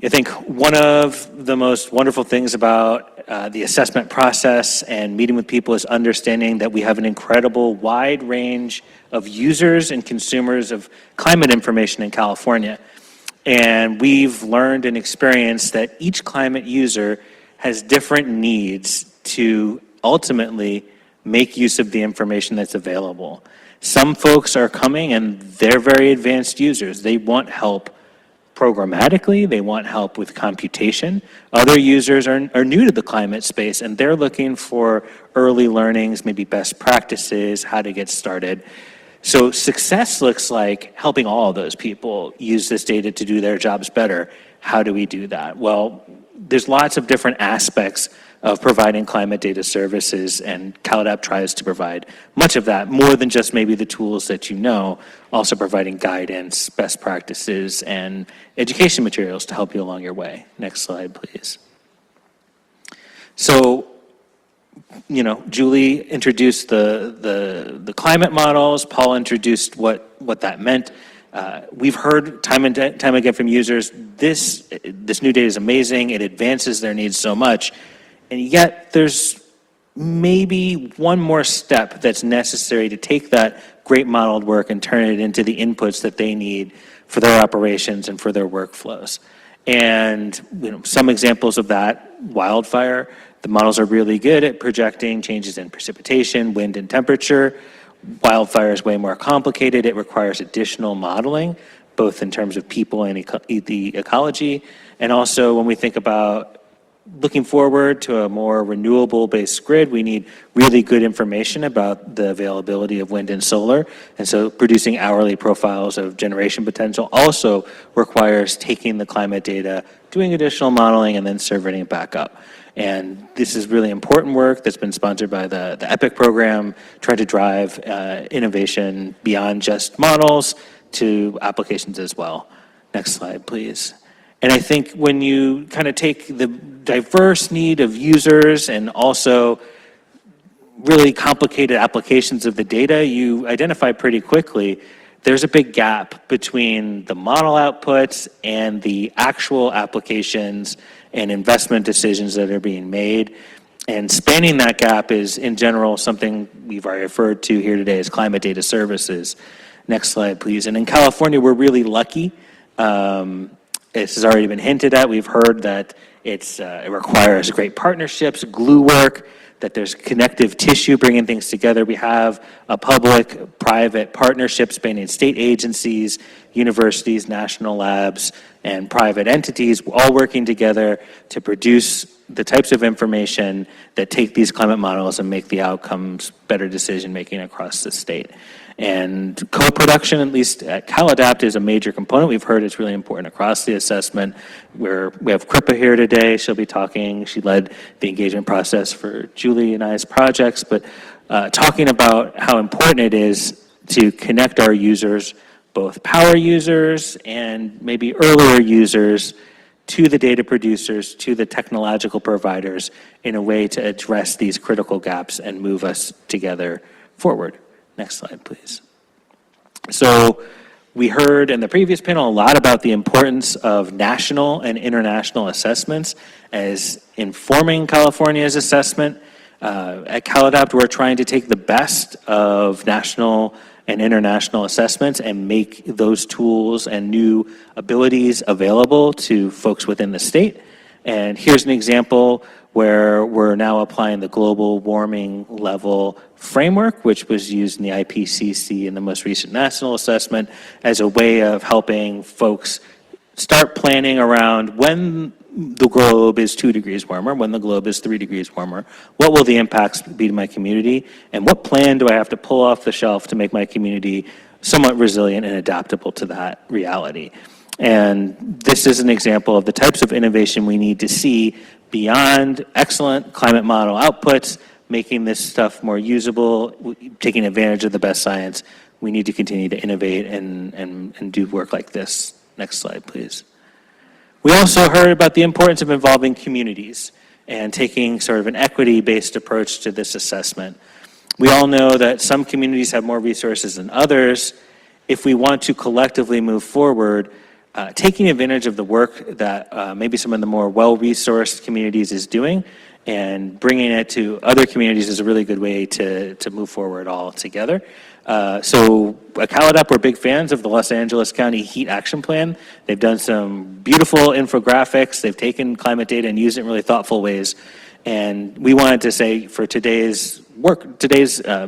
I think one of the most wonderful things about the assessment process and meeting with people is understanding that we have an incredible wide range of users and consumers of climate information in California. And we've learned and experienced that each climate user has different needs to ultimately make use of the information that's available. Some folks are coming and they're very advanced users. They want help programmatically, they want help with computation. Other users are new to the climate space and they're looking for early learnings, maybe best practices, how to get started. So success looks like helping all of those people use this data to do their jobs better. How do we do that? Well, there's lots of different aspects of providing climate data services, and CalAdapt tries to provide much of that, more than just maybe the tools that you know, also providing guidance, best practices, and education materials to help you along your way. Next slide, please. So, you know, Julie introduced the climate models. Paul introduced what that meant. We've heard time and time again from users, this new data is amazing. It advances their needs so much. And yet there's maybe one more step that's necessary to take that great modeled work and turn it into the inputs that they need for their operations and for their workflows. And you know, some examples of that, wildfire. The models are really good at projecting changes in precipitation, wind, and temperature. Wildfire is way more complicated. It requires additional modeling, both in terms of people and the ecology. And also when we think about looking forward to a more renewable-based grid, we need really good information about the availability of wind and solar. And so producing hourly profiles of generation potential also requires taking the climate data, doing additional modeling, and then serving it back up. And this is really important work that's been sponsored by the EPIC program, trying to drive innovation beyond just models to applications as well. Next slide, please. And I think when you kind of take the diverse need of users and also really complicated applications of the data, you identify pretty quickly there's a big gap between the model outputs and the actual applications and investment decisions that are being made. And spanning that gap is, in general, something we've already referred to here today as climate data services. Next slide, please. And in California, we're really lucky. This has already been hinted at. We've heard that it requires great partnerships, glue work, that there's connective tissue bringing things together. We have a public-private partnership spanning state agencies, universities, national labs, and private entities, all working together to produce the types of information that take these climate models and make the outcomes better decision-making across the state. And co-production, at least at CalAdapt, is a major component. We've heard it's really important across the assessment. We have Kripa here today. She'll be talking. She led the engagement process for Julie and I's projects, but talking about how important it is to connect our users, both power users and maybe earlier users, to the data producers, to the technological providers in a way to address these critical gaps and move us together forward. Next slide, please. So we heard in the previous panel a lot about the importance of national and international assessments as informing California's assessment. At CalAdapt, we're trying to take the best of national and international assessments and make those tools and new abilities available to folks within the state. And here's an example where we're now applying the global warming level framework, which was used in the IPCC in the most recent national assessment, as a way of helping folks start planning around when the globe is 2 degrees warmer, when the globe is 3 degrees warmer, what will the impacts be to my community, and what plan do I have to pull off the shelf to make my community somewhat resilient and adaptable to that reality. And this is an example of the types of innovation we need to see beyond excellent climate model outputs, making this stuff more usable, taking advantage of the best science. We need to continue to innovate and do work like this. Next slide, please. We also heard about the importance of involving communities and taking sort of an equity-based approach to this assessment. We all know that some communities have more resources than others. If we want to collectively move forward, taking advantage of the work that maybe some of the more well-resourced communities is doing and bringing it to other communities is a really good way to move forward all together. So at CalAdapt, we're big fans of the Los Angeles County Heat Action Plan. They've done some beautiful infographics. They've taken climate data and used it in really thoughtful ways. And we wanted to say for today's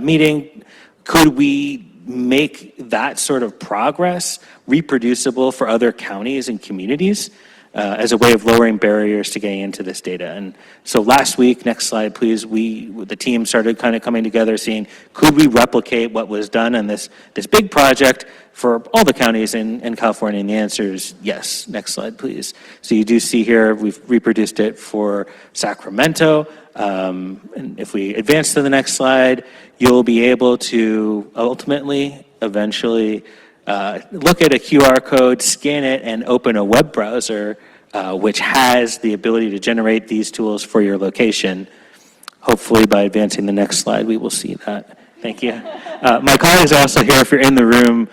meeting, could we make that sort of progress reproducible for other counties and communities as a way of lowering barriers to getting into this data? And so last week, next slide please, the team started kind of coming together seeing, could we replicate what was done on this big project for all the counties in California? And the answer is yes. Next slide please. So you do see here, we've reproduced it for Sacramento. And if we advance to the next slide, you'll be able to eventually look at a QR code, scan it, and open a web browser which has the ability to generate these tools for your location. Hopefully by advancing the next slide, we will see that. Thank you. My colleagues are also here if you're in the room.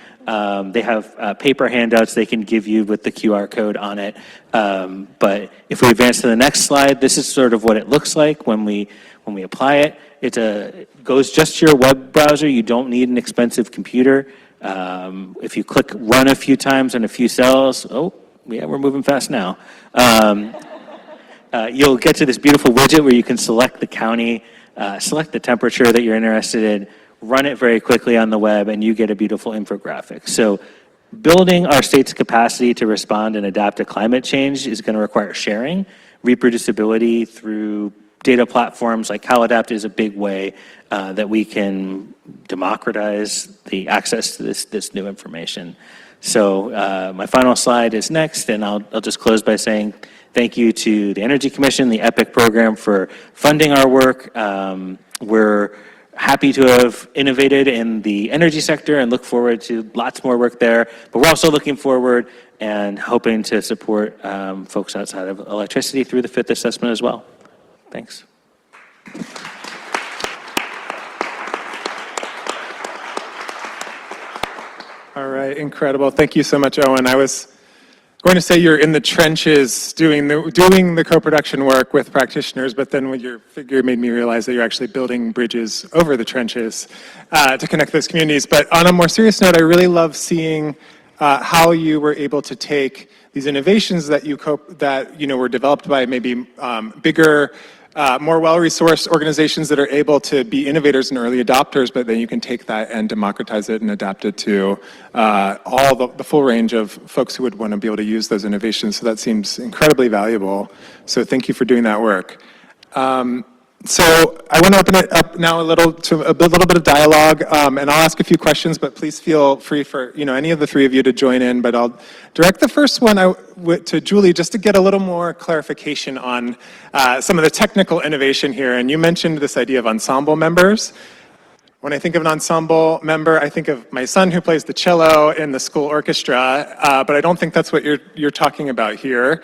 They have paper handouts they can give you with the QR code on it. But if we advance to the next slide, this is sort of what it looks like when we apply it. It goes just to your web browser. You don't need an expensive computer. If you click run a few times on a few cells, oh, yeah, we're moving fast now. You'll get to this beautiful widget where you can select the county, select the temperature that you're interested in, run it very quickly on the web, and you get a beautiful infographic. So building our state's capacity to respond and adapt to climate change is going to require sharing. Reproducibility through data platforms like CalAdapt is a big way that we can democratize the access to this new information. So my final slide is next, and I'll just close by saying thank you to the Energy Commission, the EPIC program, for funding our work. We're happy to have innovated in the energy sector and look forward to lots more work there. But we're also looking forward and hoping to support folks outside of electricity through the fifth assessment as well. Thanks. All right, incredible. Thank you so much, Owen. I was going to say you're in the trenches doing the co-production work with practitioners, but then with your figure made me realize that you're actually building bridges over the trenches to connect those communities. But on a more serious note, I really love seeing how you were able to take these innovations that were developed by maybe bigger, more well-resourced organizations that are able to be innovators and early adopters, but then you can take that and democratize it and adapt it to all the full range of folks who would want to be able to use those innovations. So that seems incredibly valuable. So thank you for doing that work. So I want to open it up now a little bit of dialogue, and I'll ask a few questions, but please feel free for any of the three of you to join in. But I'll direct the first one to Julie just to get a little more clarification on some of the technical innovation here. And you mentioned this idea of ensemble members. When I think of an ensemble member, I think of my son who plays the cello in the school orchestra, but I don't think that's what you're talking about here.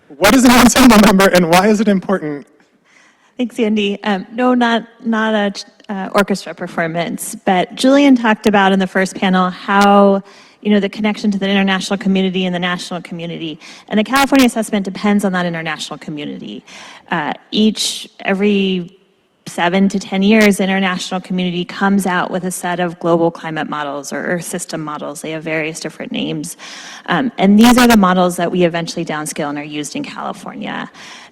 What is an ensemble member, and why is it important? Thanks, Andy. No, not a orchestra performance, but Julian talked about in the first panel how the connection to the international community and the national community, and the California assessment depends on that international community. Every 7 to 10 years, the international community comes out with a set of global climate models or Earth system models. They have various different names, and these are the models that we eventually downscale and are used in California.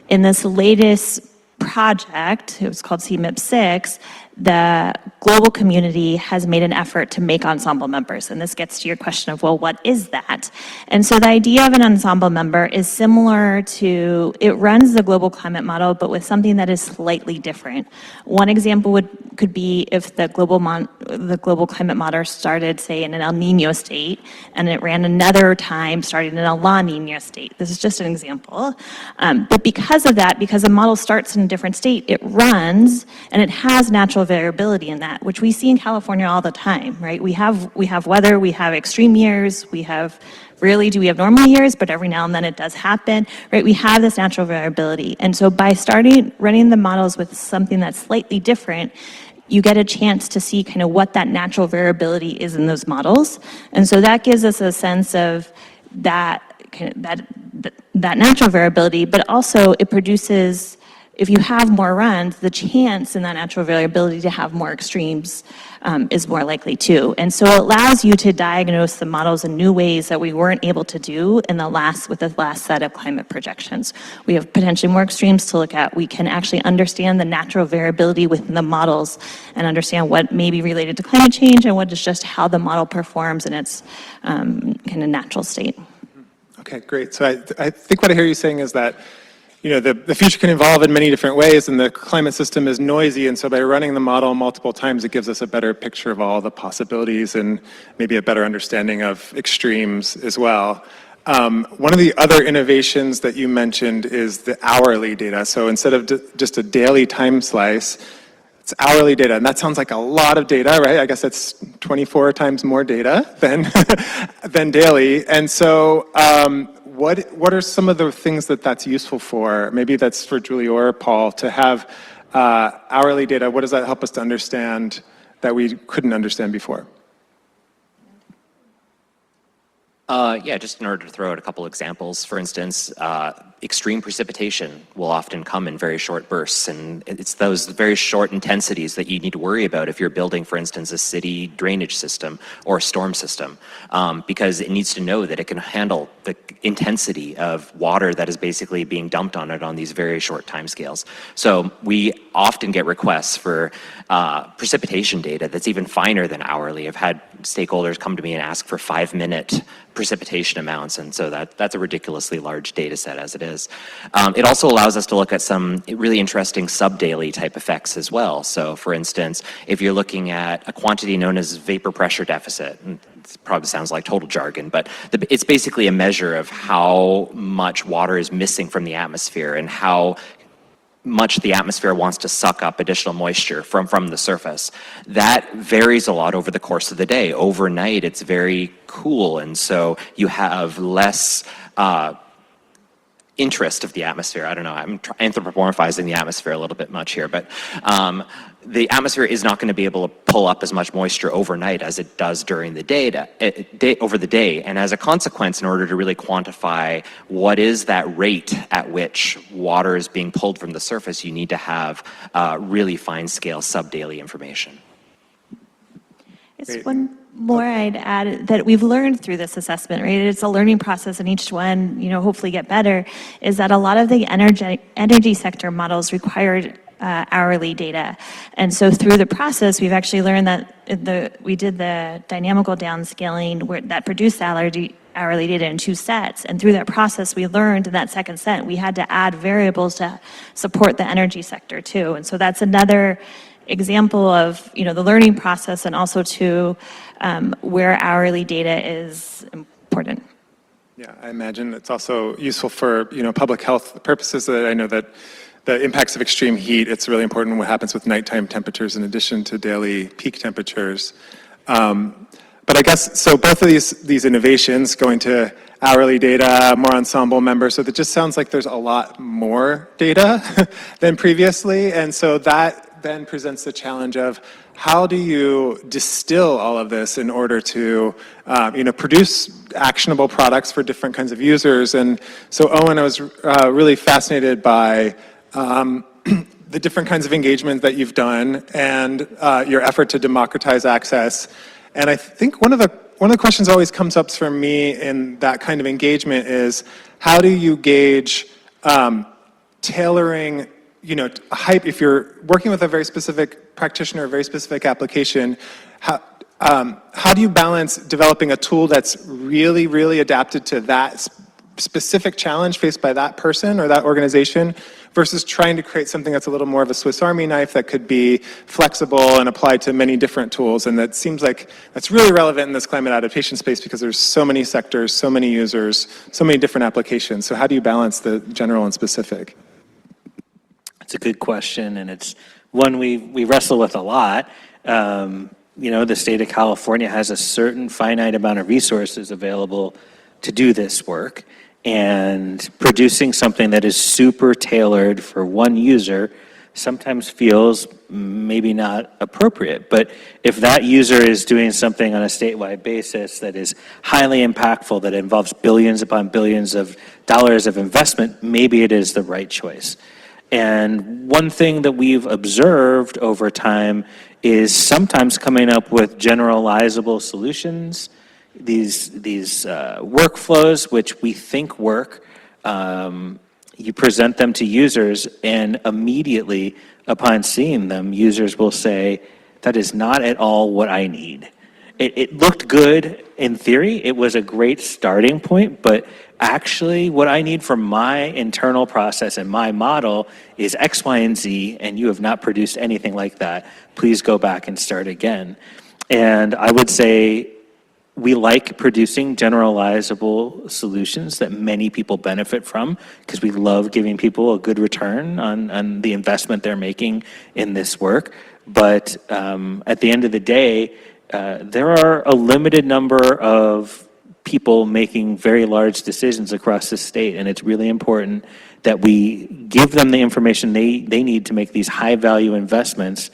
In this latest project, it was called CMIP6, the global community has made an effort to make ensemble members. And this gets to your question of, well, what is that? And so the idea of an ensemble member is similar to, it runs the global climate model, but with something that is slightly different. One example could be if the global climate model started, say, in an El Nino state, and it ran another time starting in a La Nina state. This is just an example. But because of that, because the model starts in a different state, it runs, and it has natural variability in that, which we see in California all the time, right? We have weather, we have extreme years, we have rarely do we have normal years, but every now and then it does happen, right? We have this natural variability. And so by starting running the models with something that's slightly different, you get a chance to see kind of what that natural variability is in those models. And so that gives us a sense of that natural variability, but also it produces, if you have more runs, the chance in that natural variability to have more extremes is more likely too. And so it allows you to diagnose the models in new ways that we weren't able to do with the last set of climate projections. We have potentially more extremes to look at. We can actually understand the natural variability within the models and understand what may be related to climate change and what is just how the model performs in its kind of natural state. Okay, great. So I think what I hear you saying is that, you know, the future can evolve in many different ways, and the climate system is noisy, and so by running the model multiple times, it gives us a better picture of all the possibilities and maybe a better understanding of extremes as well. One of the other innovations that you mentioned is the hourly data. So instead of just a daily time slice, it's hourly data, and that sounds like a lot of data, right? I guess that's 24 times more data than daily. And so what are some of the things that's useful for? Maybe that's for Julie or Paul to have hourly data. What does that help us to understand that we couldn't understand before? Yeah, just in order to throw out a couple examples, for instance, extreme precipitation will often come in very short bursts, and it's those very short intensities that you need to worry about if you're building, for instance, a city drainage system or a storm system, because it needs to know that it can handle the intensity of water that is basically being dumped on it on these very short timescales. So we often get requests for precipitation data that's even finer than hourly. I've had stakeholders come to me and ask for 5-minute precipitation amounts, and so that's a ridiculously large data set as it is. It also allows us to look at some really interesting sub-daily type effects as well. So for instance, if you're looking at a quantity known as vapor pressure deficit, and it probably sounds like total jargon, but it's basically a measure of how much water is missing from the atmosphere and how much the atmosphere wants to suck up additional moisture from the surface. That varies a lot over the course of the day. Overnight, it's very cool, and so you have less interest of the atmosphere. I don't know, I'm anthropomorphizing the atmosphere a little bit much here, but the atmosphere is not going to be able to pull up as much moisture overnight as it does during the over the day. And as a consequence, in order to really quantify what is that rate at which water is being pulled from the surface, you need to have really fine-scale sub-daily information. It's one more I'd add that we've learned through this assessment, right? It's a learning process, and each one, you know, hopefully get better, is that a lot of the energy sector models required hourly data. And so through the process, we've actually learned that we did the dynamical downscaling that produced hourly data in 2 sets. And through that process, we learned in that second set, we had to add variables to support the energy sector too. And so that's another example of, you know, the learning process, and also to where hourly data is important. Yeah, I imagine it's also useful for, you know, public health purposes. That I know that the impacts of extreme heat, it's really important what happens with nighttime temperatures in addition to daily peak temperatures. But I guess, so both of these innovations, going to hourly data, more ensemble members, so that just sounds like there's a lot more data than previously. And so that then presents the challenge of how do you distill all of this in order to produce actionable products for different kinds of users. And so Owen, I was really fascinated by the different kinds of engagement that you've done and your effort to democratize access. And I think one of the questions always comes up for me in that kind of engagement is, how do you gauge tailoring, you know, hype? If you're working with a very specific practitioner, a very specific application, how do you balance developing a tool that's really, really adapted to that specific challenge faced by that person or that organization, versus trying to create something that's a little more of a Swiss Army knife that could be flexible and applied to many different tools? And that seems like that's really relevant in this climate adaptation space because there's so many sectors, so many users, so many different applications. So how do you balance the general and specific? It's a good question, and it's one we wrestle with a lot. You know, the state of California has a certain finite amount of resources available to do this work, and producing something that is super tailored for one user sometimes feels maybe not appropriate. But if that user is doing something on a statewide basis that is highly impactful, that involves billions upon billions of dollars of investment, maybe it is the right choice. And one thing that we've observed over time is sometimes coming up with generalizable solutions, these workflows which we think work. You present them to users, and immediately upon seeing them, users will say, that is not at all what I need. It looked good in theory, it was a great starting point, but actually what I need for my internal process and my model is X, Y, and Z, and you have not produced anything like that. Please go back and start again. And I would say we like producing generalizable solutions that many people benefit from because we love giving people a good return on the investment they're making in this work. But at the end of the day, there are a limited number of people making very large decisions across the state, and it's really important that we give them the information they need to make these high-value investments.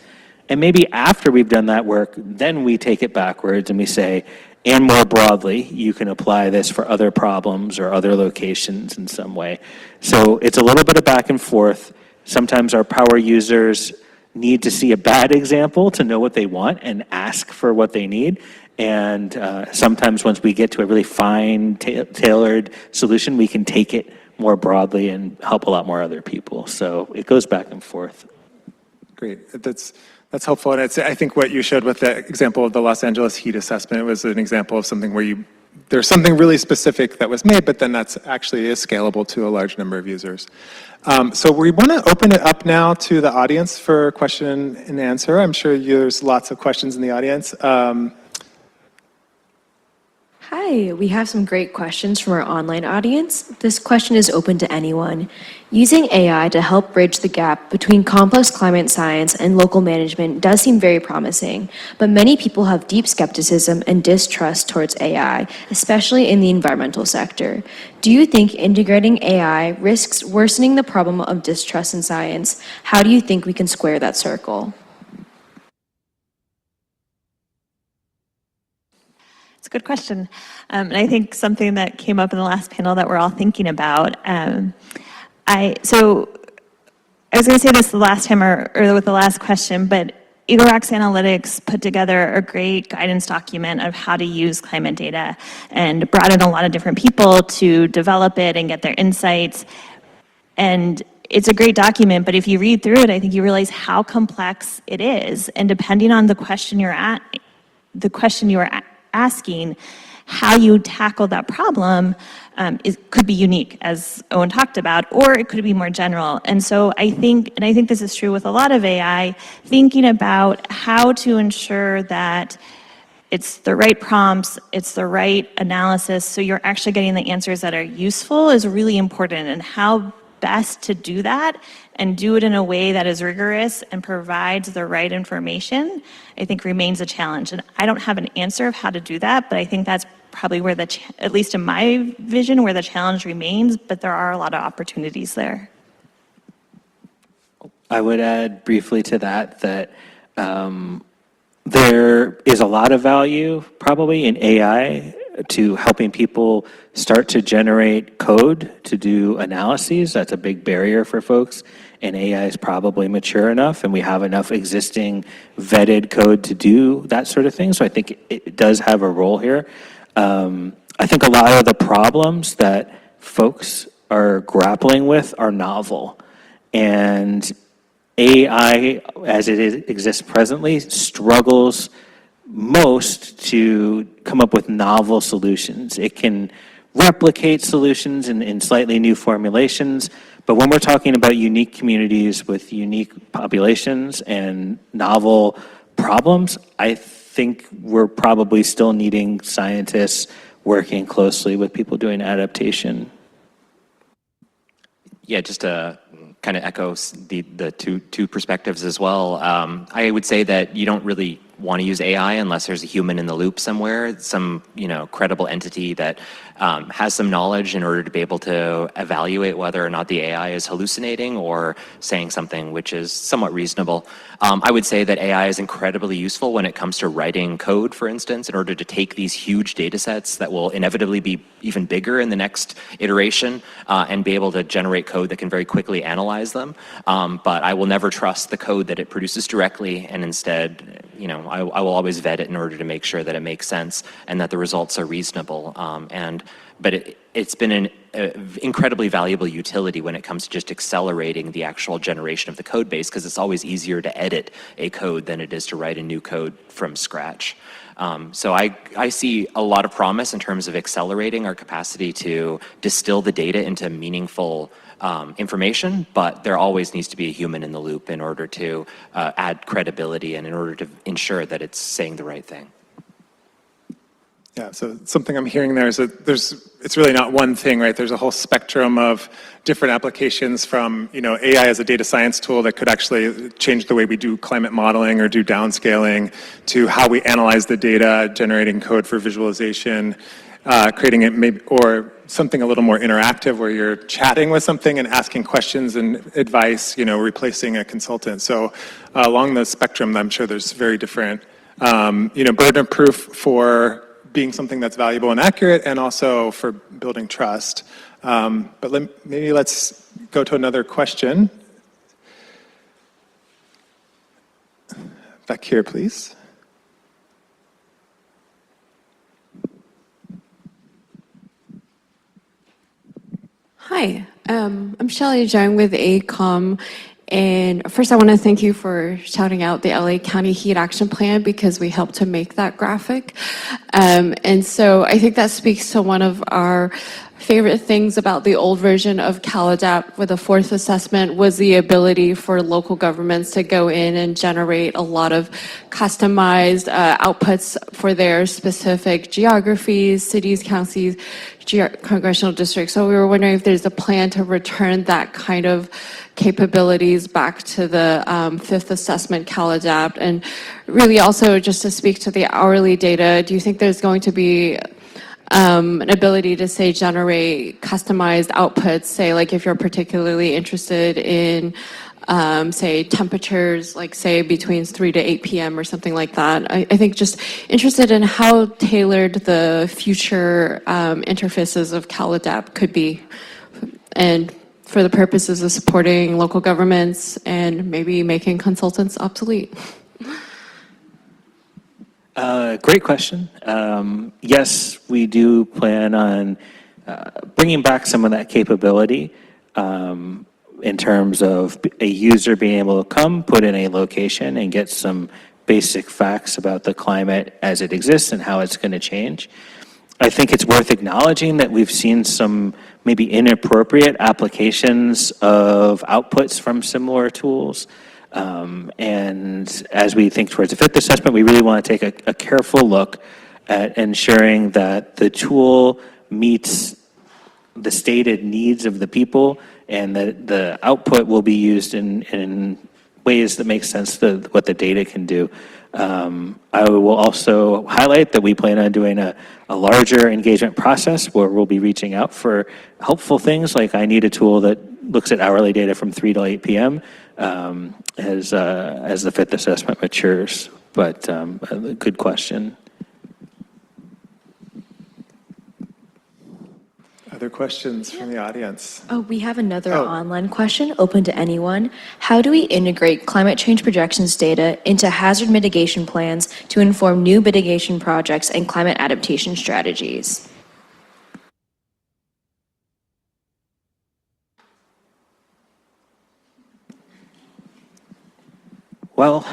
And maybe after we've done that work, then we take it backwards and we say, and more broadly, you can apply this for other problems or other locations in some way. So it's a little bit of back and forth. Sometimes our power users need to see a bad example to know what they want and ask for what they need. And sometimes once we get to a really fine, tailored solution, we can take it more broadly and help a lot more other people. So it goes back and forth. Great. That's helpful. And I think what you showed with the example of the Los Angeles heat assessment was an example of something where there's something really specific that was made, but then that's actually is scalable to a large number of users. So we want to open it up now to the audience for question and answer. I'm sure there's lots of questions in the audience. Hi, we have some great questions from our online audience. This question is open to anyone. Using AI to help bridge the gap between complex climate science and local management does seem very promising, but many people have deep skepticism and distrust towards AI, especially in the environmental sector. Do you think integrating AI risks worsening the problem of distrust in science? How do you think we can square that circle? It's a good question. And I think something that came up in the last panel that we're all thinking about. I was going to say this the last time or with the last question, but Eagle Rocks Analytics put together a great guidance document of how to use climate data and brought in a lot of different people to develop it and get their insights. And it's a great document, but if you read through it, I think you realize how complex it is. And depending on the question you are asking, how you tackle that problem could be unique, as Owen talked about, or it could be more general. And so I think this is true with a lot of AI, thinking about how to ensure that it's the right prompts, it's the right analysis, so you're actually getting the answers that are useful is really important, and how best to do that and do it in a way that is rigorous and provides the right information, I think remains a challenge. And I don't have an answer of how to do that, but I think that's probably where at least in my vision, where the challenge remains, but there are a lot of opportunities there. I would add briefly to that there is a lot of value probably in AI to helping people start to generate code to do analyses. That's a big barrier for folks, and AI is probably mature enough and we have enough existing vetted code to do that sort of thing. So I think it does have a role here. I think a lot of the problems that folks are grappling with are novel, and AI, as it exists presently, struggles most to come up with novel solutions. It can replicate solutions in slightly new formulations, but when we're talking about unique communities with unique populations and novel problems, I think we're probably still needing scientists working closely with people doing adaptation. Yeah, just to kind of echo the two perspectives as well. I would say that you don't really want to use AI unless there's a human in the loop somewhere, some credible entity that has some knowledge in order to be able to evaluate whether or not the AI is hallucinating or saying something which is somewhat reasonable. I would say that AI is incredibly useful when it comes to writing code, for instance, in order to take these huge data sets that will inevitably be even bigger in the next iteration and be able to generate code that can very quickly analyze them. But I will never trust the code that it produces directly, and instead, I will always vet it in order to make sure that it makes sense and that the results are reasonable. But it's been an incredibly valuable utility when it comes to just accelerating the actual generation of the code base, because it's always easier to edit a code than it is to write a new code from scratch. So I see a lot of promise in terms of accelerating our capacity to distill the data into meaningful information, but there always needs to be a human in the loop in order to add credibility and in order to ensure that it's saying the right thing. Yeah, so something I'm hearing there is that it's really not one thing, right? There's a whole spectrum of different applications from, AI as a data science tool that could actually change the way we do climate modeling or do downscaling, to how we analyze the data, generating code for visualization, creating it maybe, or something a little more interactive where you're chatting with something and asking questions and advice, replacing a consultant. So along the spectrum, I'm sure there's very different, burden of proof for being something that's valuable and accurate, and also for building trust. But maybe let's go to another question. Back here, please. Hi, I'm Shelley Jung with ACOM. And first, I want to thank you for shouting out the LA County Heat Action Plan, because we helped to make that graphic. And so I think that speaks to one of our favorite things about the old version of CalAdapt with the fourth assessment, was the ability for local governments to go in and generate a lot of customized outputs for their specific geographies, cities, counties, congressional districts. So we were wondering if there's a plan to return that kind of capabilities back to the fifth assessment CalAdapt. And really also just to speak to the hourly data, do you think there's going to be an ability to, say, generate customized outputs, say, like if you're particularly interested in, say, temperatures, like, say, between 3 to 8 p.m. or something like that? I think just interested in how tailored the future interfaces of CalAdapt could be, and for the purposes of supporting local governments and maybe making consultants obsolete. Great question. Yes, we do plan on bringing back some of that capability in terms of a user being able to come, put in a location, and get some basic facts about the climate as it exists and how it's going to change. I think it's worth acknowledging that we've seen some maybe inappropriate applications of outputs from similar tools. And as we think towards the fifth assessment, we really want to take a careful look at ensuring that the tool meets the stated needs of the people, and that the output will be used in ways that make sense to what the data can do. I will also highlight that we plan on doing a larger engagement process where we'll be reaching out for helpful things like, I need a tool that looks at hourly data from 3 to 8 p.m. As the fifth assessment matures. But a good question. Other questions from the audience? Oh, we have another online question open to anyone. How do we integrate climate change projections data into hazard mitigation plans to inform new mitigation projects and climate adaptation strategies? Well,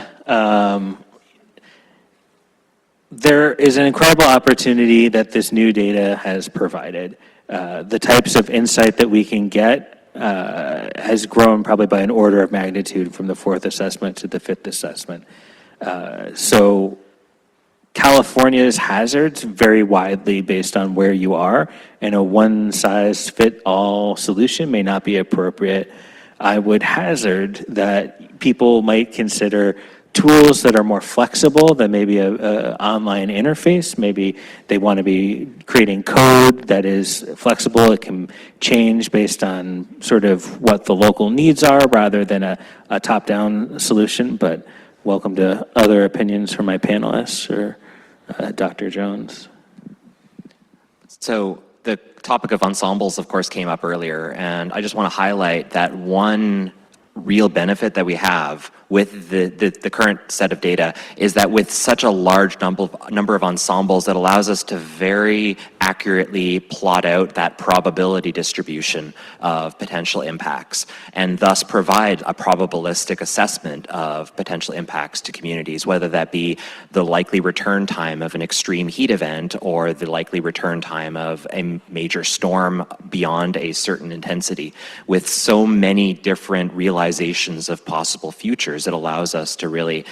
there is an incredible opportunity that this new data has provided. The types of insight that we can get has grown probably by an order of magnitude from the fourth assessment to the fifth assessment. So California's hazards vary widely based on where you are, and a one-size-fit-all solution may not be appropriate. I would hazard that people might consider tools that are more flexible than maybe a online interface. Maybe they want to be creating code that is flexible. It can change based on sort of what the local needs are rather than a top-down solution. But welcome to other opinions from my panelists or Dr. Jones. So the topic of ensembles, of course, came up earlier, and I just want to highlight that one real benefit that we have with the current set of data is that with such a large number of ensembles, that allows us to very accurately plot out that probability distribution of potential impacts, and thus provide a probabilistic assessment of potential impacts to communities, whether that be the likely return time of an extreme heat event or the likely return time of a major storm beyond a certain intensity. With so many different realizations of possible futures, it allows us to really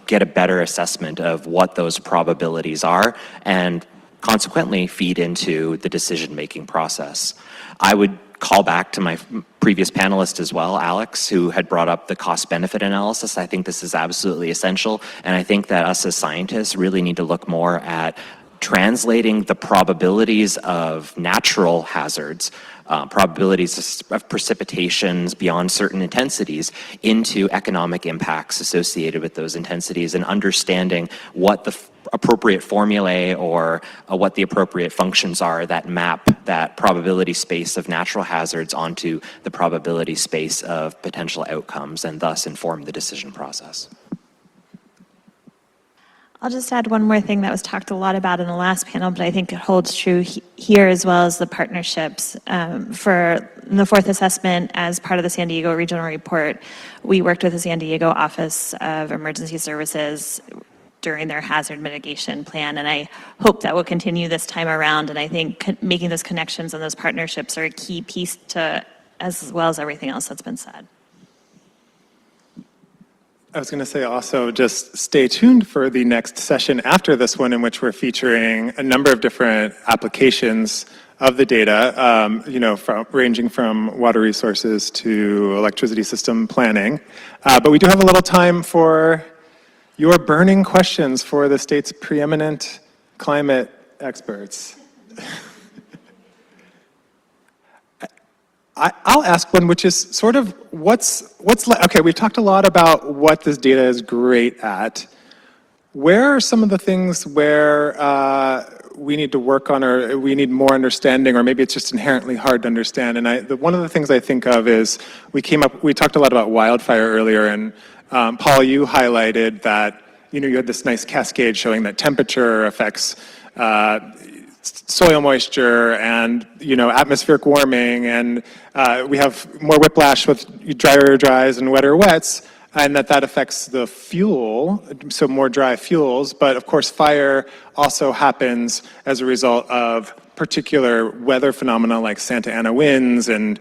get a better assessment of what those probabilities are and consequently feed into the decision-making process. I would call back to my previous panelist as well, Alex, who had brought up the cost-benefit analysis. I think this is absolutely essential, and I think that us as scientists really need to look more at translating the probabilities of natural hazards, probabilities of precipitations beyond certain intensities, into economic impacts associated with those intensities, and understanding what the appropriate formulae or what the appropriate functions are that map that probability space of natural hazards onto the probability space of potential outcomes, and thus inform the decision process. I'll just add one more thing that was talked a lot about in the last panel, but I think it holds true here as well as the partnerships. For the fourth assessment, as part of the San Diego Regional Report, we worked with the San Diego Office of Emergency Services during their hazard mitigation plan, and I hope that will continue this time around, and I think making those connections and those partnerships are a key piece to, as well as everything else that's been said. I was going to say also, just stay tuned for the next session after this one, in which we're featuring a number of different applications of the data, ranging from water resources to electricity system planning. But we do have a little time for your burning questions for the state's preeminent climate experts. I'll ask one, which is sort of okay, we've talked a lot about what this data is great at. Where are some of the things where we need to work on, or we need more understanding, or maybe it's just inherently hard to understand? And one of the things I think of is we talked a lot about wildfire earlier, and Paul, you highlighted that you had this nice cascade showing that temperature affects soil moisture and atmospheric warming, and we have more whiplash with drier dries and wetter wets, and that affects the fuel, so more dry fuels. But of course, fire also happens as a result of particular weather phenomena like Santa Ana winds, and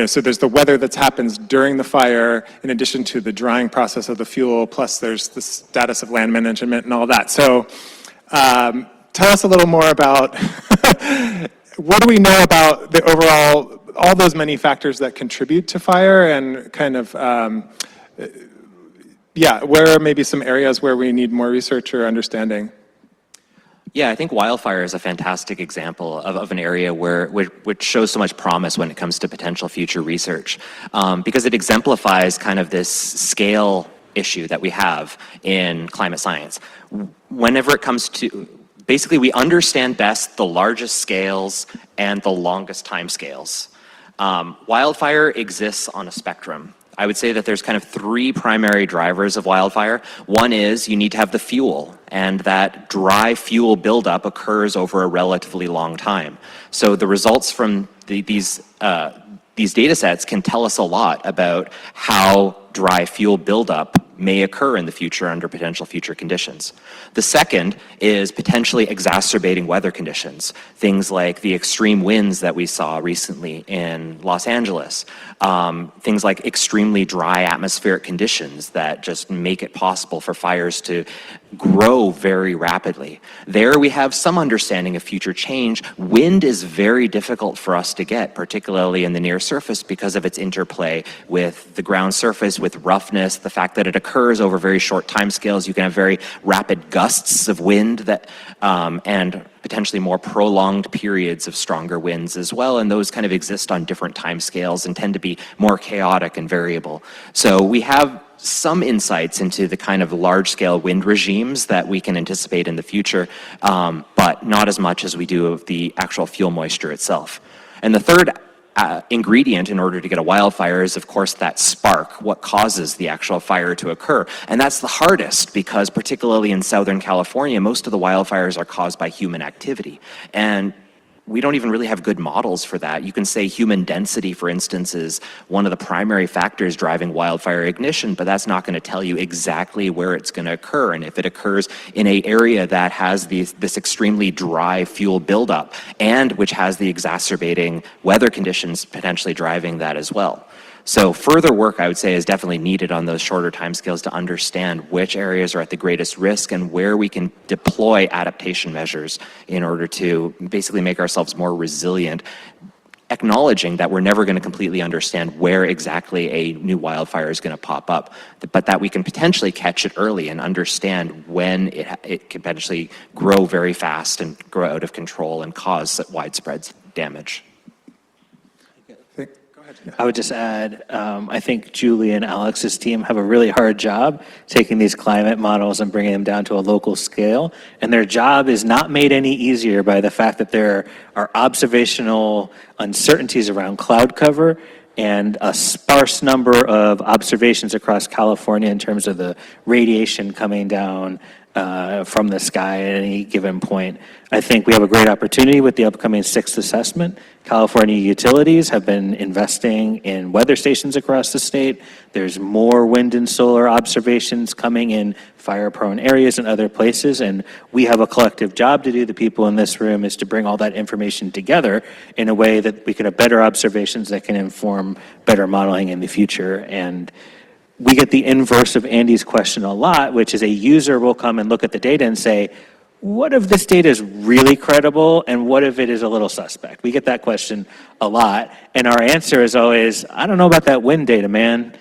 so there's the weather that happens during the fire in addition to the drying process of the fuel, plus there's the status of land management and all that. So tell us a little more about what do we know about the overall, all those many factors that contribute to fire, and kind of, where are maybe some areas where we need more research or understanding? Yeah, I think wildfire is a fantastic example of an area which shows so much promise when it comes to potential future research, because it exemplifies kind of this scale issue that we have in climate science. Whenever it comes to, basically, we understand best the largest scales and the longest time scales. Wildfire exists on a spectrum. I would say that there's kind of three primary drivers of wildfire. One is you need to have the fuel, and that dry fuel buildup occurs over a relatively long time. So the results from these data sets can tell us a lot about how dry fuel buildup may occur in the future under potential future conditions. The second is potentially exacerbating weather conditions, things like the extreme winds that we saw recently in Los Angeles, things like extremely dry atmospheric conditions that just make it possible for fires to grow very rapidly. There we have some understanding of future change. Wind is very difficult for us to get, particularly in the near surface, because of its interplay with the ground surface, with roughness, the fact that it occurs over very short timescales. You can have very rapid gusts of wind that, and potentially more prolonged periods of stronger winds as well, and those kind of exist on different timescales and tend to be more chaotic and variable. So we have some insights into the kind of large-scale wind regimes that we can anticipate in the future, but not as much as we do of the actual fuel moisture itself. And the third ingredient in order to get a wildfire is, of course, that spark, what causes the actual fire to occur. And that's the hardest because, particularly in Southern California, most of the wildfires are caused by human activity. And we don't even really have good models for that. You can say human density, for instance, is one of the primary factors driving wildfire ignition, but that's not going to tell you exactly where it's going to occur. And if it occurs in an area that has this extremely dry fuel buildup and which has the exacerbating weather conditions potentially driving that as well. So further work, I would say, is definitely needed on those shorter timescales to understand which areas are at the greatest risk and where we can deploy adaptation measures in order to basically make ourselves more resilient, acknowledging that we're never going to completely understand where exactly a new wildfire is going to pop up, but that we can potentially catch it early and understand when it can potentially grow very fast and grow out of control and cause widespread damage. I would just add, I think Julie and Alex's team have a really hard job taking these climate models and bringing them down to a local scale. And their job is not made any easier by the fact that there are observational uncertainties around cloud cover and a sparse number of observations across California in terms of the radiation coming down from the sky at any given point. I think we have a great opportunity with the upcoming 6th assessment. California utilities have been investing in weather stations across the state. There's more wind and solar observations coming in fire-prone areas and other places, and we have a collective job to do. The people in this room is to bring all that information together in a way that we can have better observations that can inform better modeling in the future. And we get the inverse of Andy's question a lot, which is a user will come and look at the data and say, what if this data is really credible and what if it is a little suspect? We get that question a lot, and our answer is always, I don't know about that wind data, man.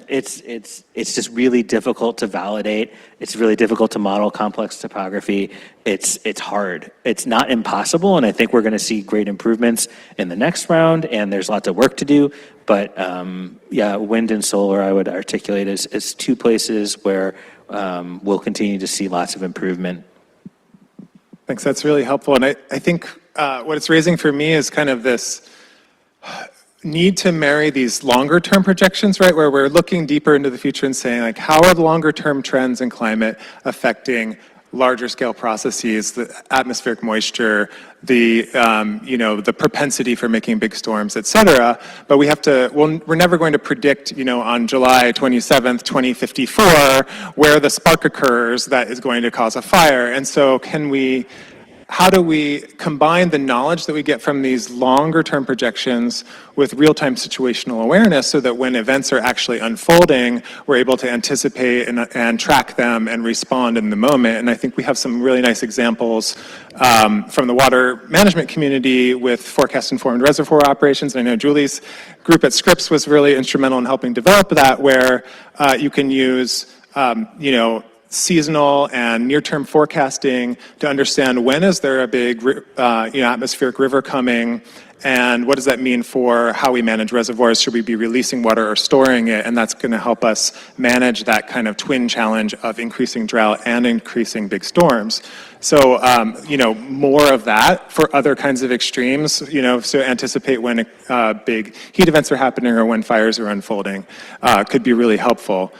It's just really difficult to validate. It's really difficult to model complex topography. It's hard. It's not impossible, and I think we're going to see great improvements in the next round, and there's lots of work to do. But yeah, wind and solar, I would articulate as two places where we'll continue to see lots of improvement. Thanks, that's really helpful. And I think what it's raising for me is kind of this need to marry these longer term projections, right, where we're looking deeper into the future and saying, like, how are the longer term trends in climate affecting larger scale processes, the atmospheric moisture, the the propensity for making big storms, et cetera. But we have to, well, we're never going to predict, on July 27th, 2054, where the spark occurs that is going to cause a fire. And so how do we combine the knowledge that we get from these longer term projections with real-time situational awareness so that when events are actually unfolding, we're able to anticipate and track them and respond in the moment? And I think we have some really nice examples from the water management community with forecast-informed reservoir operations. I know Julie's group at Scripps was really instrumental in helping develop that, where you can use, seasonal and near-term forecasting to understand when is there a big atmospheric river coming, and what does that mean for how we manage reservoirs? Should we be releasing water or storing it? And that's going to help us manage that kind of twin challenge of increasing drought and increasing big storms. So, more of that for other kinds of extremes, so anticipate when big heat events are happening or when fires are unfolding could be really helpful.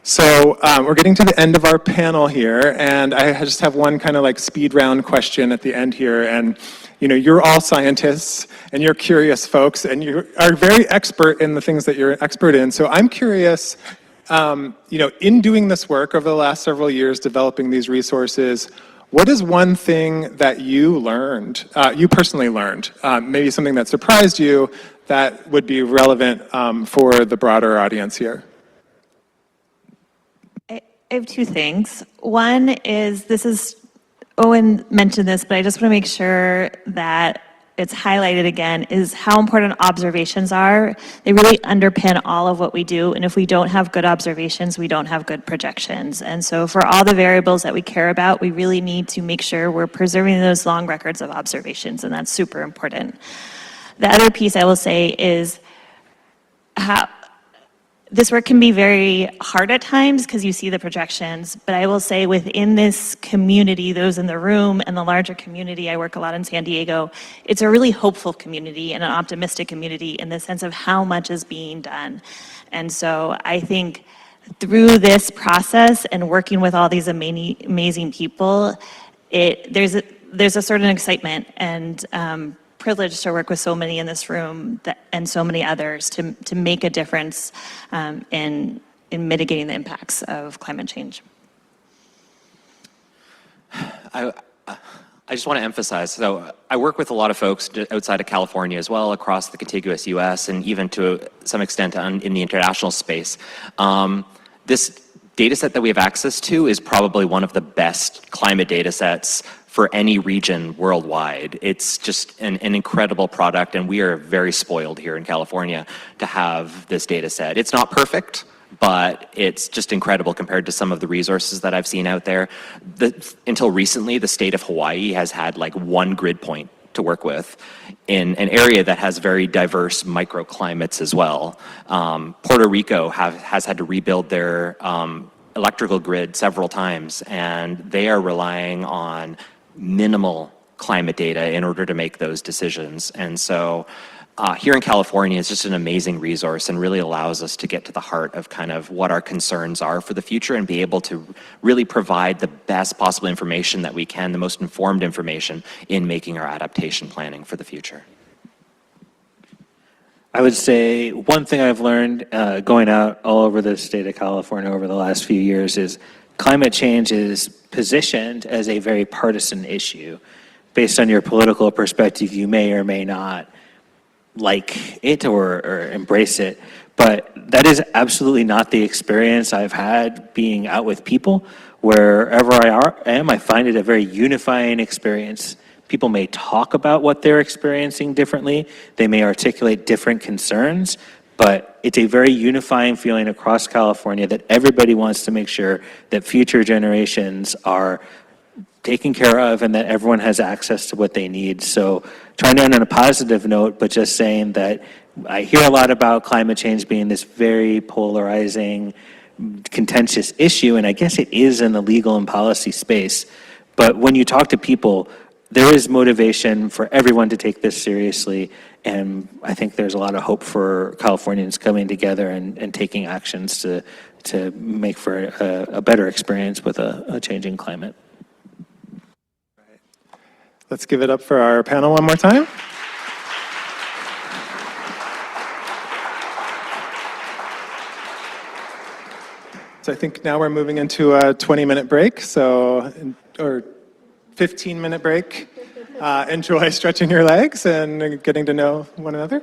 So we're getting to the end of our panel here, and I just have one kind of like speed round question at the end here. And you're all scientists, and you're curious folks, and you are very expert in the things that you're expert in. So I'm curious, in doing this work over the last several years, developing these resources, what is one thing that you learned, you personally learned, maybe something that surprised you that would be relevant for the broader audience here? I have two things. One is, Owen mentioned this, but I just want to make sure that it's highlighted again, is how important observations are. They really underpin all of what we do, and if we don't have good observations, we don't have good projections. And so for all the variables that we care about, we really need to make sure we're preserving those long records of observations, and that's super important. The other piece I will say is how this work can be very hard at times because you see the projections, but I will say within this community, those in the room and the larger community, I work a lot in San Diego, it's a really hopeful community and an optimistic community in the sense of how much is being done. And so I think through this process and working with all these amazing people, there's a certain excitement and privileged to work with so many in this room and so many others to make a difference in mitigating the impacts of climate change. I just want to emphasize, so I work with a lot of folks outside of California as well, across the contiguous US, and even to some extent in the international space. This data set that we have access to is probably one of the best climate data sets for any region worldwide. It's just an incredible product, and we are very spoiled here in California to have this data set. It's not perfect, but it's just incredible compared to some of the resources that I've seen out there. Until recently, the state of Hawaii has had like one grid point to work with in an area that has very diverse microclimates as well. Puerto Rico has had to rebuild their electrical grid several times, and they are relying on minimal climate data in order to make those decisions. And so here in California, it's just an amazing resource and really allows us to get to the heart of kind of what our concerns are for the future and be able to really provide the best possible information that we can, the most informed information in making our adaptation planning for the future. I would say one thing I've learned going out all over the state of California over the last few years is climate change is positioned as a very partisan issue. Based on your political perspective, you may or may not like it or embrace it, but that is absolutely not the experience I've had being out with people. Wherever I am, I find it a very unifying experience. People may talk about what they're experiencing differently, they may articulate different concerns, but it's a very unifying feeling across California that everybody wants to make sure that future generations are taken care of and that everyone has access to what they need. So trying to end on a positive note, but just saying that I hear a lot about climate change being this very polarizing, contentious issue, and I guess it is in the legal and policy space. But when you talk to people, there is motivation for everyone to take this seriously, and I think there's a lot of hope for Californians coming together and taking actions to make for a better experience with a changing climate. Let's give it up for our panel one more time. So I think now we're moving into a 20-minute break, or 15-minute break. Enjoy stretching your legs and getting to know one another.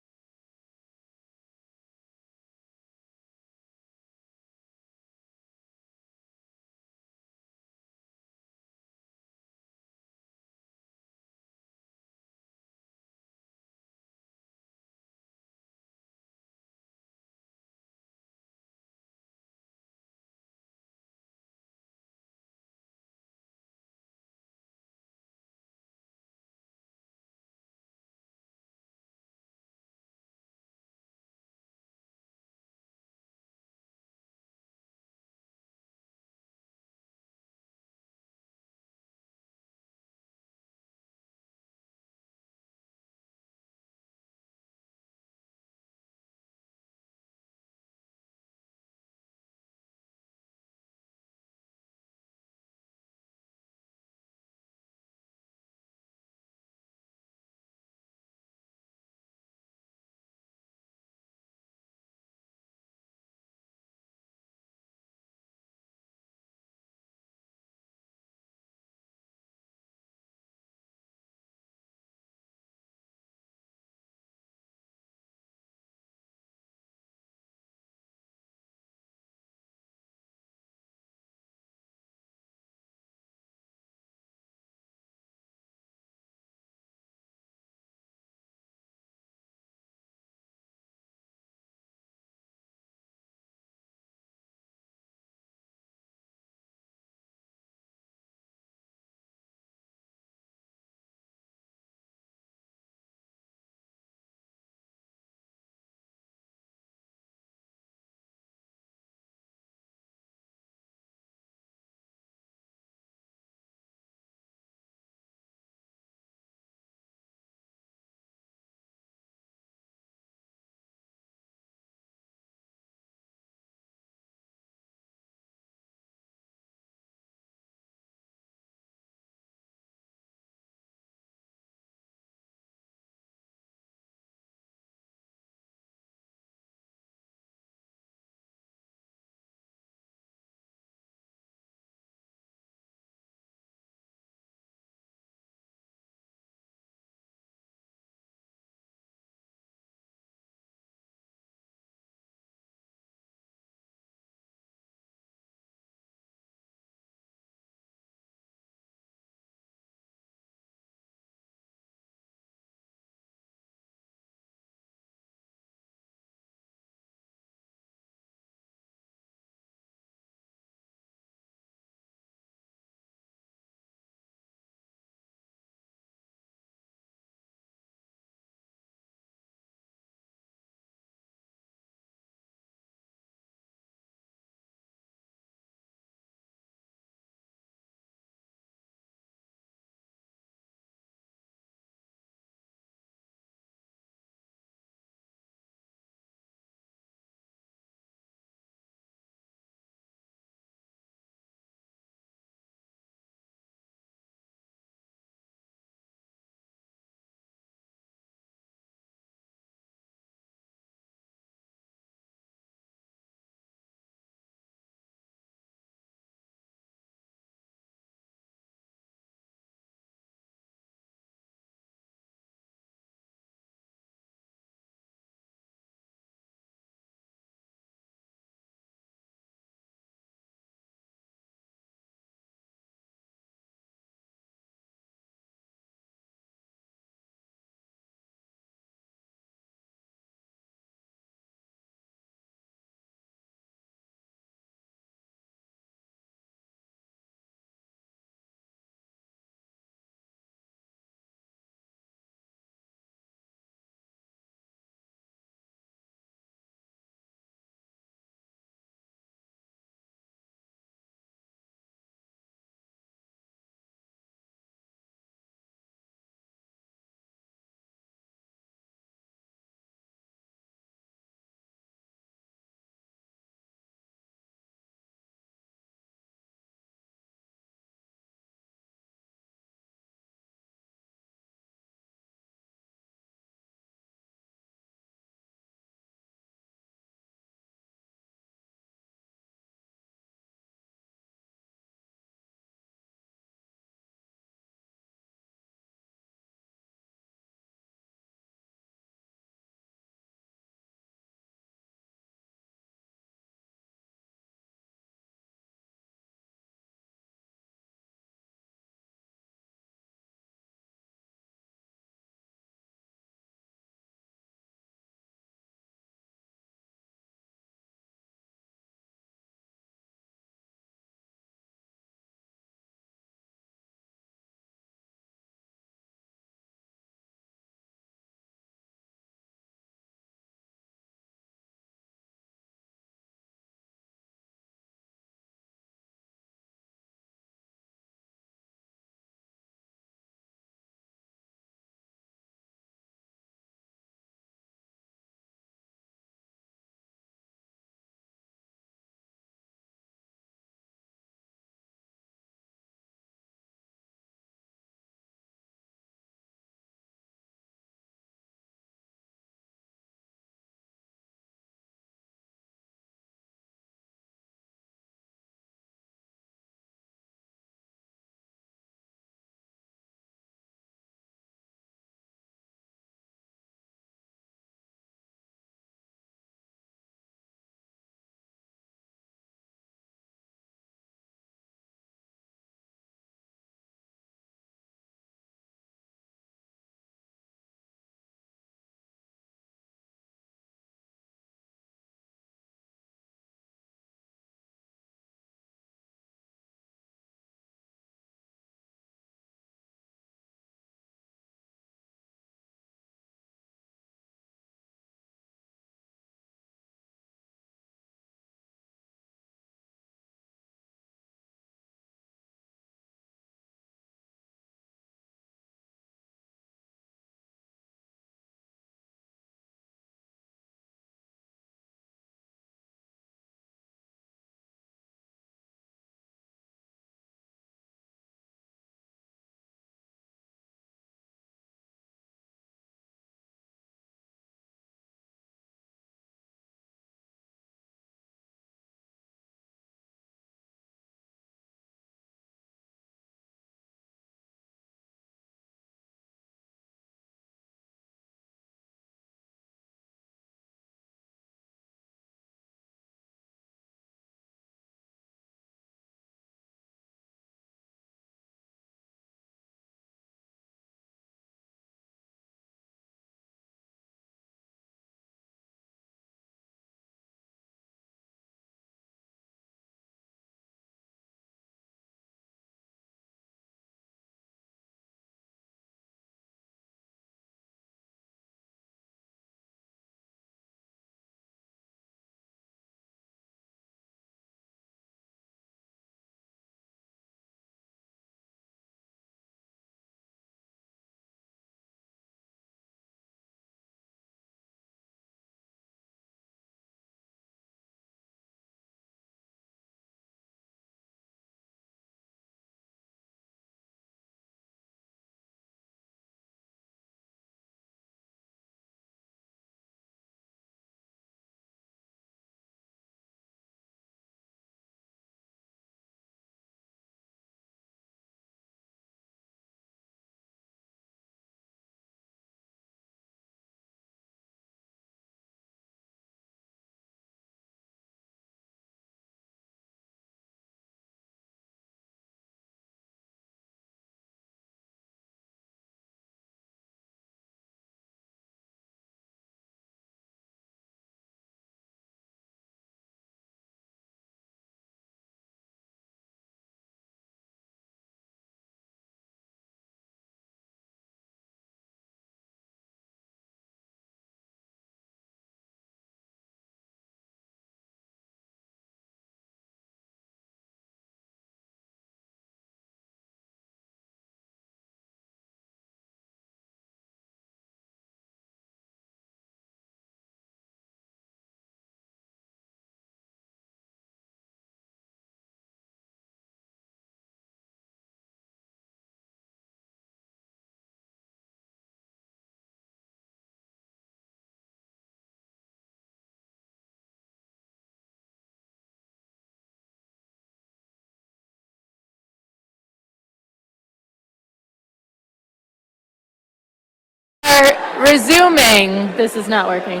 Resuming. This is not working.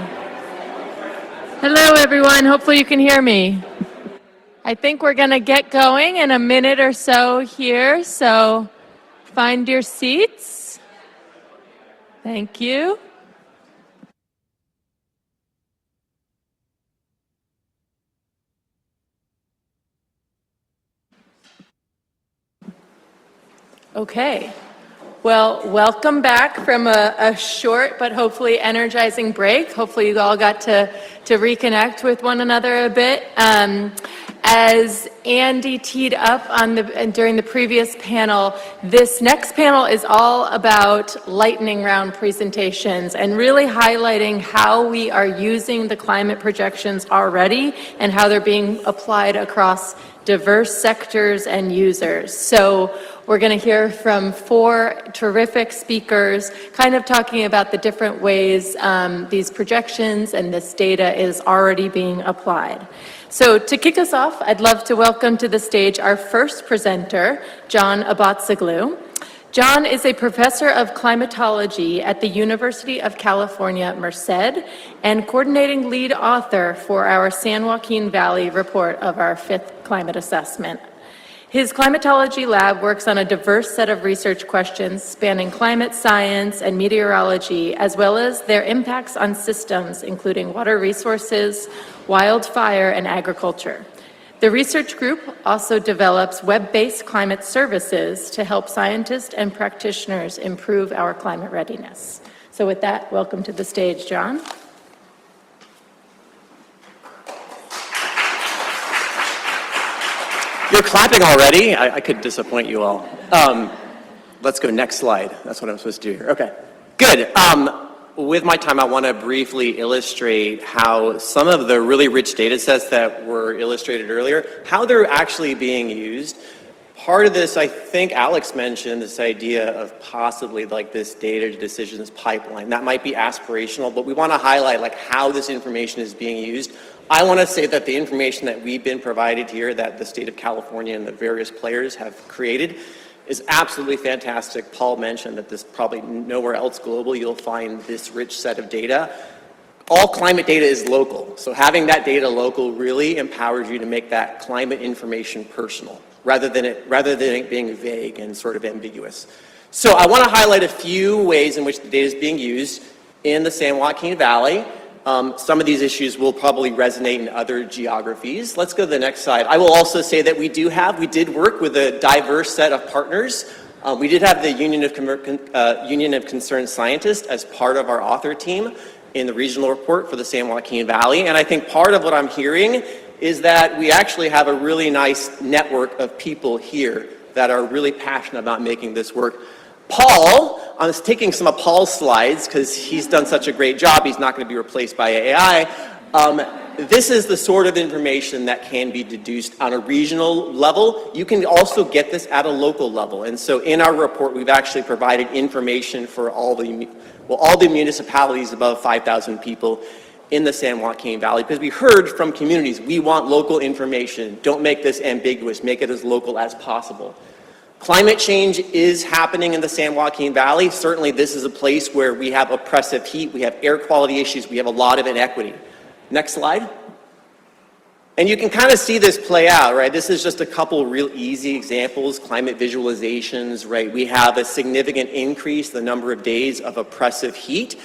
Hello, everyone. Hopefully you can hear me. I think we're going to get going in a minute or so here, so find your seats. Thank you. Okay. Well, welcome back from a short but hopefully energizing break. Hopefully you all got to reconnect with one another a bit. As Andy teed up during the previous panel, this next panel is all about lightning round presentations and really highlighting how we are using the climate projections already and how they're being applied across diverse sectors and users. So we're going to hear from 4 terrific speakers, kind of talking about the different ways these projections and this data is already being applied. So to kick us off, I'd love to welcome to the stage our first presenter, John Abatsoglu. John is a professor of climatology at the University of California, Merced, and coordinating lead author for our San Joaquin Valley report of our 5th climate assessment. His climatology lab works on a diverse set of research questions spanning climate science and meteorology, as well as their impacts on systems, including water resources, wildfire, and agriculture. The research group also develops web-based climate services to help scientists and practitioners improve our climate readiness. So with that, welcome to the stage, John. You're clapping already? I could disappoint you all. Let's go next slide. That's what I'm supposed to do here. Okay, good. With my time, I want to briefly illustrate how some of the really rich data sets that were illustrated earlier, how they're actually being used. Part of this, I think Alex mentioned this idea of possibly like this data to decisions pipeline. That might be aspirational, but we want to highlight like how this information is being used. I want to say that the information that we've been provided here, that the state of California and the various players have created, is absolutely fantastic. Paul mentioned that this probably nowhere else globally you'll find this rich set of data. All climate data is local, so having that data local really empowers you to make that climate information personal, rather than it being vague and sort of ambiguous. So I want to highlight a few ways in which the data is being used in the San Joaquin Valley. Some of these issues will probably resonate in other geographies. Let's go to the next slide. I will also say that we did work with a diverse set of partners. We did have the Union of Concerned Scientists as part of our author team in the regional report for the San Joaquin Valley. And I think part of what I'm hearing is that we actually have a really nice network of people here that are really passionate about making this work. Paul, I'm taking some of Paul's slides because he's done such a great job. He's not going to be replaced by AI. This is the sort of information that can be deduced on a regional level. You can also get this at a local level. And so in our report, we've actually provided information for all the municipalities above 5,000 people in the San Joaquin Valley, because we heard from communities, we want local information. Don't make this ambiguous. Make it as local as possible. Climate change is happening in the San Joaquin Valley. Certainly this is a place where we have oppressive heat, we have air quality issues, we have a lot of inequity. Next slide. And you can kind of see this play out, right? This is just a couple real easy examples, climate visualizations, right? We have a significant increase the number of days of oppressive heat.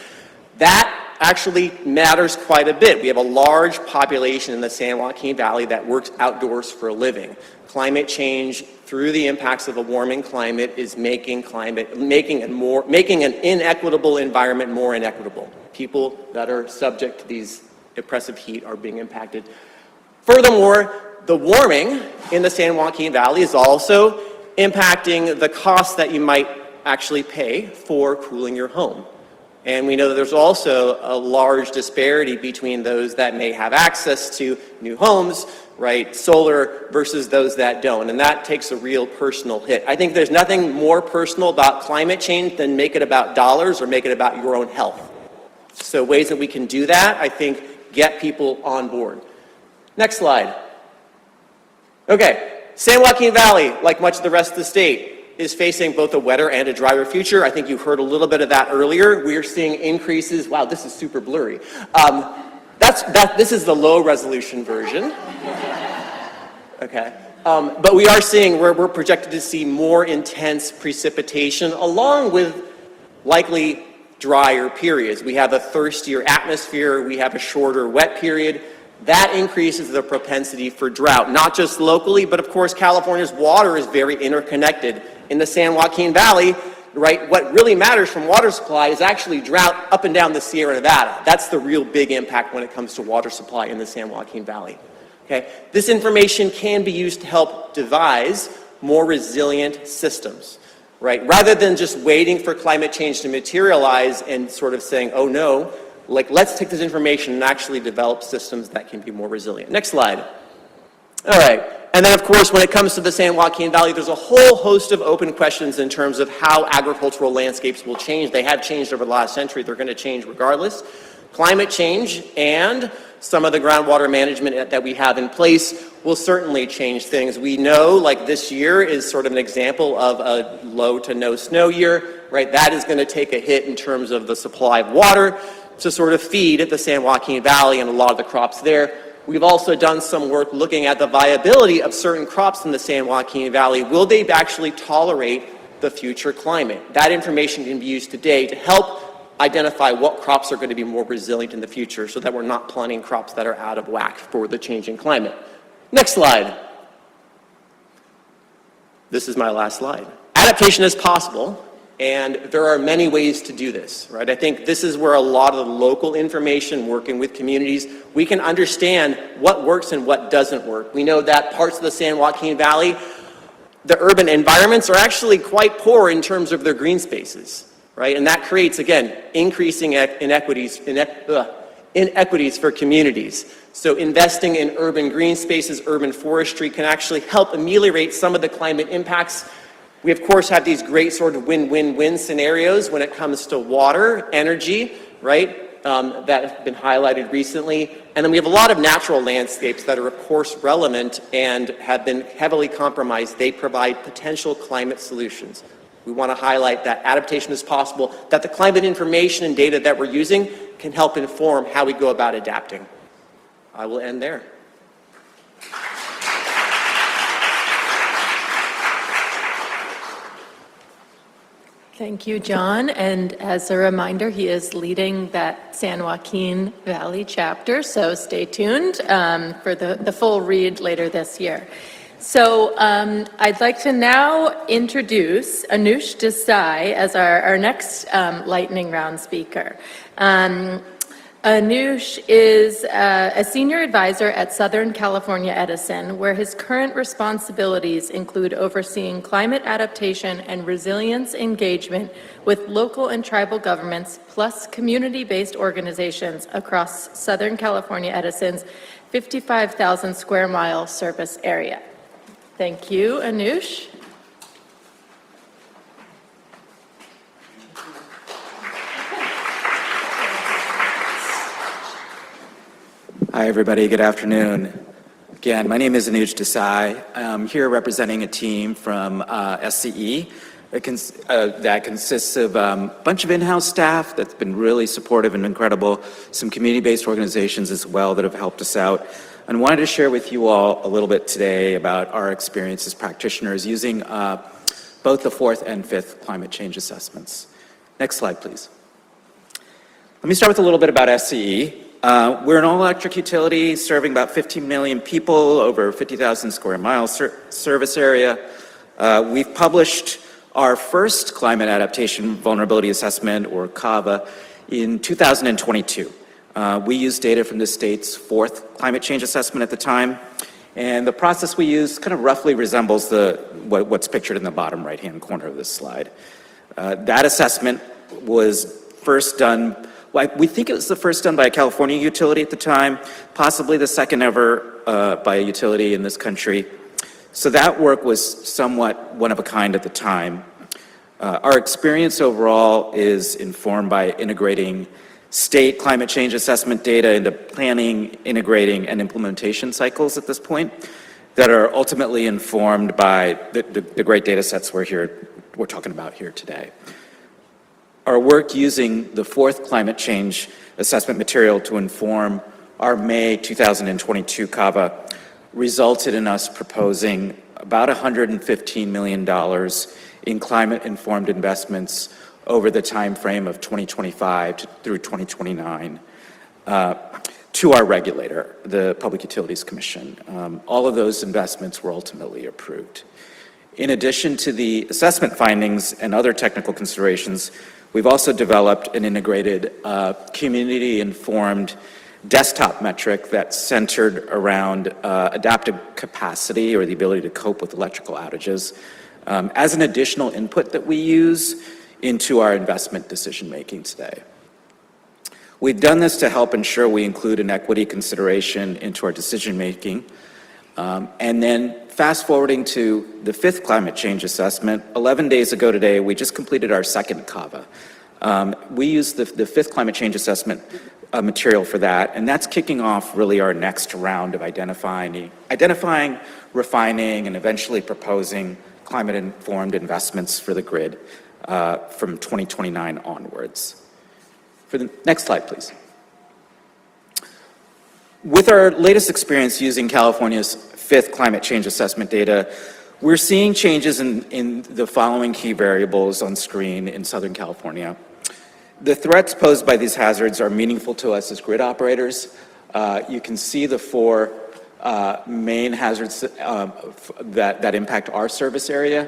That actually matters quite a bit. We have a large population in the San Joaquin Valley that works outdoors for a living. Climate change, through the impacts of a warming climate, is making an inequitable environment more inequitable. People that are subject to these oppressive heat are being impacted. Furthermore, the warming in the San Joaquin Valley is also impacting the costs that you might actually pay for cooling your home. And we know that there's also a large disparity between those that may have access to new homes, right, solar, versus those that don't. And that takes a real personal hit. I think there's nothing more personal about climate change than make it about dollars or make it about your own health. So ways that we can do that, I think, get people on board. Next slide. Okay, San Joaquin Valley, like much of the rest of the state, is facing both a wetter and a drier future. I think you heard a little bit of that earlier. We're seeing increases. Wow, this is super blurry. This is the low resolution version. Okay. But we are seeing, we're projected to see more intense precipitation along with likely drier periods. We have a thirstier atmosphere, we have a shorter wet period. That increases the propensity for drought, not just locally, but of course California's water is very interconnected. In the San Joaquin Valley, right, what really matters from water supply is actually drought up and down the Sierra Nevada. That's the real big impact when it comes to water supply in the San Joaquin Valley. Okay? This information can be used to help devise more resilient systems, right? Rather than just waiting for climate change to materialize and sort of saying, oh no, like let's take this information and actually develop systems that can be more resilient. Next slide. All right. And then of course, when it comes to the San Joaquin Valley, there's a whole host of open questions in terms of how agricultural landscapes will change. They have changed over the last century. They're going to change regardless. Climate change and some of the groundwater management that we have in place will certainly change things. We know, like this year is sort of an example of a low to no snow year, right? That is going to take a hit in terms of the supply of water to sort of feed the San Joaquin Valley and a lot of the crops there. We've also done some work looking at the viability of certain crops in the San Joaquin Valley. Will they actually tolerate the future climate? That information can be used today to help identify what crops are going to be more resilient in the future so that we're not planting crops that are out of whack for the changing climate. Next slide. This is my last slide. Adaptation is possible, and there are many ways to do this, right? I think this is where a lot of the local information, working with communities, we can understand what works and what doesn't work. We know that parts of the San Joaquin Valley, the urban environments are actually quite poor in terms of their green spaces. Right? And that creates, again, increasing inequities for communities. So investing in urban green spaces, urban forestry can actually help ameliorate some of the climate impacts. We, of course, have these great sort of win-win-win scenarios when it comes to water, energy, right, that have been highlighted recently. And then we have a lot of natural landscapes that are, of course, relevant and have been heavily compromised. They provide potential climate solutions. We want to highlight that adaptation is possible, that the climate information and data that we're using can help inform how we go about adapting. I will end there. Thank you, John. And as a reminder, he is leading that San Joaquin Valley chapter, so stay tuned for the full read later this year. So I'd like to now introduce Anush Desai as our next lightning round speaker. Anush is a senior advisor at Southern California Edison, where his current responsibilities include overseeing climate adaptation and resilience engagement with local and tribal governments, plus community-based organizations across Southern California Edison's 55,000 square mile service area. Thank you, Anush. Hi, everybody. Good afternoon. Again, my name is Anuj Desai. I'm here representing a team from SCE that consists of a bunch of in-house staff that's been really supportive and incredible, some community-based organizations as well that have helped us out. And wanted to share with you all a little bit today about our experience as practitioners using both the fourth and fifth climate change assessments. Next slide, please. Let me start with a little bit about SCE. We're an all-electric utility serving about 15 million people over 50,000 square mile service area. We've published our first climate adaptation vulnerability assessment, or CAVA, in 2022. We used data from the state's fourth climate change assessment at the time, and the process we used kind of roughly resembles what's pictured in the bottom right-hand corner of this slide. That assessment was first done, we think it was the first done by a California utility at the time, possibly the second ever by a utility in this country. So that work was somewhat one of a kind at the time. Our experience overall is informed by integrating state climate change assessment data into planning, integrating, and implementation cycles at this point. that are ultimately informed by the great data sets we're talking about here today. Our work using the fourth climate change assessment material to inform our May 2022 CAVA resulted in us proposing about $115 million in climate-informed investments over the time frame of 2025 through 2029 to our regulator, the Public Utilities Commission. All of those investments were ultimately approved. In addition to the assessment findings and other technical considerations, we've also developed an integrated community-informed desktop metric that's centered around adaptive capacity, or the ability to cope with electrical outages, as an additional input that we use into our investment decision-making today. We've done this to help ensure we include an equity consideration into our decision-making. And then fast forwarding to the fifth climate change assessment, 11 days ago today, we just completed our second CAVA. We used the fifth climate change assessment material for that, and that's kicking off really our next round of identifying, refining, and eventually proposing climate-informed investments for the grid from 2029 onwards. For the next slide, please. With our latest experience using California's fifth climate change assessment data, we're seeing changes in the following key variables on screen in Southern California. The threats posed by these hazards are meaningful to us as grid operators. You can see the four main hazards that impact our service area.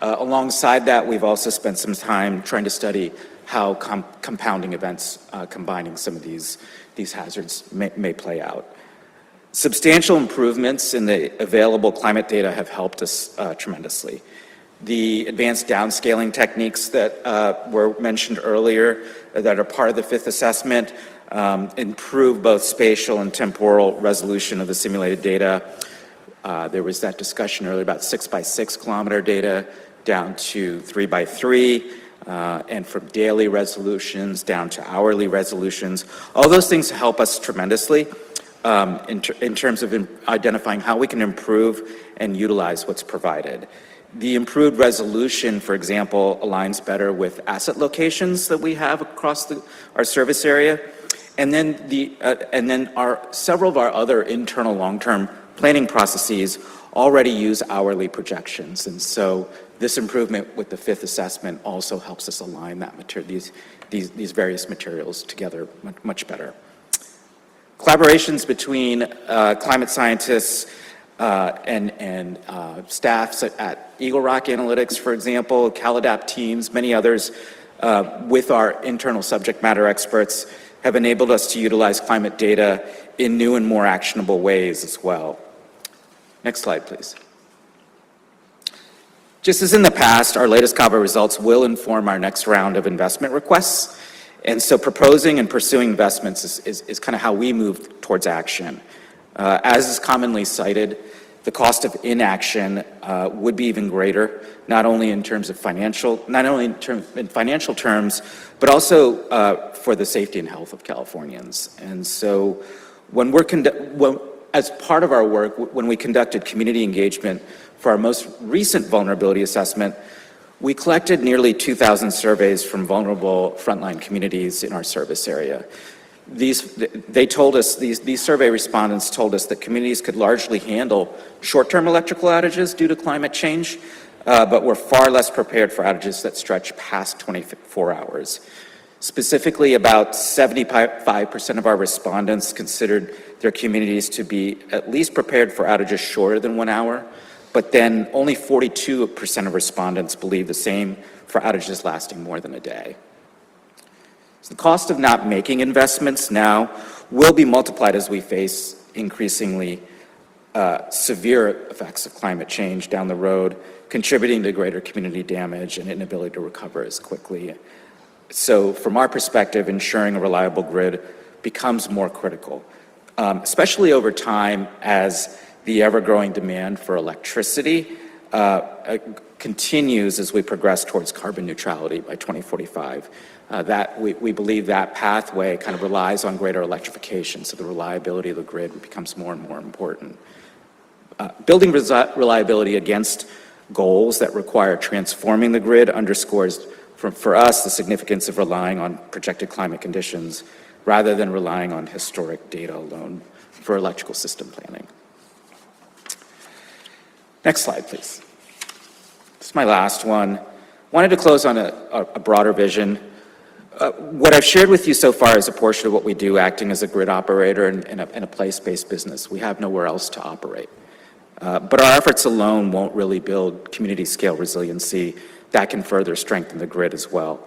Alongside that, we've also spent some time trying to study how compounding events combining some of these hazards may play out. Substantial improvements in the available climate data have helped us tremendously. The advanced downscaling techniques that were mentioned earlier that are part of the fifth assessment improve both spatial and temporal resolution of the simulated data. There was that discussion earlier about 6 by 6 kilometer data down to 3 by 3, and from daily resolutions down to hourly resolutions. All those things help us tremendously in terms of identifying how we can improve and utilize what's provided. The improved resolution, for example, aligns better with asset locations that we have across our service area. And then several of our other internal long-term planning processes already use hourly projections. And so this improvement with the fifth assessment also helps us align that these various materials together much better. Collaborations between climate scientists and staffs at Eagle Rock Analytics, for example, CalAdapt teams, many others, with our internal subject matter experts, have enabled us to utilize climate data in new and more actionable ways as well. Next slide, please. Just as in the past, our latest CAVA results will inform our next round of investment requests. And so proposing and pursuing investments is kind of how we move towards action. As is commonly cited, the cost of inaction would be even greater, not only in financial terms, but also for the safety and health of Californians. And so as part of our work, when we conducted community engagement for our most recent vulnerability assessment, we collected nearly 2,000 surveys from vulnerable frontline communities in our service area. These survey respondents told us that communities could largely handle short-term electrical outages due to climate change, but were far less prepared for outages that stretch past 24 hours. Specifically, about 75% of our respondents considered their communities to be at least prepared for outages shorter than 1 hour, but then only 42% of respondents believe the same for outages lasting more than a day. So the cost of not making investments now will be multiplied as we face increasingly severe effects of climate change down the road, contributing to greater community damage and inability to recover as quickly. So from our perspective, ensuring a reliable grid becomes more critical, especially over time as the ever-growing demand for electricity continues as we progress towards carbon neutrality by 2045. We believe that pathway kind of relies on greater electrification, so the reliability of the grid becomes more and more important. Building reliability against goals that require transforming the grid underscores, for us, the significance of relying on projected climate conditions rather than relying on historic data alone for electrical system planning. Next slide, please. This is my last one. Wanted to close on a broader vision. What I've shared with you so far is a portion of what we do acting as a grid operator in a place-based business. We have nowhere else to operate. But our efforts alone won't really build community-scale resiliency that can further strengthen the grid as well.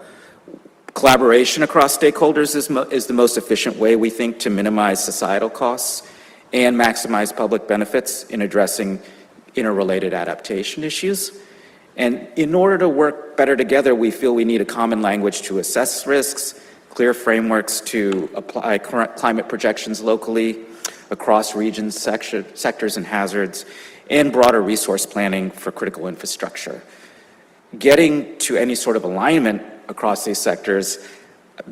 Collaboration across stakeholders is the most efficient way, we think, to minimize societal costs and maximize public benefits in addressing interrelated adaptation issues. And in order to work better together, we feel we need a common language to assess risks, clear frameworks to apply current climate projections locally across regions, sectors, and hazards, and broader resource planning for critical infrastructure. Getting to any sort of alignment across these sectors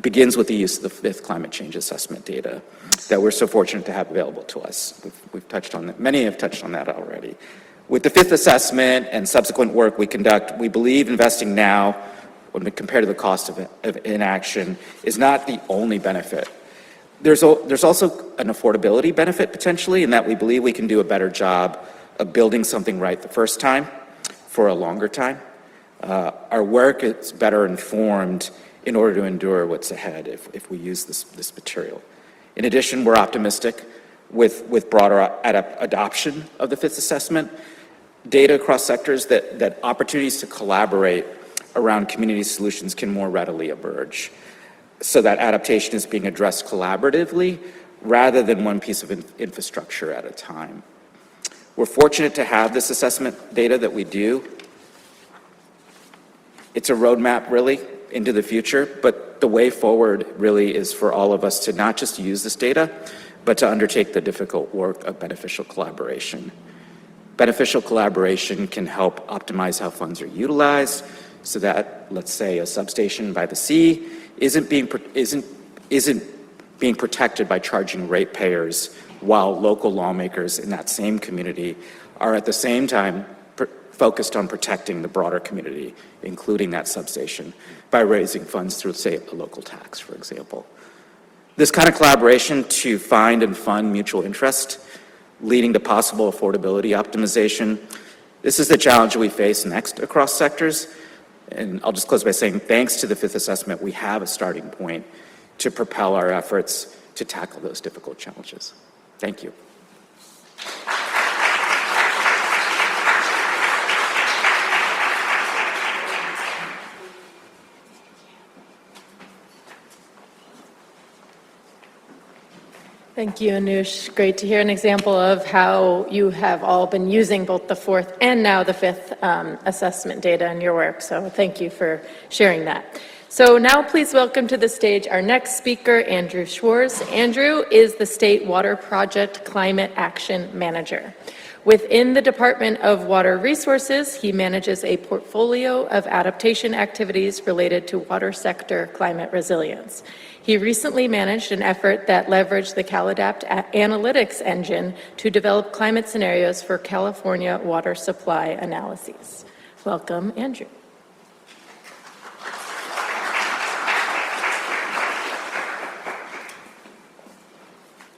begins with the use of the fifth climate change assessment data that we're so fortunate to have available to us. We've touched on that. Many have touched on that already. With the fifth assessment and subsequent work we conduct, we believe investing now, when compared to the cost of inaction, is not the only benefit. There's also an affordability benefit potentially in that we believe we can do a better job of building something right the first time for a longer time. Our work is better informed in order to endure what's ahead if we use this material. In addition, we're optimistic with broader adoption of the fifth assessment, data across sectors that opportunities to collaborate around community solutions can more readily emerge, so that adaptation is being addressed collaboratively rather than one piece of infrastructure at a time. We're fortunate to have this assessment data that we do. It's a roadmap, really, into the future, but the way forward really is for all of us to not just use this data, but to undertake the difficult work of beneficial collaboration. Beneficial collaboration can help optimize how funds are utilized so that, let's say, a substation by the sea isn't being protected by charging ratepayers while local lawmakers in that same community are at the same time focused on protecting the broader community, including that substation, by raising funds through, say, a local tax, for example. This kind of collaboration to find and fund mutual interest, leading to possible affordability optimization, this is the challenge we face next across sectors. And I'll just close by saying, thanks to the fifth assessment, we have a starting point to propel our efforts to tackle those difficult challenges. Thank you. Thank you, Anush. Great to hear an example of how you have all been using both the fourth and now the fifth assessment data in your work. So thank you for sharing that. So now please welcome to the stage our next speaker, Andrew Schwartz. Andrew is the State Water Project Climate Action Manager. Within the Department of Water Resources, he manages a portfolio of adaptation activities related to water sector climate resilience. He recently managed an effort that leveraged the CalAdapt analytics engine to develop climate scenarios for California water supply analyses. Welcome, Andrew.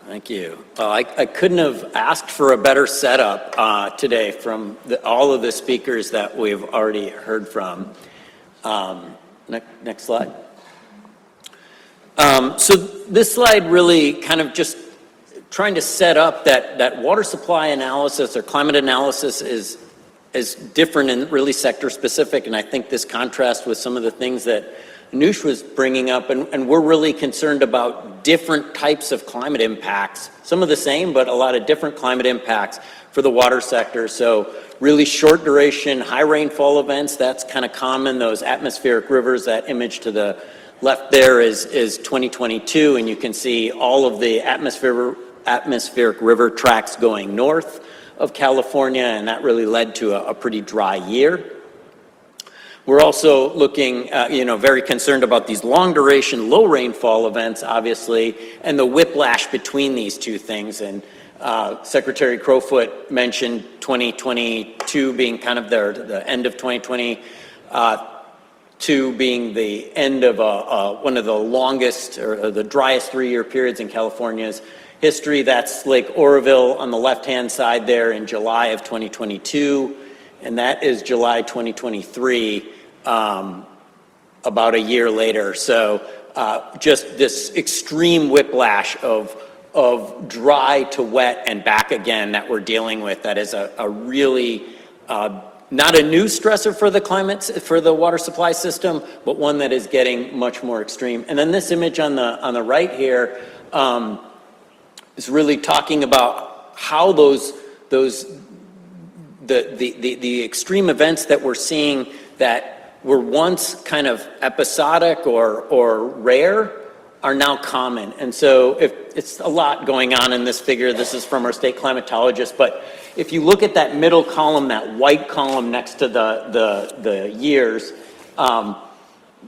Thank you. Well, I couldn't have asked for a better setup today from all of the speakers that we've already heard from. Next slide. So this slide really kind of just trying to set up that water supply analysis or climate analysis is different and really sector specific. And I think this contrasts with some of the things that Anush was bringing up, and we're really concerned about different types of climate impacts, some of the same, but a lot of different climate impacts for the water sector. So really short duration, high rainfall events, that's kind of common. Those atmospheric rivers, that image to the left there is 2022, and you can see all of the atmospheric river tracks going north of California, and that really led to a pretty dry year. We're also looking, very concerned about these long duration, low rainfall events, obviously, and the whiplash between these two things. And Secretary Crowfoot mentioned 2022 being kind of the end of 2022 being the end of one of the longest or the driest 3-year periods in California's history. That's Lake Oroville on the left-hand side there in July of 2022, and that is July 2023, about a year later. So just this extreme whiplash of dry to wet and back again that we're dealing with. That is a really not a new stressor for the climate, for the water supply system, but one that is getting much more extreme. And then this image on the right here is really talking about how the extreme events that we're seeing that were once kind of episodic or rare are now common. And so it's a lot going on in this figure. This is from our state climatologist, but if you look at that middle column, that white column next to the years,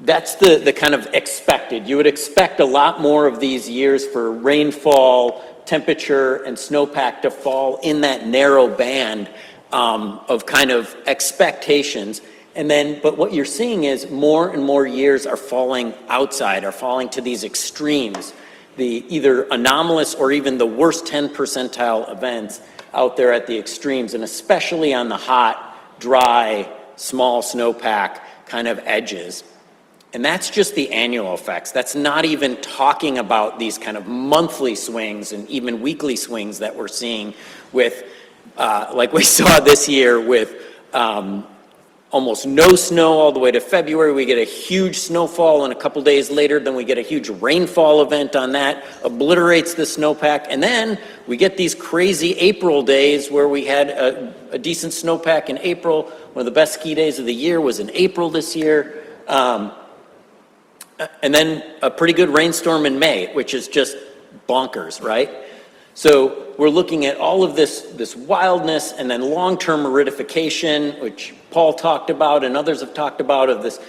that's the kind of expected. You would expect a lot more of these years for rainfall, temperature, and snowpack to fall in that narrow band of kind of expectations. And then, but what you're seeing is more and more years are falling outside, are falling to these extremes, the either anomalous or even the worst 10 percentile events out there at the extremes, and especially on the hot, dry, small snowpack kind of edges. And that's just the annual effects. That's not even talking about these kind of monthly swings and even weekly swings that we're seeing with, like we saw this year with almost no snow all the way to February. We get a huge snowfall, and a couple days later, then we get a huge rainfall event on that, obliterates the snowpack, and then we get these crazy April days where we had a decent snowpack in April. One of the best ski days of the year was in April this year. And then a pretty good rainstorm in May, which is just bonkers, right? So we're looking at all of this wildness, and then long-term aridification, which Paul talked about and others have talked about, of this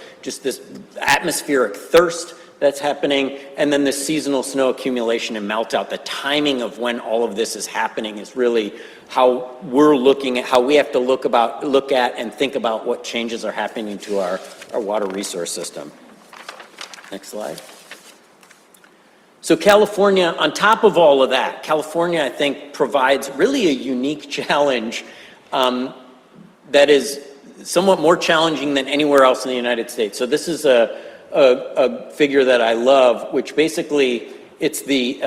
atmospheric thirst that's happening, and then this seasonal snow accumulation and meltout. The timing of when all of this is happening is really how we're looking at, how we have to look at and think about what changes are happening to our water resource system. Next slide. So California, on top of all of that, California, I think, provides really a unique challenge that is somewhat more challenging than anywhere else in the United States. So this is a figure that I love, which basically it's the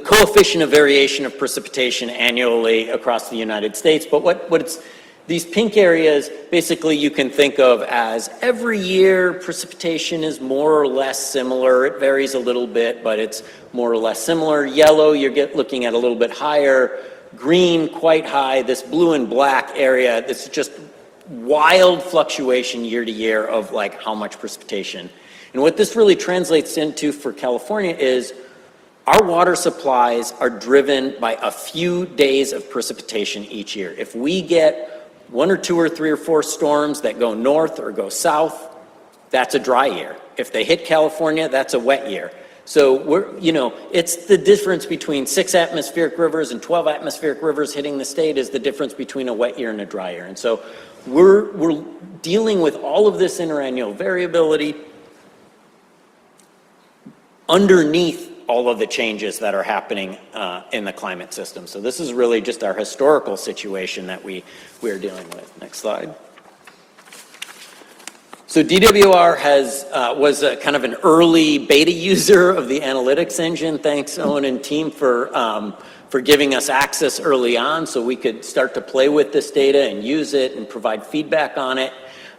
coefficient of variation of precipitation annually across the United States. But what it's these pink areas, basically you can think of as every year precipitation is more or less similar. It varies a little bit, but it's more or less similar. Yellow, you're looking at a little bit higher. Green, quite high. This blue and black area, this is just wild fluctuation year to year of like how much precipitation. And what this really translates into for California is our water supplies are driven by a few days of precipitation each year. If we get 1 or 2 or 3 or 4 storms that go north or go south, that's a dry year. If they hit California, that's a wet year. So it's the difference between 6 atmospheric rivers and 12 atmospheric rivers hitting the state is the difference between a wet year and a dry year. And so we're dealing with all of this interannual variability underneath all of the changes that are happening in the climate system. So this is really just our historical situation that we're dealing with. Next slide. So DWR was a kind of an early beta user of the analytics engine. Thanks, Owen and team, for giving us access early on so we could start to play with this data and use it and provide feedback on it.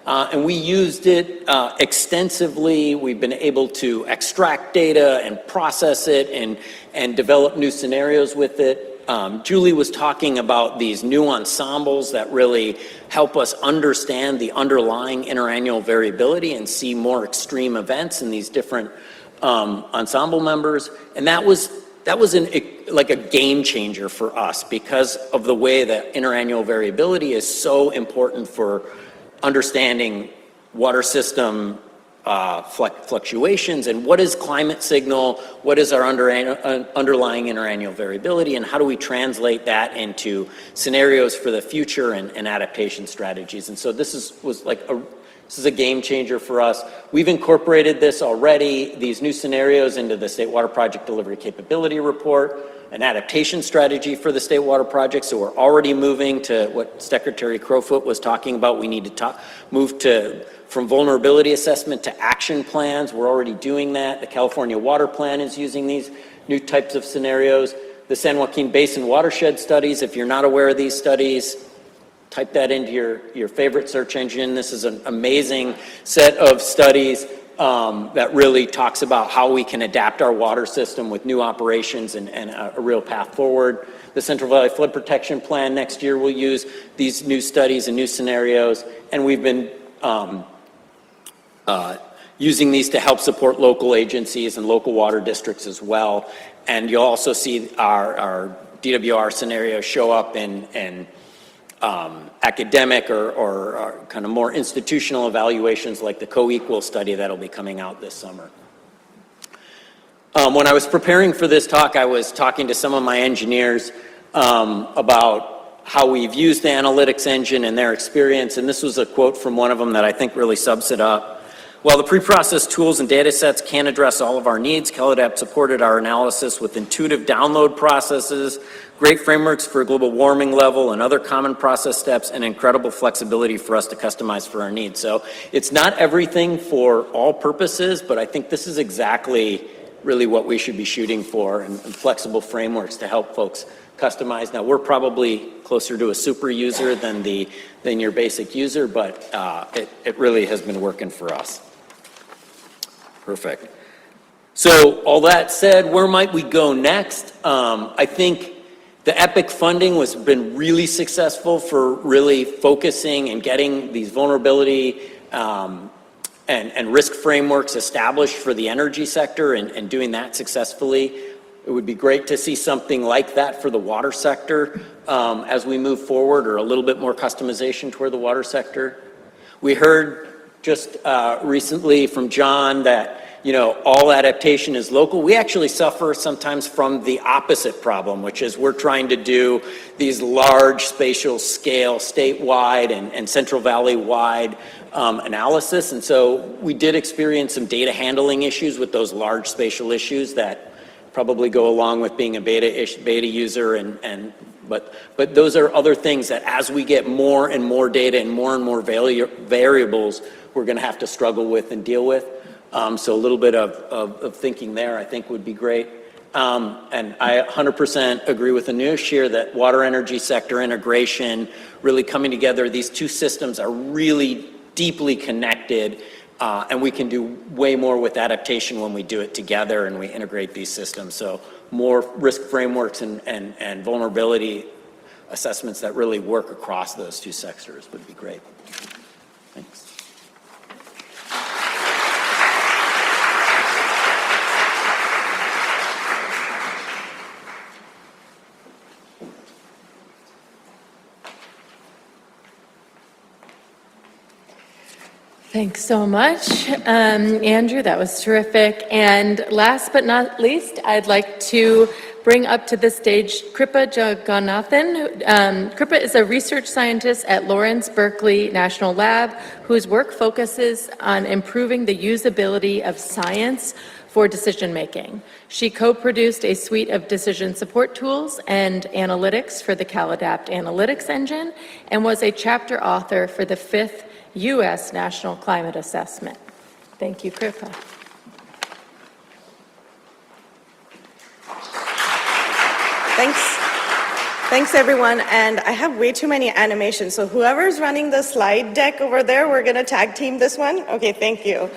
And we used it extensively. We've been able to extract data and process it and develop new scenarios with it. Julie was talking about these new ensembles that really help us understand the underlying interannual variability and see more extreme events in these different ensemble members. And that was like a game changer for us because of the way that interannual variability is so important for understanding water system fluctuations, and what is climate signal, what is our underlying interannual variability, and how do we translate that into scenarios for the future and adaptation strategies. And so this is a game changer for us. We've incorporated this already, these new scenarios, into the State Water Project Delivery Capability Report, an adaptation strategy for the State Water Project. So we're already moving to what Secretary Crowfoot was talking about. We need to move from vulnerability assessment to action plans. We're already doing that. The California Water Plan is using these new types of scenarios. The San Joaquin Basin Watershed Studies, if you're not aware of these studies, type that into your favorite search engine. This is an amazing set of studies that really talks about how we can adapt our water system with new operations and a real path forward. The Central Valley Flood Protection Plan next year will use these new studies and new scenarios, and we've been using these to help support local agencies and local water districts as well. And you'll also see our DWR scenario show up in academic or kind of more institutional evaluations like the co-equal study that'll be coming out this summer. When I was preparing for this talk, I was talking to some of my engineers about how we've used the analytics engine and their experience, and this was a quote from one of them that I think really sums it up. While the preprocessed tools and data sets can't address all of our needs, CalAdapt supported our analysis with intuitive download processes, great frameworks for global warming level and other common process steps, and incredible flexibility for us to customize for our needs. So it's not everything for all purposes, but I think this is exactly really what we should be shooting for, and flexible frameworks to help folks customize. Now, we're probably closer to a super user than your basic user, but it really has been working for us. Perfect. So all that said, where might we go next? I think the EPIC funding has been really successful for really focusing and getting these vulnerability and risk frameworks established for the energy sector and doing that successfully. It would be great to see something like that for the water sector as we move forward, or a little bit more customization toward the water sector. We heard just recently from John that all adaptation is local. We actually suffer sometimes from the opposite problem, which is we're trying to do these large spatial scale, statewide and Central Valley-wide analysis. And so we did experience some data handling issues with those large spatial issues that probably go along with being a beta user, but those are other things that as we get more and more data and more variables, we're going to have to struggle with and deal with. So a little bit of thinking there, I think, would be great. And I 100% agree with Anush here that water energy sector integration, really coming together, these two systems are really deeply connected, and we can do way more with adaptation when we do it together and we integrate these systems. So more risk frameworks and vulnerability assessments that really work across those two sectors would be great. Thanks. Thanks so much, Andrew. That was terrific. And last but not least, I'd like to bring up to the stage Kripa Jagannathan. Kripa is a research scientist at Lawrence Berkeley National Lab, whose work focuses on improving the usability of science for decision-making. She co-produced a suite of decision support tools and analytics for the CalAdapt Analytics Engine, and was a chapter author for the 5th U.S. National Climate Assessment. Thank you, Kripa. Thanks, everyone. And I have way too many animations. So whoever's running the slide deck over there, we're going to tag team this one. Okay, thank you.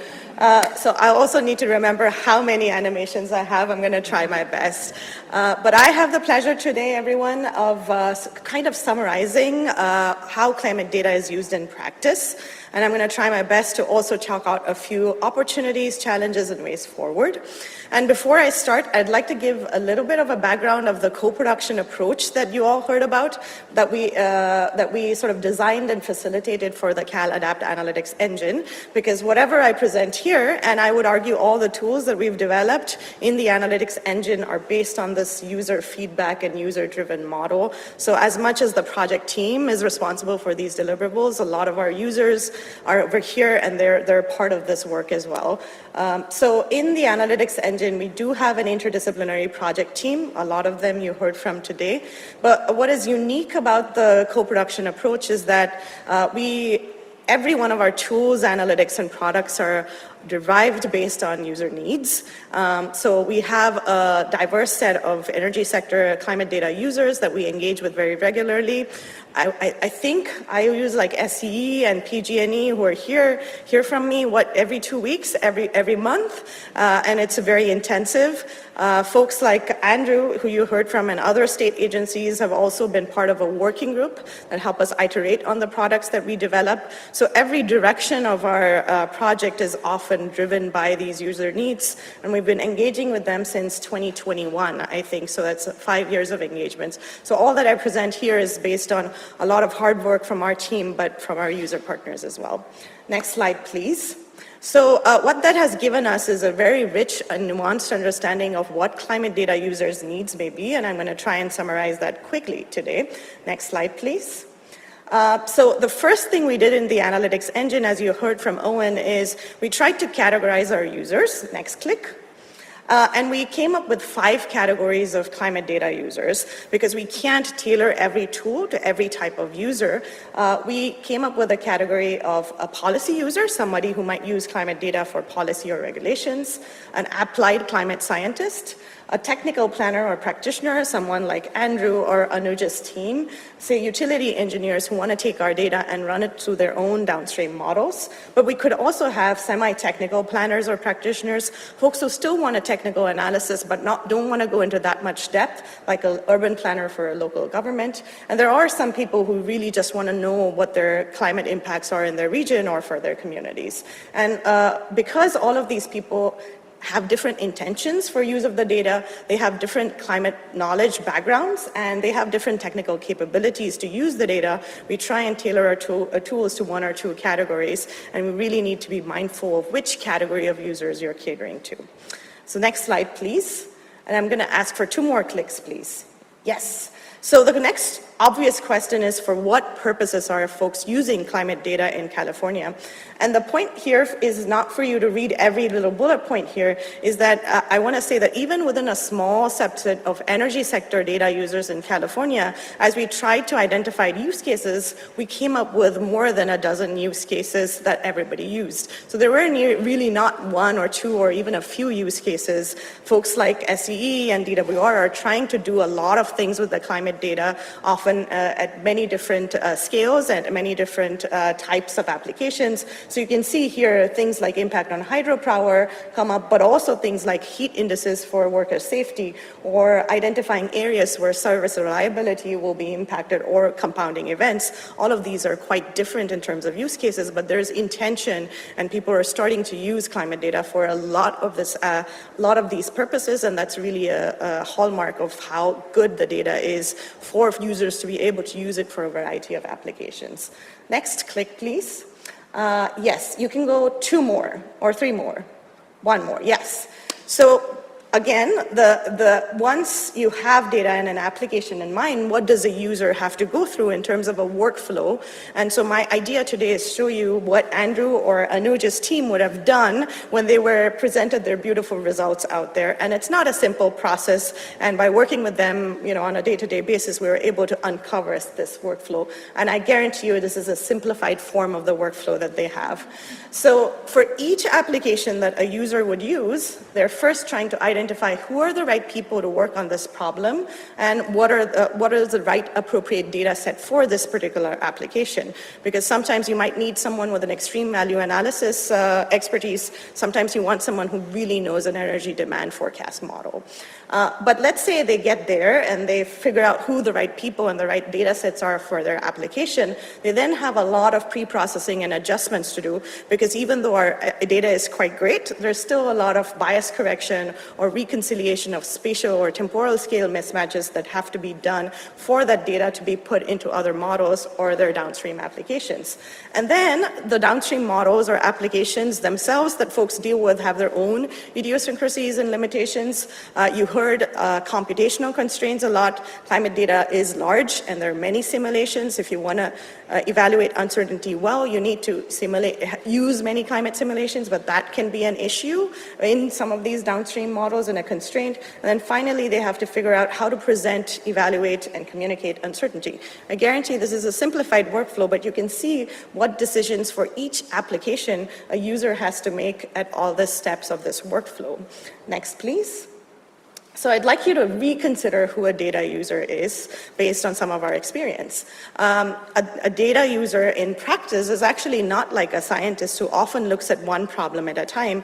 So I also need to remember how many animations I have. I'm going to try my best. But I have the pleasure today, everyone, of kind of summarizing how climate data is used in practice. And I'm going to try my best to also chalk out a few opportunities, challenges, and ways forward. And before I start, I'd like to give a little bit of a background of the co-production approach that you all heard about, that we sort of designed and facilitated for the Cal Adapt Analytics engine, because whatever I present here, and I would argue all the tools that we've developed in the analytics engine are based on this user feedback and user-driven model. So as much as the project team is responsible for these deliverables, a lot of our users are over here, and they're part of this work as well. So in the analytics engine, we do have an interdisciplinary project team. A lot of them you heard from today. But what is unique about the co-production approach is that every one of our tools, analytics, and products are derived based on user needs. So we have a diverse set of energy sector climate data users that we engage with very regularly. I think I use like SCE and PG&E who are hear from me, every 2 weeks, every month, and it's very intensive. Folks like Andrew, who you heard from, and other state agencies have also been part of a working group that help us iterate on the products that we develop. So every direction of our project is often driven by these user needs, and we've been engaging with them since 2021, I think, so that's 5 years of engagements. So all that I present here is based on a lot of hard work from our team, but from our user partners as well. Next slide, please. So what that has given us is a very rich and nuanced understanding of what climate data users' needs may be, and I'm going to try and summarize that quickly today. Next slide, please. So the first thing we did in the analytics engine, as you heard from Owen, is we tried to categorize our users. Next click. And we came up with 5 categories of climate data users because we can't tailor every tool to every type of user. We came up with a category of a policy user, somebody who might use climate data for policy or regulations, an applied climate scientist, a technical planner or practitioner, someone like Andrew or Anuja's team, say utility engineers who want to take our data and run it through their own downstream models. But we could also have semi-technical planners or practitioners, folks who still want a technical analysis but don't want to go into that much depth, like an urban planner for a local government. And there are some people who really just want to know what their climate impacts are in their region or for their communities. And because all of these people have different intentions for use of the data, they have different climate knowledge backgrounds, and they have different technical capabilities to use the data, we try and tailor our tools to 1 or 2 categories, and we really need to be mindful of which category of users you're catering to. So next slide, please. And I'm going to ask for 2 more clicks, please. Yes. So the next obvious question is, for what purposes are folks using climate data in California? And the point here is not for you to read every little bullet point here, is that I want to say that even within a small subset of energy sector data users in California, as we tried to identify use cases, we came up with more than a dozen use cases that everybody used. So there were really not 1 or 2 or even a few use cases. Folks like SCE and DWR are trying to do a lot of things with the climate data, often at many different scales and many different types of applications. So you can see here things like impact on hydropower come up, but also things like heat indices for worker safety, or identifying areas where service reliability will be impacted, or compounding events. All of these are quite different in terms of use cases, but there's intention, and people are starting to use climate data for a lot of these purposes, and that's really a hallmark of how good the data is for users to be able to use it for a variety of applications. Next click, please. Yes, you can go 2 more or 3 more. 1 more, yes. So again, once you have data in an application in mind, what does a user have to go through in terms of a workflow? And so my idea today is to show you what Andrew or Anuja's team would have done when they were presented their beautiful results out there. And it's not a simple process. And by working with them, on a day-to-day basis, we were able to uncover this workflow. And I guarantee you this is a simplified form of the workflow that they have. So for each application that a user would use, they're first trying to identify identify who are the right people to work on this problem and what is the right appropriate data set for this particular application. Because sometimes you might need someone with an extreme value analysis expertise. Sometimes you want someone who really knows an energy demand forecast model. But let's say they get there and they figure out who the right people and the right data sets are for their application. They then have a lot of pre-processing and adjustments to do, because even though our data is quite great, there's still a lot of bias correction or reconciliation of spatial or temporal scale mismatches that have to be done for that data to be put into other models or their downstream applications. And then the downstream models or applications themselves that folks deal with have their own idiosyncrasies and limitations. You heard computational constraints a lot. Climate data is large and there are many simulations. If you want to evaluate uncertainty well, you need to use many climate simulations, but that can be an issue in some of these downstream models and a constraint. And then finally, they have to figure out how to present, evaluate, and communicate uncertainty. I guarantee this is a simplified workflow, but you can see what decisions for each application a user has to make at all the steps of this workflow. Next, please. So I'd like you to reconsider who a data user is based on some of our experience. A data user in practice is actually not like a scientist who often looks at one problem at a time.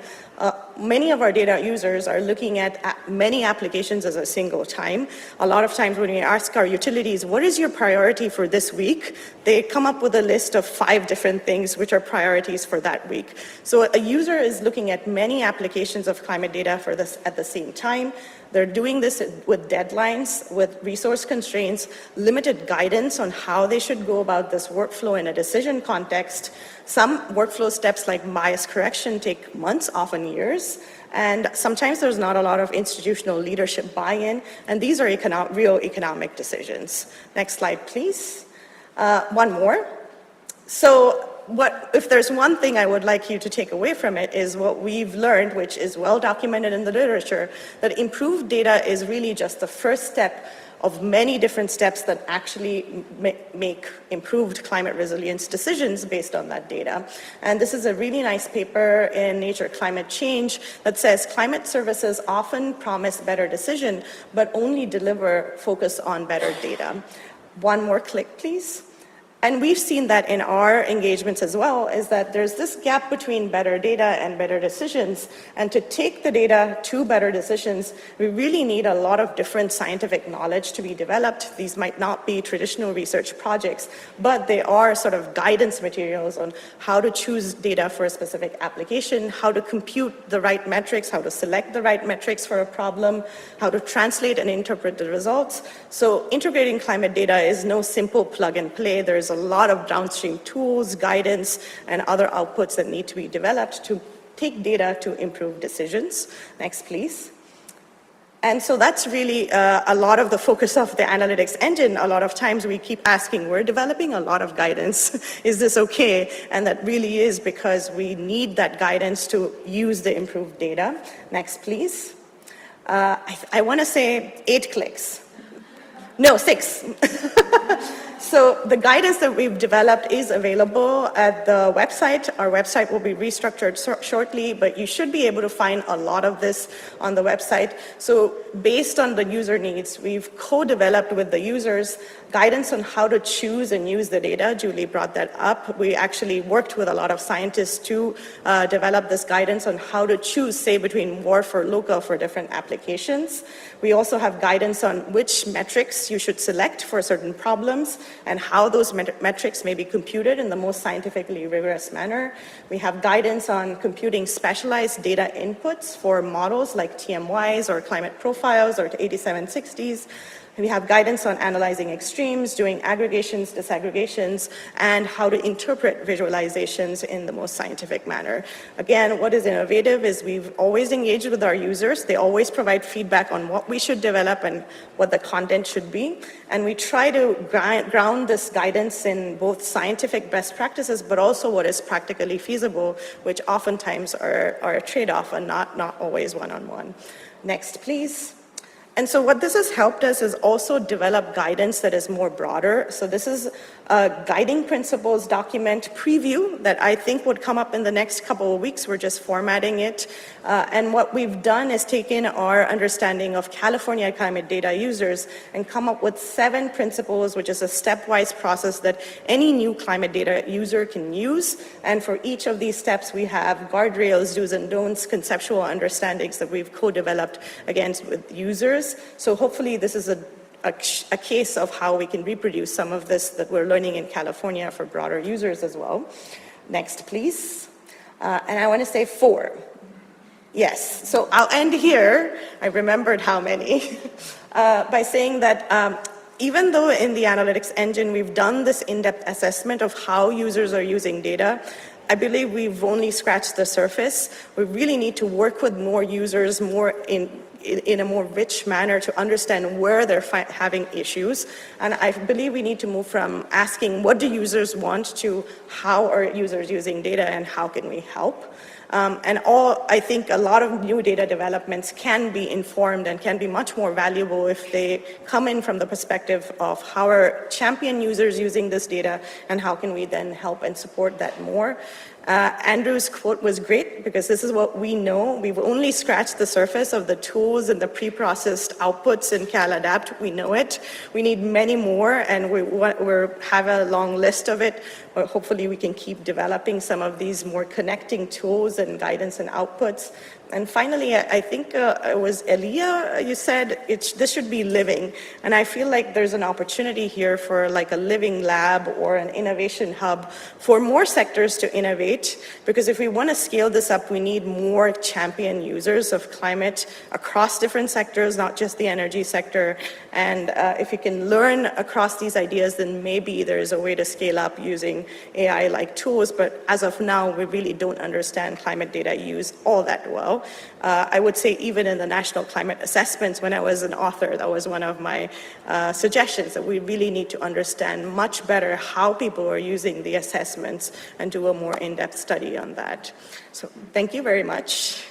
Many of our data users are looking at many applications at a single time. A lot of times when we ask our utilities, what is your priority for this week? They come up with a list of 5 different things which are priorities for that week. So a user is looking at many applications of climate data for this at the same time. They're doing this with deadlines, with resource constraints, limited guidance on how they should go about this workflow in a decision context. Some workflow steps like bias correction take months, often years, and sometimes there's not a lot of institutional leadership buy-in, and these are real economic decisions. Next slide, please. One more. So if there's one thing I would like you to take away from it is what we've learned, which is well documented in the literature, that improved data is really just the first step of many different steps that actually make improved climate resilience decisions based on that data. And this is a really nice paper in Nature Climate Change that says climate services often promise better decision, but only focus on better data. One more click, please. And we've seen that in our engagements as well, is that there's this gap between better data and better decisions. And to take the data to better decisions, we really need a lot of different scientific knowledge to be developed. These might not be traditional research projects, but they are sort of guidance materials on how to choose data for a specific application, how to compute the right metrics, how to select the right metrics for a problem, how to translate and interpret the results. So integrating climate data is no simple plug and play. There's a lot of downstream tools, guidance, and other outputs that need to be developed to take data to improve decisions. Next, please. And so that's really a lot of the focus of the analytics engine. A lot of times we keep asking, we're developing a lot of guidance. Is this okay? And that really is because we need that guidance to use the improved data. Next, please. I want to say 8 clicks. No, 6. So the guidance that we've developed is available at the website. Our website will be restructured shortly, but you should be able to find a lot of this on the website. So based on the user needs, we've co-developed with the users guidance on how to choose and use the data. Julie brought that up. We actually worked with a lot of scientists to develop this guidance on how to choose, say, between WRF or local for different applications. We also have guidance on which metrics you should select for certain problems and how those metrics may be computed in the most scientifically rigorous manner. We have guidance on computing specialized data inputs for models like TMYs or climate profiles or 8760s. We have guidance on analyzing extremes, doing aggregations, disaggregations, and how to interpret visualizations in the most scientific manner. Again, what is innovative is we've always engaged with our users. They always provide feedback on what we should develop and what the content should be. And we try to ground this guidance in both scientific best practices, but also what is practically feasible, which oftentimes are a trade-off and not always one-on-one. Next, please. And so what this has helped us is also develop guidance that is more broader. So this is a guiding principles document preview that I think would come up in the next couple of weeks. We're just formatting it. And what we've done is taken our understanding of California climate data users and come up with 7 principles, which is a stepwise process that any new climate data user can use. And for each of these steps, we have guardrails, do's and don'ts, conceptual understandings that we've co-developed against with users. So hopefully this is a case of how we can reproduce some of this that we're learning in California for broader users as well. Next, please. And I want to say 4. Yes, so I'll end here. I remembered how many. By saying that even though in the analytics engine we've done this in-depth assessment of how users are using data, I believe we've only scratched the surface. We really need to work with more users more in a more rich manner to understand where they're having issues. And I believe we need to move from asking what do users want to how are users using data and how can we help. I think a lot of new data developments can be informed and can be much more valuable if they come in from the perspective of how are champion users using this data and how can we then help and support that more. Andrew's quote was great because this is what we know. We've only scratched the surface of the tools and the pre-processed outputs in CalAdapt. We know it. We need many more, and we have a long list of it. But hopefully we can keep developing some of these more connecting tools and guidance and outputs. And finally, I think it was Elia, you said this should be living. And I feel like there's an opportunity here for like a living lab or an innovation hub for more sectors to innovate. Because if we want to scale this up, we need more champion users of climate across different sectors, not just the energy sector. And if we can learn across these ideas, then maybe there's a way to scale up using AI-like tools. But as of now, we really don't understand climate data use all that well. I would say even in the national climate assessments, when I was an author, that was one of my suggestions, that we really need to understand much better how people are using the assessments and do a more in-depth study on that. So thank you very much.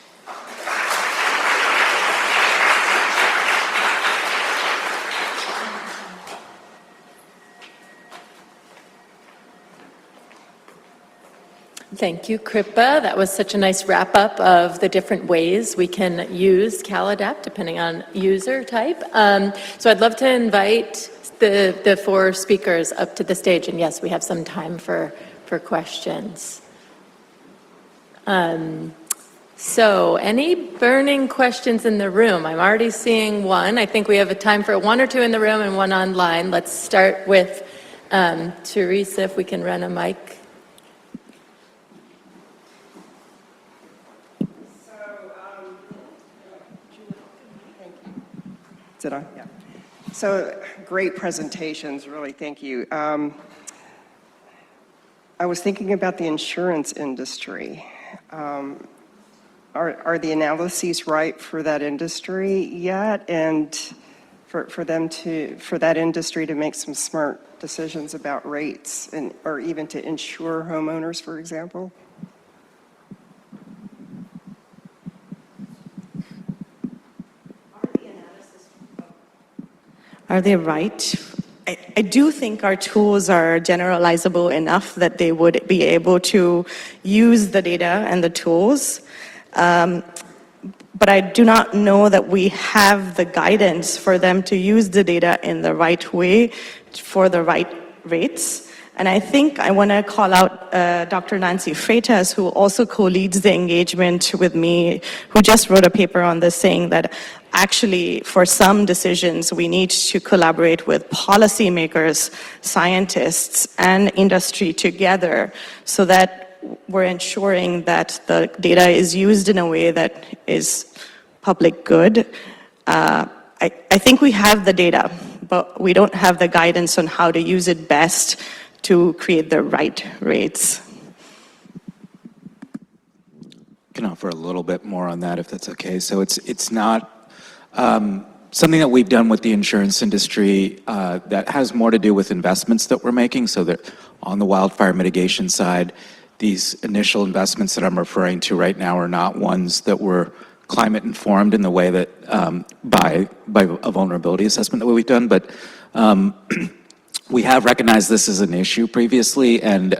Thank you, Kripa. That was such a nice wrap-up of the different ways we can use CalAdapt, depending on user type. So I'd love to invite the 4 speakers up to the stage, and yes, we have some time for questions. So any burning questions in the room? I'm already seeing one. I think we have a time for 1 or 2 in the room and 1 online. Let's start with Teresa, if we can run a mic. Is it on? Yeah. So great presentations, really, thank you. I was thinking about the insurance industry. Are the analyses right for that industry yet? And for that industry to make some smart decisions about rates or even to insure homeowners, for example? Are they right? I do think our tools are generalizable enough that they would be able to use the data and the tools. But I do not know that we have the guidance for them to use the data in the right way for the right rates. And I think I want to call out Dr. Nancy Freitas, who also co-leads the engagement with me, who just wrote a paper on this saying that actually for some decisions we need to collaborate with policymakers, scientists, and industry together so that we're ensuring that the data is used in a way that is public good. I think we have the data, but we don't have the guidance on how to use it best to create the right rates. I can offer a little bit more on that if that's okay. So it's not something that we've done with the insurance industry that has more to do with investments that we're making. So that on the wildfire mitigation side, these initial investments that I'm referring to right now are not ones that we're climate informed in the way that by a vulnerability assessment the way we've done, but we have recognized this as an issue previously and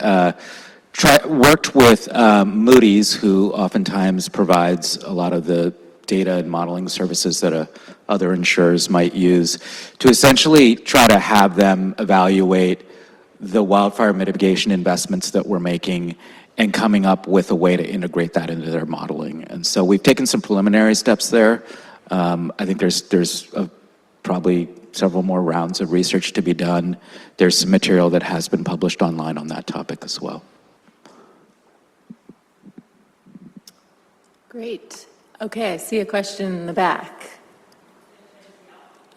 worked with Moody's, who oftentimes provides a lot of the data and modeling services that other insurers might use, to essentially try to have them evaluate the wildfire mitigation investments that we're making and coming up with a way to integrate that into their modeling. And so we've taken some preliminary steps there. I think there's probably several more rounds of research to be done. There's some material that has been published online on that topic as well. Great. Okay, I see a question in the back.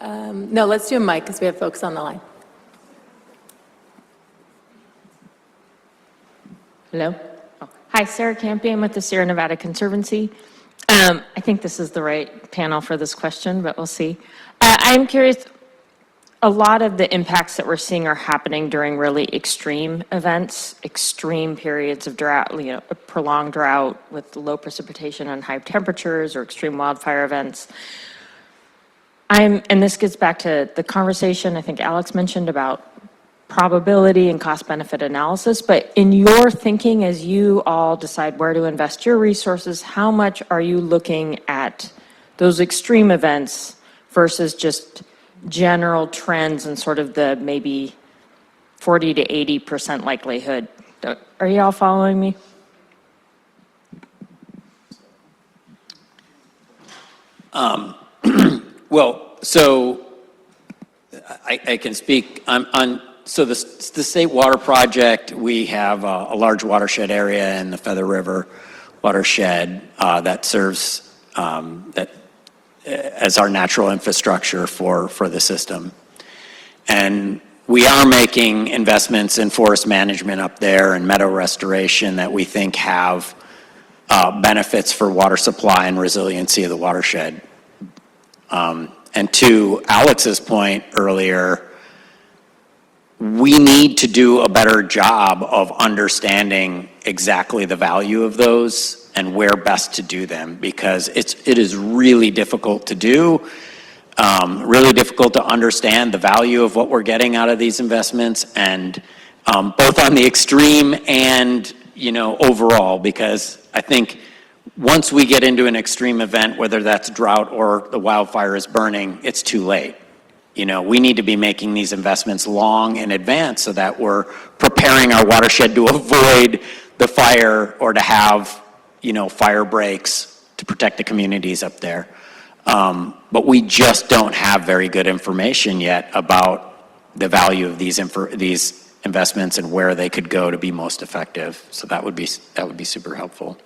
No, let's do a mic because we have folks on the line. Hello? Oh. Hi, Sarah Campion with the Sierra Nevada Conservancy. I think this is the right panel for this question, but we'll see. I'm curious, a lot of the impacts that we're seeing are happening during really extreme events, extreme periods of drought, a prolonged drought with low precipitation and high temperatures or extreme wildfire events. And this gets back to the conversation I think Alex mentioned about probability and cost-benefit analysis, but in your thinking as you all decide where to invest your resources, how much are you looking at those extreme events versus just general trends and sort of the maybe 40 to 80% likelihood? Are you all following me? Well, so I can speak on so the State Water Project, we have a large watershed area in the Feather River watershed that serves that as our natural infrastructure for the system. And we are making investments in forest management up there and meadow restoration that we think have benefits for water supply and resiliency of the watershed. And to Alex's point earlier, we need to do a better job of understanding exactly the value of those and where best to do them, because it is really difficult to do, really difficult to understand the value of what we're getting out of these investments, and both on the extreme and overall, because I think once we get into an extreme event, whether that's drought or the wildfire is burning, it's too late. We need to be making these investments long in advance so that we're preparing our watershed to avoid the fire or to have, fire breaks to protect the communities up there. But we just don't have very good information yet about the value of these investments and where they could go to be most effective. So that would be super helpful.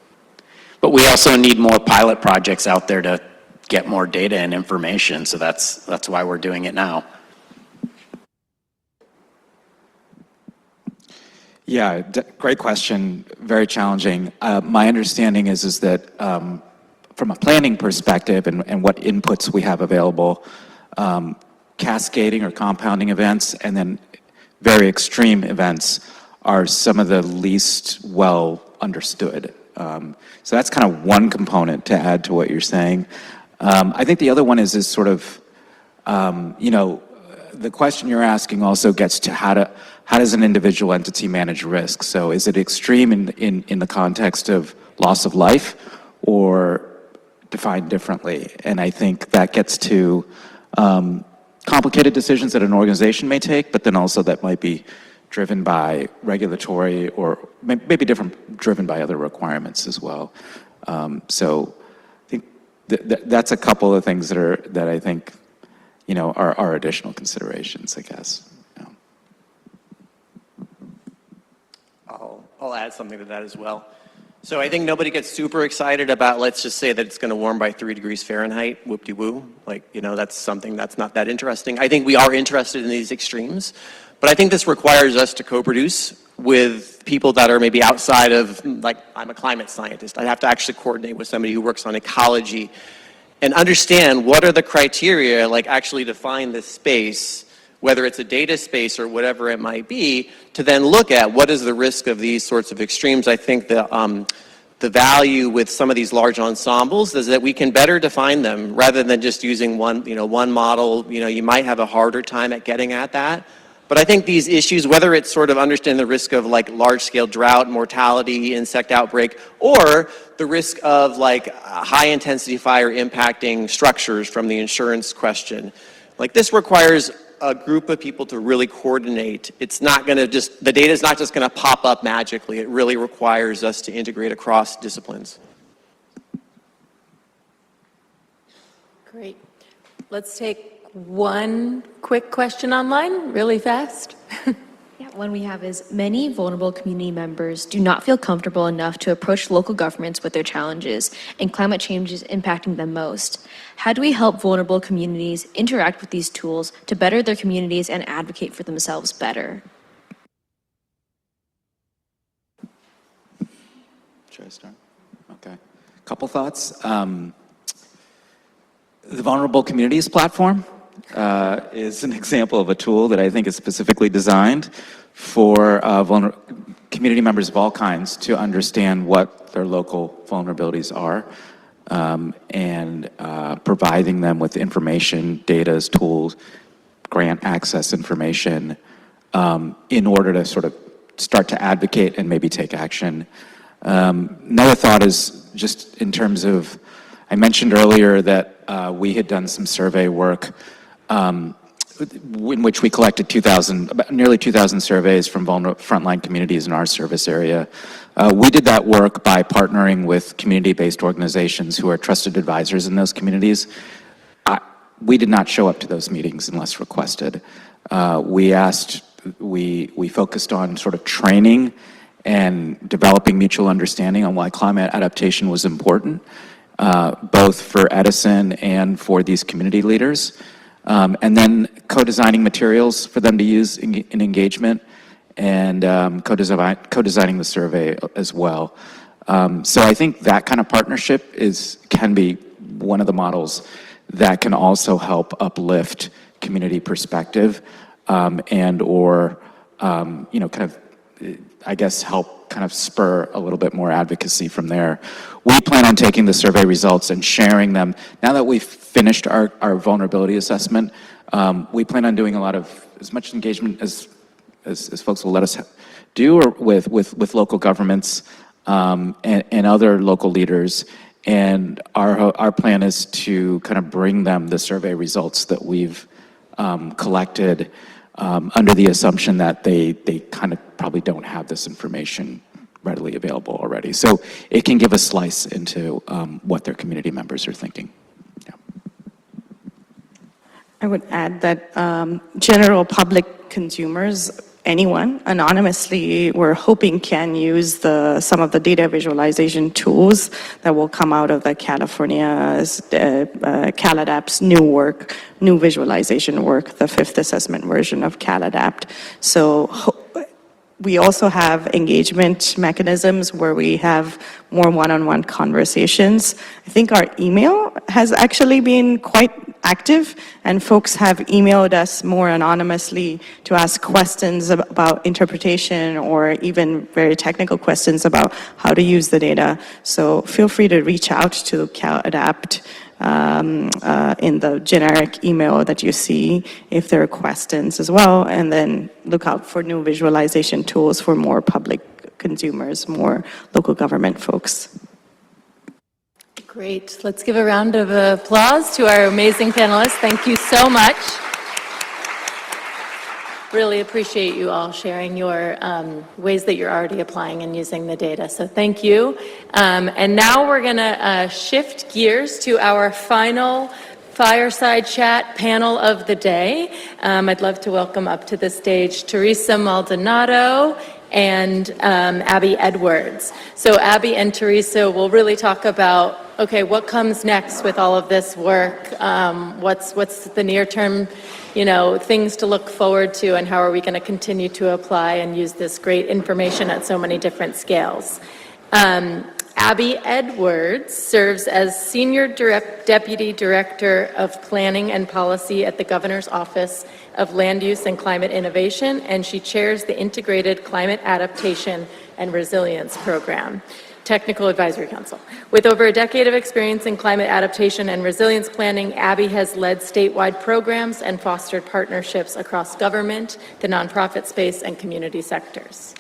But we also need more pilot projects out there to get more data and information, so that's why we're doing it now. Yeah, great question. Very challenging. My understanding is that from a planning perspective and what inputs we have available, cascading or compounding events and then very extreme events are some of the least well understood. So that's kind of one component to add to what you're saying. I think the other one is sort of, the question you're asking also gets to how does an individual entity manage risk? So is it extreme in the context of loss of life or defined differently? And I think that gets to complicated decisions that an organization may take, but then also that might be driven by regulatory or maybe driven by other requirements as well. So I think that's a couple of things that I think, are additional considerations, I guess. I'll add something to that as well. So I think nobody gets super excited about, let's just say that it's going to warm by 3 degrees Fahrenheit, whoop-de-woo. That's something that's not that interesting. I think we are interested in these extremes, but I think this requires us to co-produce with people that are maybe outside of, I'm a climate scientist. I have to actually coordinate with somebody who works on ecology and understand what are the criteria, actually define this space, whether it's a data space or whatever it might be, to then look at what is the risk of these sorts of extremes. I think the the value with some of these large ensembles is that we can better define them rather than just using one model. You might have a harder time at getting at that. But I think these issues, whether it's sort of understanding the risk of like large-scale drought, mortality, insect outbreak, or the risk of like high-intensity fire impacting structures from the insurance question, like this requires a group of people to really coordinate. It's not going to the data is not just going to pop up magically. It really requires us to integrate across disciplines. Great. Let's take one quick question online, really fast. Yeah, one we have is, many vulnerable community members do not feel comfortable enough to approach local governments with their challenges, and climate change is impacting them most. How do we help vulnerable communities interact with these tools to better their communities and advocate for themselves better? Should I start? Okay. Couple thoughts. The Vulnerable Communities Platform is an example of a tool that I think is specifically designed for community members of all kinds to understand what their local vulnerabilities are, and providing them with information, data, tools, grant access information, in order to sort of start to advocate and maybe take action. Another thought is just in terms of, I mentioned earlier that we had done some survey work in which we collected nearly 2,000 surveys from frontline communities in our service area. We did that work by partnering with community-based organizations who are trusted advisors in those communities. We did not show up to those meetings unless requested. We focused on sort of training and developing mutual understanding on why climate adaptation was important, both for Edison and for these community leaders. And then co-designing materials for them to use in engagement, and co-designing the survey as well. So I think that kind of partnership can be one of the models that can also help uplift community perspective, and or help kind of spur a little bit more advocacy from there. We plan on taking the survey results and sharing them. Now that we've finished our vulnerability assessment, we plan on doing as much engagement as folks will let us do, or with local governments, and other local leaders. And our plan is to kind of bring them the survey results that we've collected, under the assumption that they kind of probably don't have this information readily available already. So it can give a slice into what their community members are thinking. Yeah. I would add that general public consumers, anyone anonymously, we're hoping can use some of the data visualization tools that will come out of the California's CalAdapt's new visualization work, the 5th assessment version of CalAdapt. So we also have engagement mechanisms where we have more one-on-one conversations. I think our email has actually been quite active, and folks have emailed us more anonymously to ask questions about interpretation, or even very technical questions about how to use the data. So feel free to reach out to CalAdapt in the generic email that you see if there are questions as well, and then look out for new visualization tools for more public consumers, more local government folks. Great. Let's give a round of applause to our amazing panelists. Thank you so much. Really appreciate you all sharing your ways that you're already applying and using the data. So thank you. And now we're going to shift gears to our final fireside chat panel of the day. I'd love to welcome up to the stage Teresa Maldonado and Abby Edwards. So Abby and Teresa will really talk about, okay, what comes next with all of this work? What's the near-term, things to look forward to, and how are we going to continue to apply and use this great information at so many different scales? Abby Edwards serves as Senior Deputy Director of Planning and Policy at the Governor's Office of Land Use and Climate Innovation, and she chairs the Integrated Climate Adaptation and Resilience Program. Technical Advisory Council. With over a decade of experience in climate adaptation and resilience planning, Abby has led statewide programs and fostered partnerships across government, the nonprofit space, and community sectors.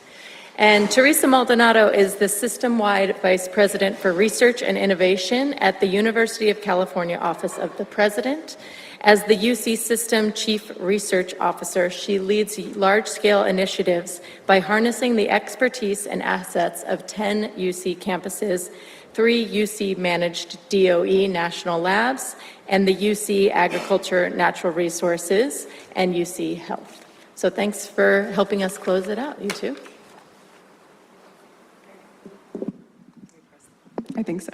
And Teresa Maldonado is the System-Wide Vice President for Research and Innovation at the University of California Office of the President. As the UC System Chief Research Officer, she leads large-scale initiatives by harnessing the expertise and assets of 10 UC campuses, 3 UC-managed DOE national labs, and the UC Agriculture, Natural Resources, and UC Health. So thanks for helping us close it out, you two. I think so.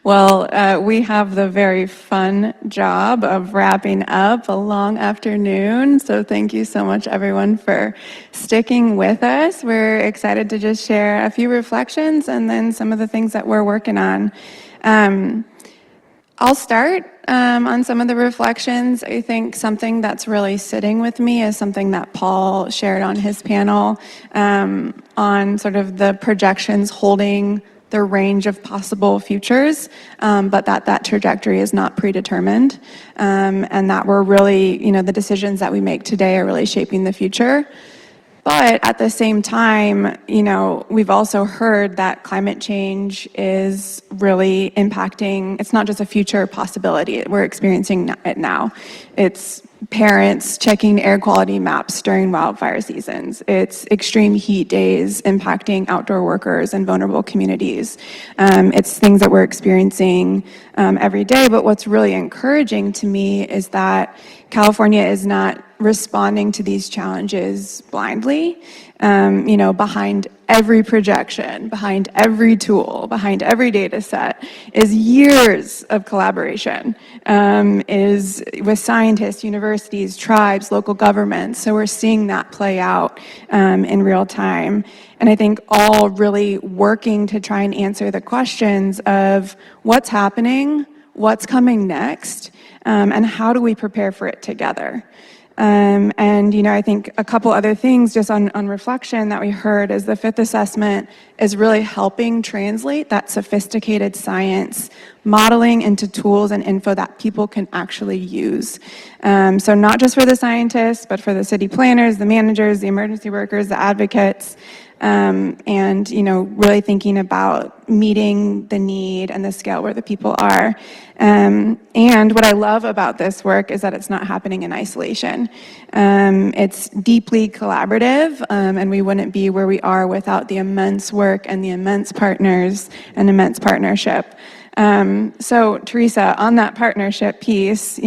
Well, we have the very fun job of wrapping up a long afternoon. So thank you so much, everyone, for sticking with us. We're excited to just share a few reflections and then some of the things that we're working on. I'll start on some of the reflections. I think something that's really sitting with me is something that Paul shared on his panel on sort of the projections holding the range of possible futures, but that trajectory is not predetermined, and that we're really, the decisions that we make today are really shaping the future. But at the same time, we've also heard that climate change is really impacting, it's not just a future possibility, we're experiencing it now. It's parents checking air quality maps during wildfire seasons. It's extreme heat days impacting outdoor workers and vulnerable communities. It's things that we're experiencing every day, but what's really encouraging to me is that California is not responding to these challenges blindly. Behind every projection, behind every tool, behind every data set is years of collaboration, is with scientists, universities, tribes, local governments. So we're seeing that play out in real time. And I think all really working to try and answer the questions of what's happening, what's coming next, and how do we prepare for it together. I think a couple other things just on reflection that we heard is the fifth assessment is really helping translate that sophisticated science modeling into tools and info that people can actually use. So not just for the scientists, but for the city planners, the managers, the emergency workers, the advocates, and really thinking about meeting the need and the scale where the people are. And what I love about this work is that it's not happening in isolation. It's deeply collaborative, and we wouldn't be where we are without the immense work and the immense partners and immense partnership. So Teresa, on that partnership piece,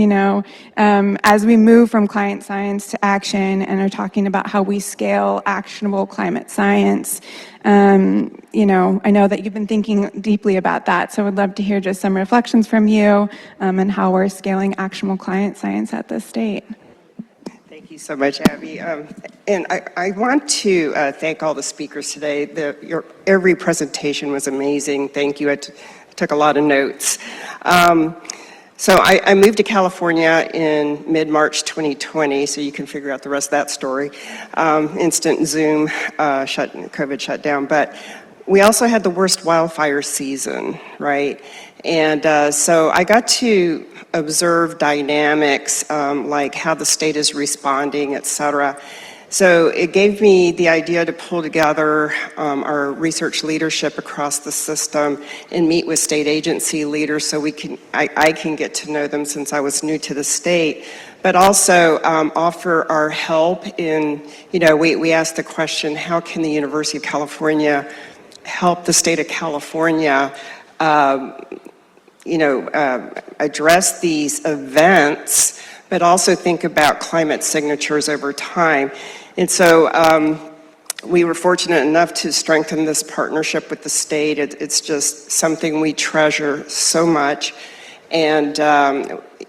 as we move from client science to action and are talking about how we scale actionable climate science, I know that you've been thinking deeply about that. So I'd love to hear just some reflections from you and how we're scaling actionable client science at the state. Thank you so much, Abby. And I want to thank all the speakers today. Every presentation was amazing. Thank you. I took a lot of notes. So I moved to California in mid-March 2020, so you can figure out the rest of that story. Instant Zoom, COVID shut down. But we also had the worst wildfire season, right? And so I got to observe dynamics, like how the state is responding, et cetera. So it gave me the idea to pull together our research leadership across the system and meet with state agency leaders so I can get to know them since I was new to the state, but also offer our help in, we asked the question, how can the University of California help the state of California address these events, but also think about climate signatures over time. And so we were fortunate enough to strengthen this partnership with the state. It's just something we treasure so much. And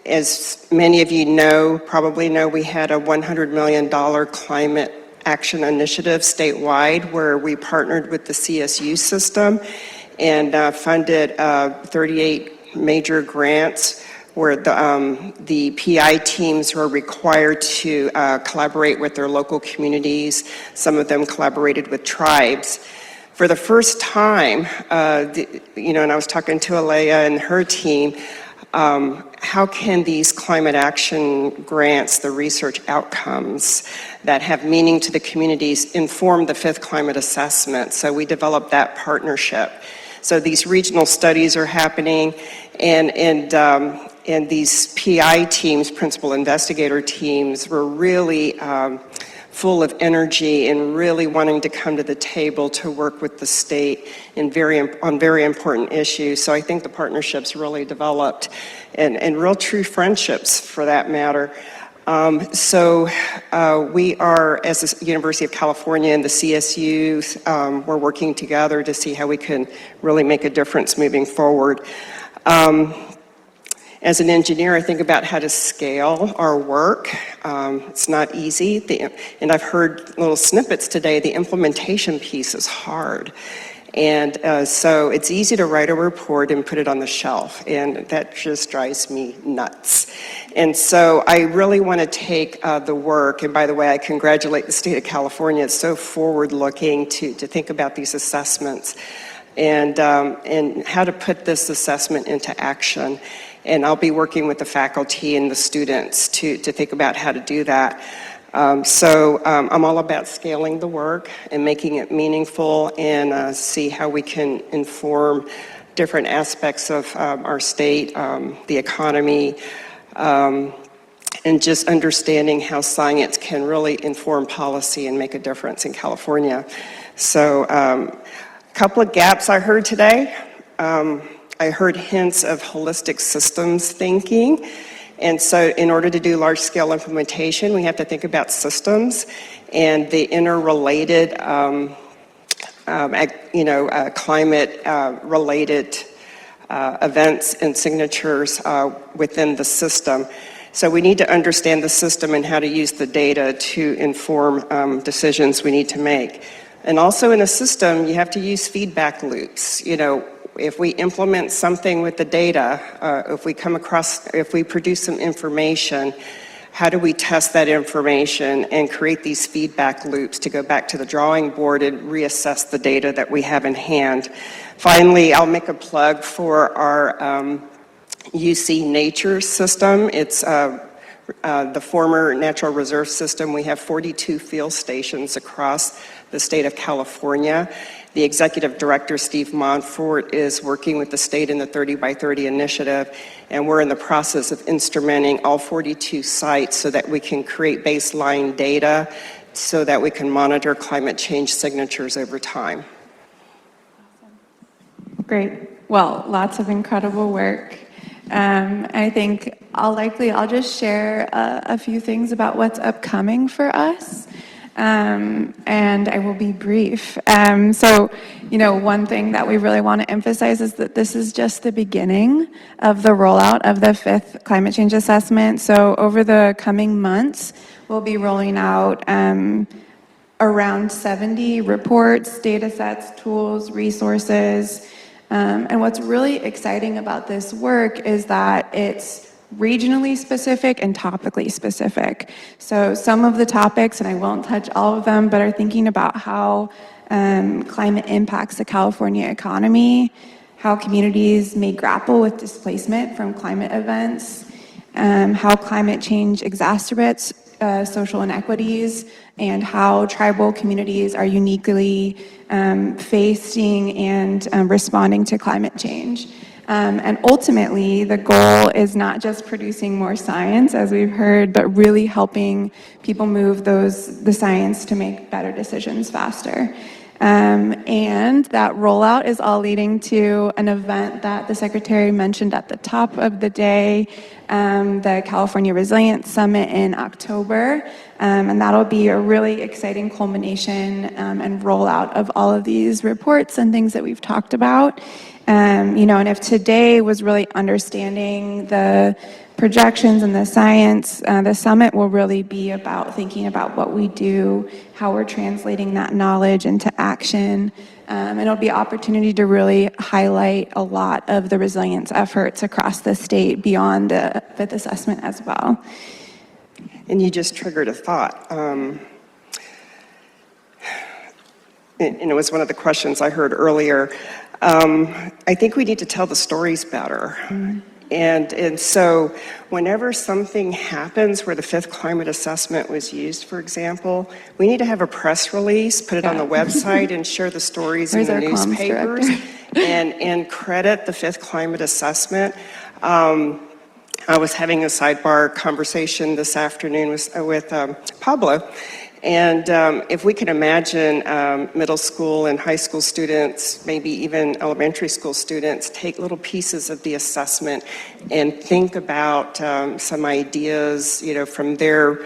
as many of you probably know, we had a $100 million climate action initiative statewide where we partnered with the CSU system and funded 38 major grants where the PI teams were required to collaborate with their local communities. Some of them collaborated with tribes. For the first time, and I was talking to Alea and her team, how can these climate action grants, the research outcomes that have meaning to the communities, inform the fifth climate assessment? So we developed that partnership. So these regional studies are happening, and these PI teams, principal investigator teams, were really full of energy and really wanting to come to the table to work with the state on very important issues. So I think the partnerships really developed, and real true friendships for that matter. We are, as the University of California and the CSUs, we're working together to see how we can really make a difference moving forward. As an engineer, I think about how to scale our work. It's not easy, and I've heard little snippets today. The implementation piece is hard. And so it's easy to write a report and put it on the shelf, and that just drives me nuts. And so I really want to take the work, and by the way, I congratulate the state of California. It's so forward-looking to think about these assessments and how to put this assessment into action. And I'll be working with the faculty and the students to think about how to do that. I'm all about scaling the work and making it meaningful, and see how we can inform different aspects of our state, the economy, and just understanding how science can really inform policy and make a difference in California. So a couple of gaps I heard today. I heard hints of holistic systems thinking. And so in order to do large-scale implementation, we have to think about systems and the interrelated, climate-related events and signatures within the system. So we need to understand the system and how to use the data to inform decisions we need to make. And also in a system, you have to use feedback loops. If we implement something with the data, if we produce some information, how do we test that information and create these feedback loops to go back to the drawing board and reassess the data that we have in hand? Finally, I'll make a plug for our UC Nature system. It's the former natural reserve system. We have 42 field stations across the state of California. The executive director, Steve Montfort, is working with the state in the 30 by 30 initiative, and we're in the process of instrumenting all 42 sites so that we can create baseline data so that we can monitor climate change signatures over time. Great. Well, lots of incredible work. I think I'll just share a few things about what's upcoming for us. And I will be brief. One thing that we really want to emphasize is that this is just the beginning of the rollout of the fifth climate change assessment. So over the coming months, we'll be rolling out around 70 reports, data sets, tools, resources. And what's really exciting about this work is that it's regionally specific and topically specific. So some of the topics, and I won't touch all of them, but are thinking about how climate impacts the California economy, how communities may grapple with displacement from climate events, how climate change exacerbates social inequities, and how tribal communities are uniquely facing and responding to climate change. And ultimately, the goal is not just producing more science, as we've heard, but really helping people move the science to make better decisions faster. And that rollout is all leading to an event that the Secretary mentioned at the top of the day, the California Resilience Summit in October. And that'll be a really exciting culmination and rollout of all of these reports and things that we've talked about. And if today was really understanding the projections and the science, the summit will really be about thinking about what we do, how we're translating that knowledge into action. And it'll be an opportunity to really highlight a lot of the resilience efforts across the state beyond the fifth assessment as well. And you just triggered a thought. and it was one of the questions I heard earlier, I think we need to tell the stories better. And so whenever something happens where the fifth climate assessment was used, for example, we need to have a press release, put it on the website, and share the stories in the newspapers, and credit the fifth climate assessment. I was having a sidebar conversation this afternoon with Pablo, and if we can imagine middle school and high school students, maybe even elementary school students, take little pieces of the assessment and think about some ideas, from their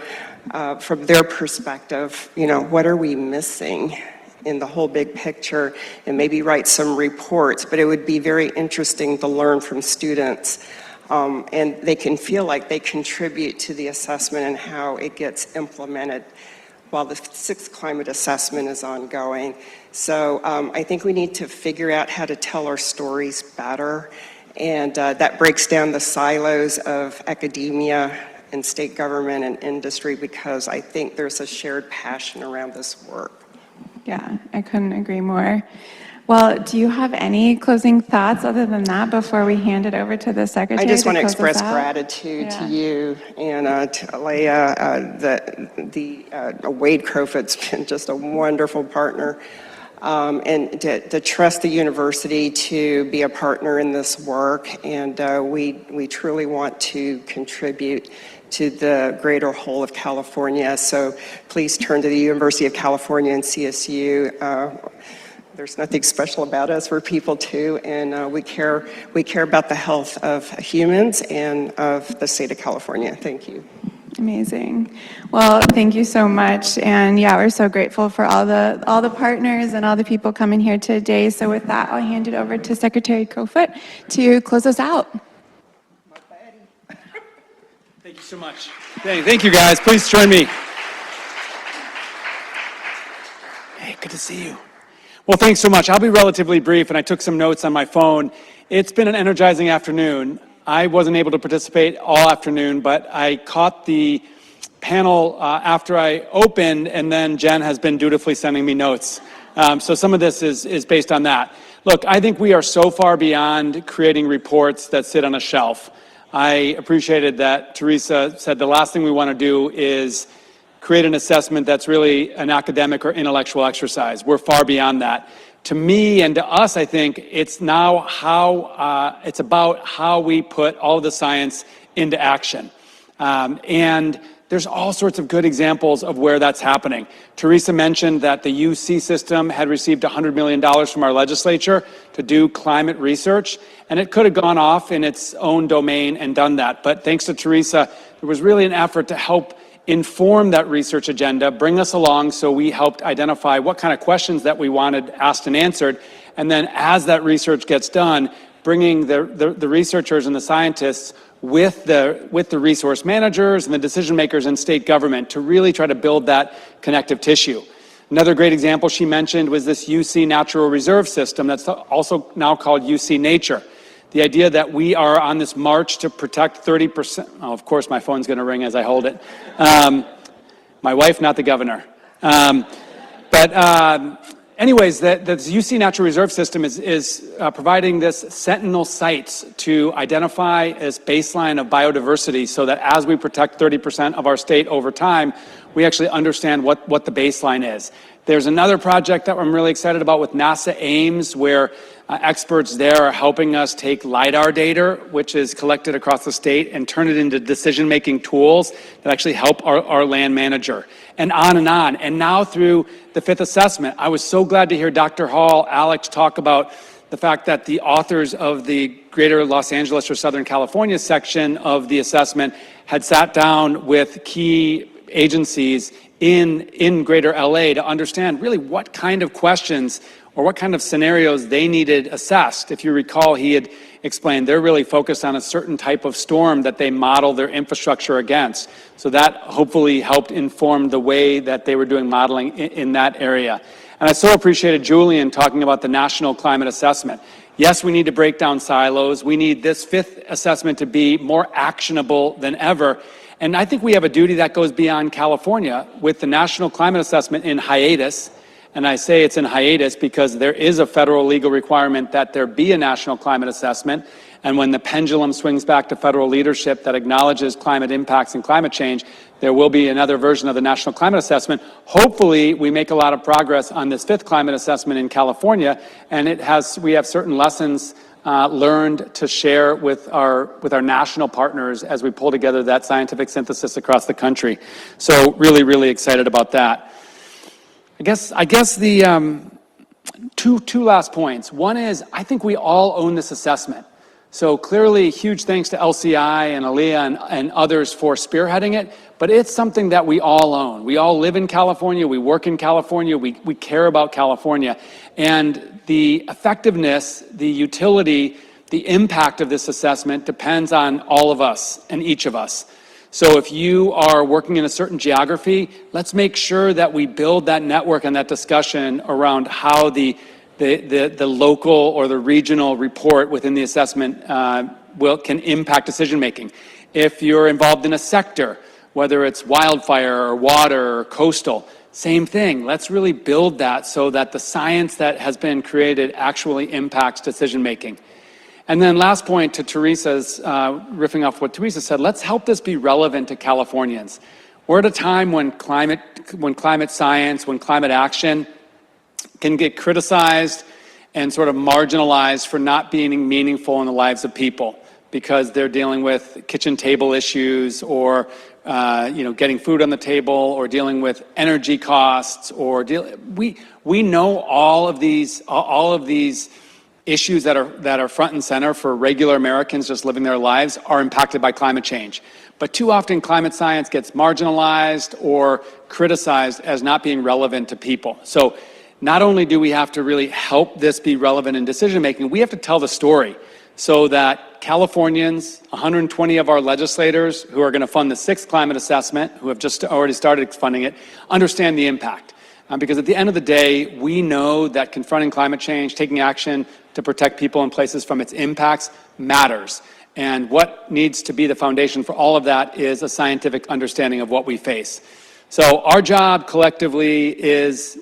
perspective, what are we missing in the whole big picture, and maybe write some reports. But it would be very interesting to learn from students. And they can feel like they contribute to the assessment and how it gets implemented while the sixth climate assessment is ongoing. So I think we need to figure out how to tell our stories better, and that breaks down the silos of academia and state government and industry, because I think there's a shared passion around this work. Yeah, I couldn't agree more. Well, do you have any closing thoughts other than that before we hand it over to the secretary? I just want to close us express out? gratitude to you and to Leah. Wade Crowfoot's been just a wonderful partner, and to trust the university to be a partner in this work. And we truly want to contribute to the greater whole of California. So please turn to the University of California and CSU. There's nothing special about us. We're people too, and we care about the health of humans and of the state of California. Thank you. Amazing. Well, thank you so much. And yeah, we're so grateful for all the partners and all the people coming here today. So with that, I'll hand it over to Secretary Crowfoot to close us out. Thank you so much. Thank you, guys. Please join me. Hey, good to see you. Well, thanks so much. I'll be relatively brief, and I took some notes on my phone. It's been an energizing afternoon. I wasn't able to participate all afternoon, but I caught the panel after I opened, and then Jen has been dutifully sending me notes. So some of this is based on that. Look, I think we are so far beyond creating reports that sit on a shelf. I appreciated that Teresa said the last thing we want to do is create an assessment that's really an academic or intellectual exercise. We're far beyond that. To me and to us, I think it's now it's about how we put all of the science into action. And there's all sorts of good examples of where that's happening. Teresa mentioned that the UC system had received $100 million from our legislature to do climate research, and it could have gone off in its own domain and done that. But thanks to Teresa, there was really an effort to help inform that research agenda, bring us along, so we helped identify what kind of questions that we wanted asked and answered. And then as that research gets done, bringing the researchers and the scientists with the resource managers and the decision makers in state government to really try to build that connective tissue. Another great example she mentioned was this UC Natural Reserve System that's also now called UC Nature. The idea that we are on this march to protect 30%, oh, of course my phone's going to ring as I hold it. My wife, not the governor. Anyways, the UC Natural Reserve System is providing this sentinel sites to identify this baseline of biodiversity so that as we protect 30% of our state over time, we actually understand what the baseline is. There's another project that I'm really excited about with NASA Ames, where experts there are helping us take LiDAR data, which is collected across the state, and turn it into decision-making tools that actually help our land manager, and on and on. And now through the fifth assessment, I was so glad to hear Dr. Hall, Alex talk about the fact that the authors of the Greater Los Angeles or Southern California section of the assessment had sat down with key agencies in Greater LA to understand really what kind of questions or what kind of scenarios they needed assessed. If you recall, he had explained they're really focused on a certain type of storm that they model their infrastructure against. So that hopefully helped inform the way that they were doing modeling in that area. And I so appreciated Julian talking about the National Climate Assessment. Yes, we need to break down silos. We need this fifth assessment to be more actionable than ever. And I think we have a duty that goes beyond California with the National Climate Assessment in hiatus, And I say it's in hiatus because there is a federal legal requirement that there be a national climate assessment. And when the pendulum swings back to federal leadership that acknowledges climate impacts and climate change, there will be another version of the National Climate Assessment. Hopefully, we make a lot of progress on this 5th climate assessment in California, and we have certain lessons learned to share with our national partners as we pull together that scientific synthesis across the country. So really, really excited about that. I guess the two last points. One is, I think we all own this assessment. So clearly, huge thanks to LCI and Aaliyah and others for spearheading it, but it's something that we all own. We all live in California, we work in California, we care about California. And the effectiveness, the utility, the impact of this assessment depends on all of us and each of us. So if you are working in a certain geography, let's make sure that we build that network and that discussion around how the local or the regional report within the assessment can impact decision making. If you're involved in a sector, whether it's wildfire or water or coastal, same thing. Let's really build that so that the science that has been created actually impacts decision making. And then last point to Teresa's, riffing off what Teresa said, let's help this be relevant to Californians. We're at a time when climate science, when climate action can get criticized and sort of marginalized for not being meaningful in the lives of people because they're dealing with kitchen table issues or getting food on the table or dealing with energy costs or we know all of these issues that are front and center for regular Americans just living their lives are impacted by climate change. But too often climate science gets marginalized or criticized as not being relevant to people. So not only do we have to really help this be relevant in decision making, we have to tell the story so that Californians, 120 of our legislators who are going to fund the 6th climate assessment, who have just already started funding it, understand the impact. Because at the end of the day, we know that confronting climate change, taking action to protect people and places from its impacts matters. And what needs to be the foundation for all of that is a scientific understanding of what we face. So our job collectively is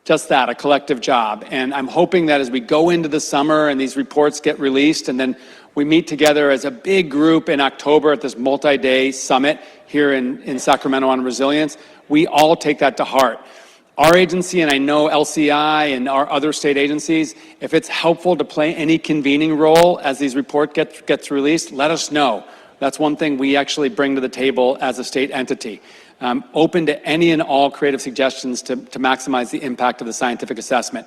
just that, a collective job. And I'm hoping that as we go into the summer and these reports get released and then we meet together as a big group in October at this multi-day summit here in Sacramento on resilience, we all take that to heart. Our agency, and I know LCI and our other state agencies, if it's helpful to play any convening role as these report gets released, let us know. That's one thing we actually bring to the table as a state entity. Open to any and all creative suggestions to maximize the impact of the scientific assessment.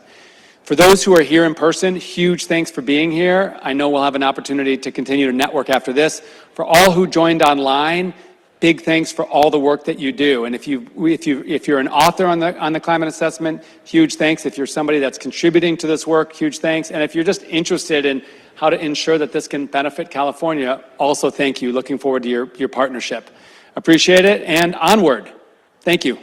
For those who are here in person, huge thanks for being here. I know we'll have an opportunity to continue to network after this. For all who joined online, big thanks for all the work that you do. And if you're an author on the climate assessment, huge thanks. If you're somebody that's contributing to this work, huge thanks. And if you're just interested in how to ensure that this can benefit California, also thank you. Looking forward to your partnership. Appreciate it, and onward. Thank you.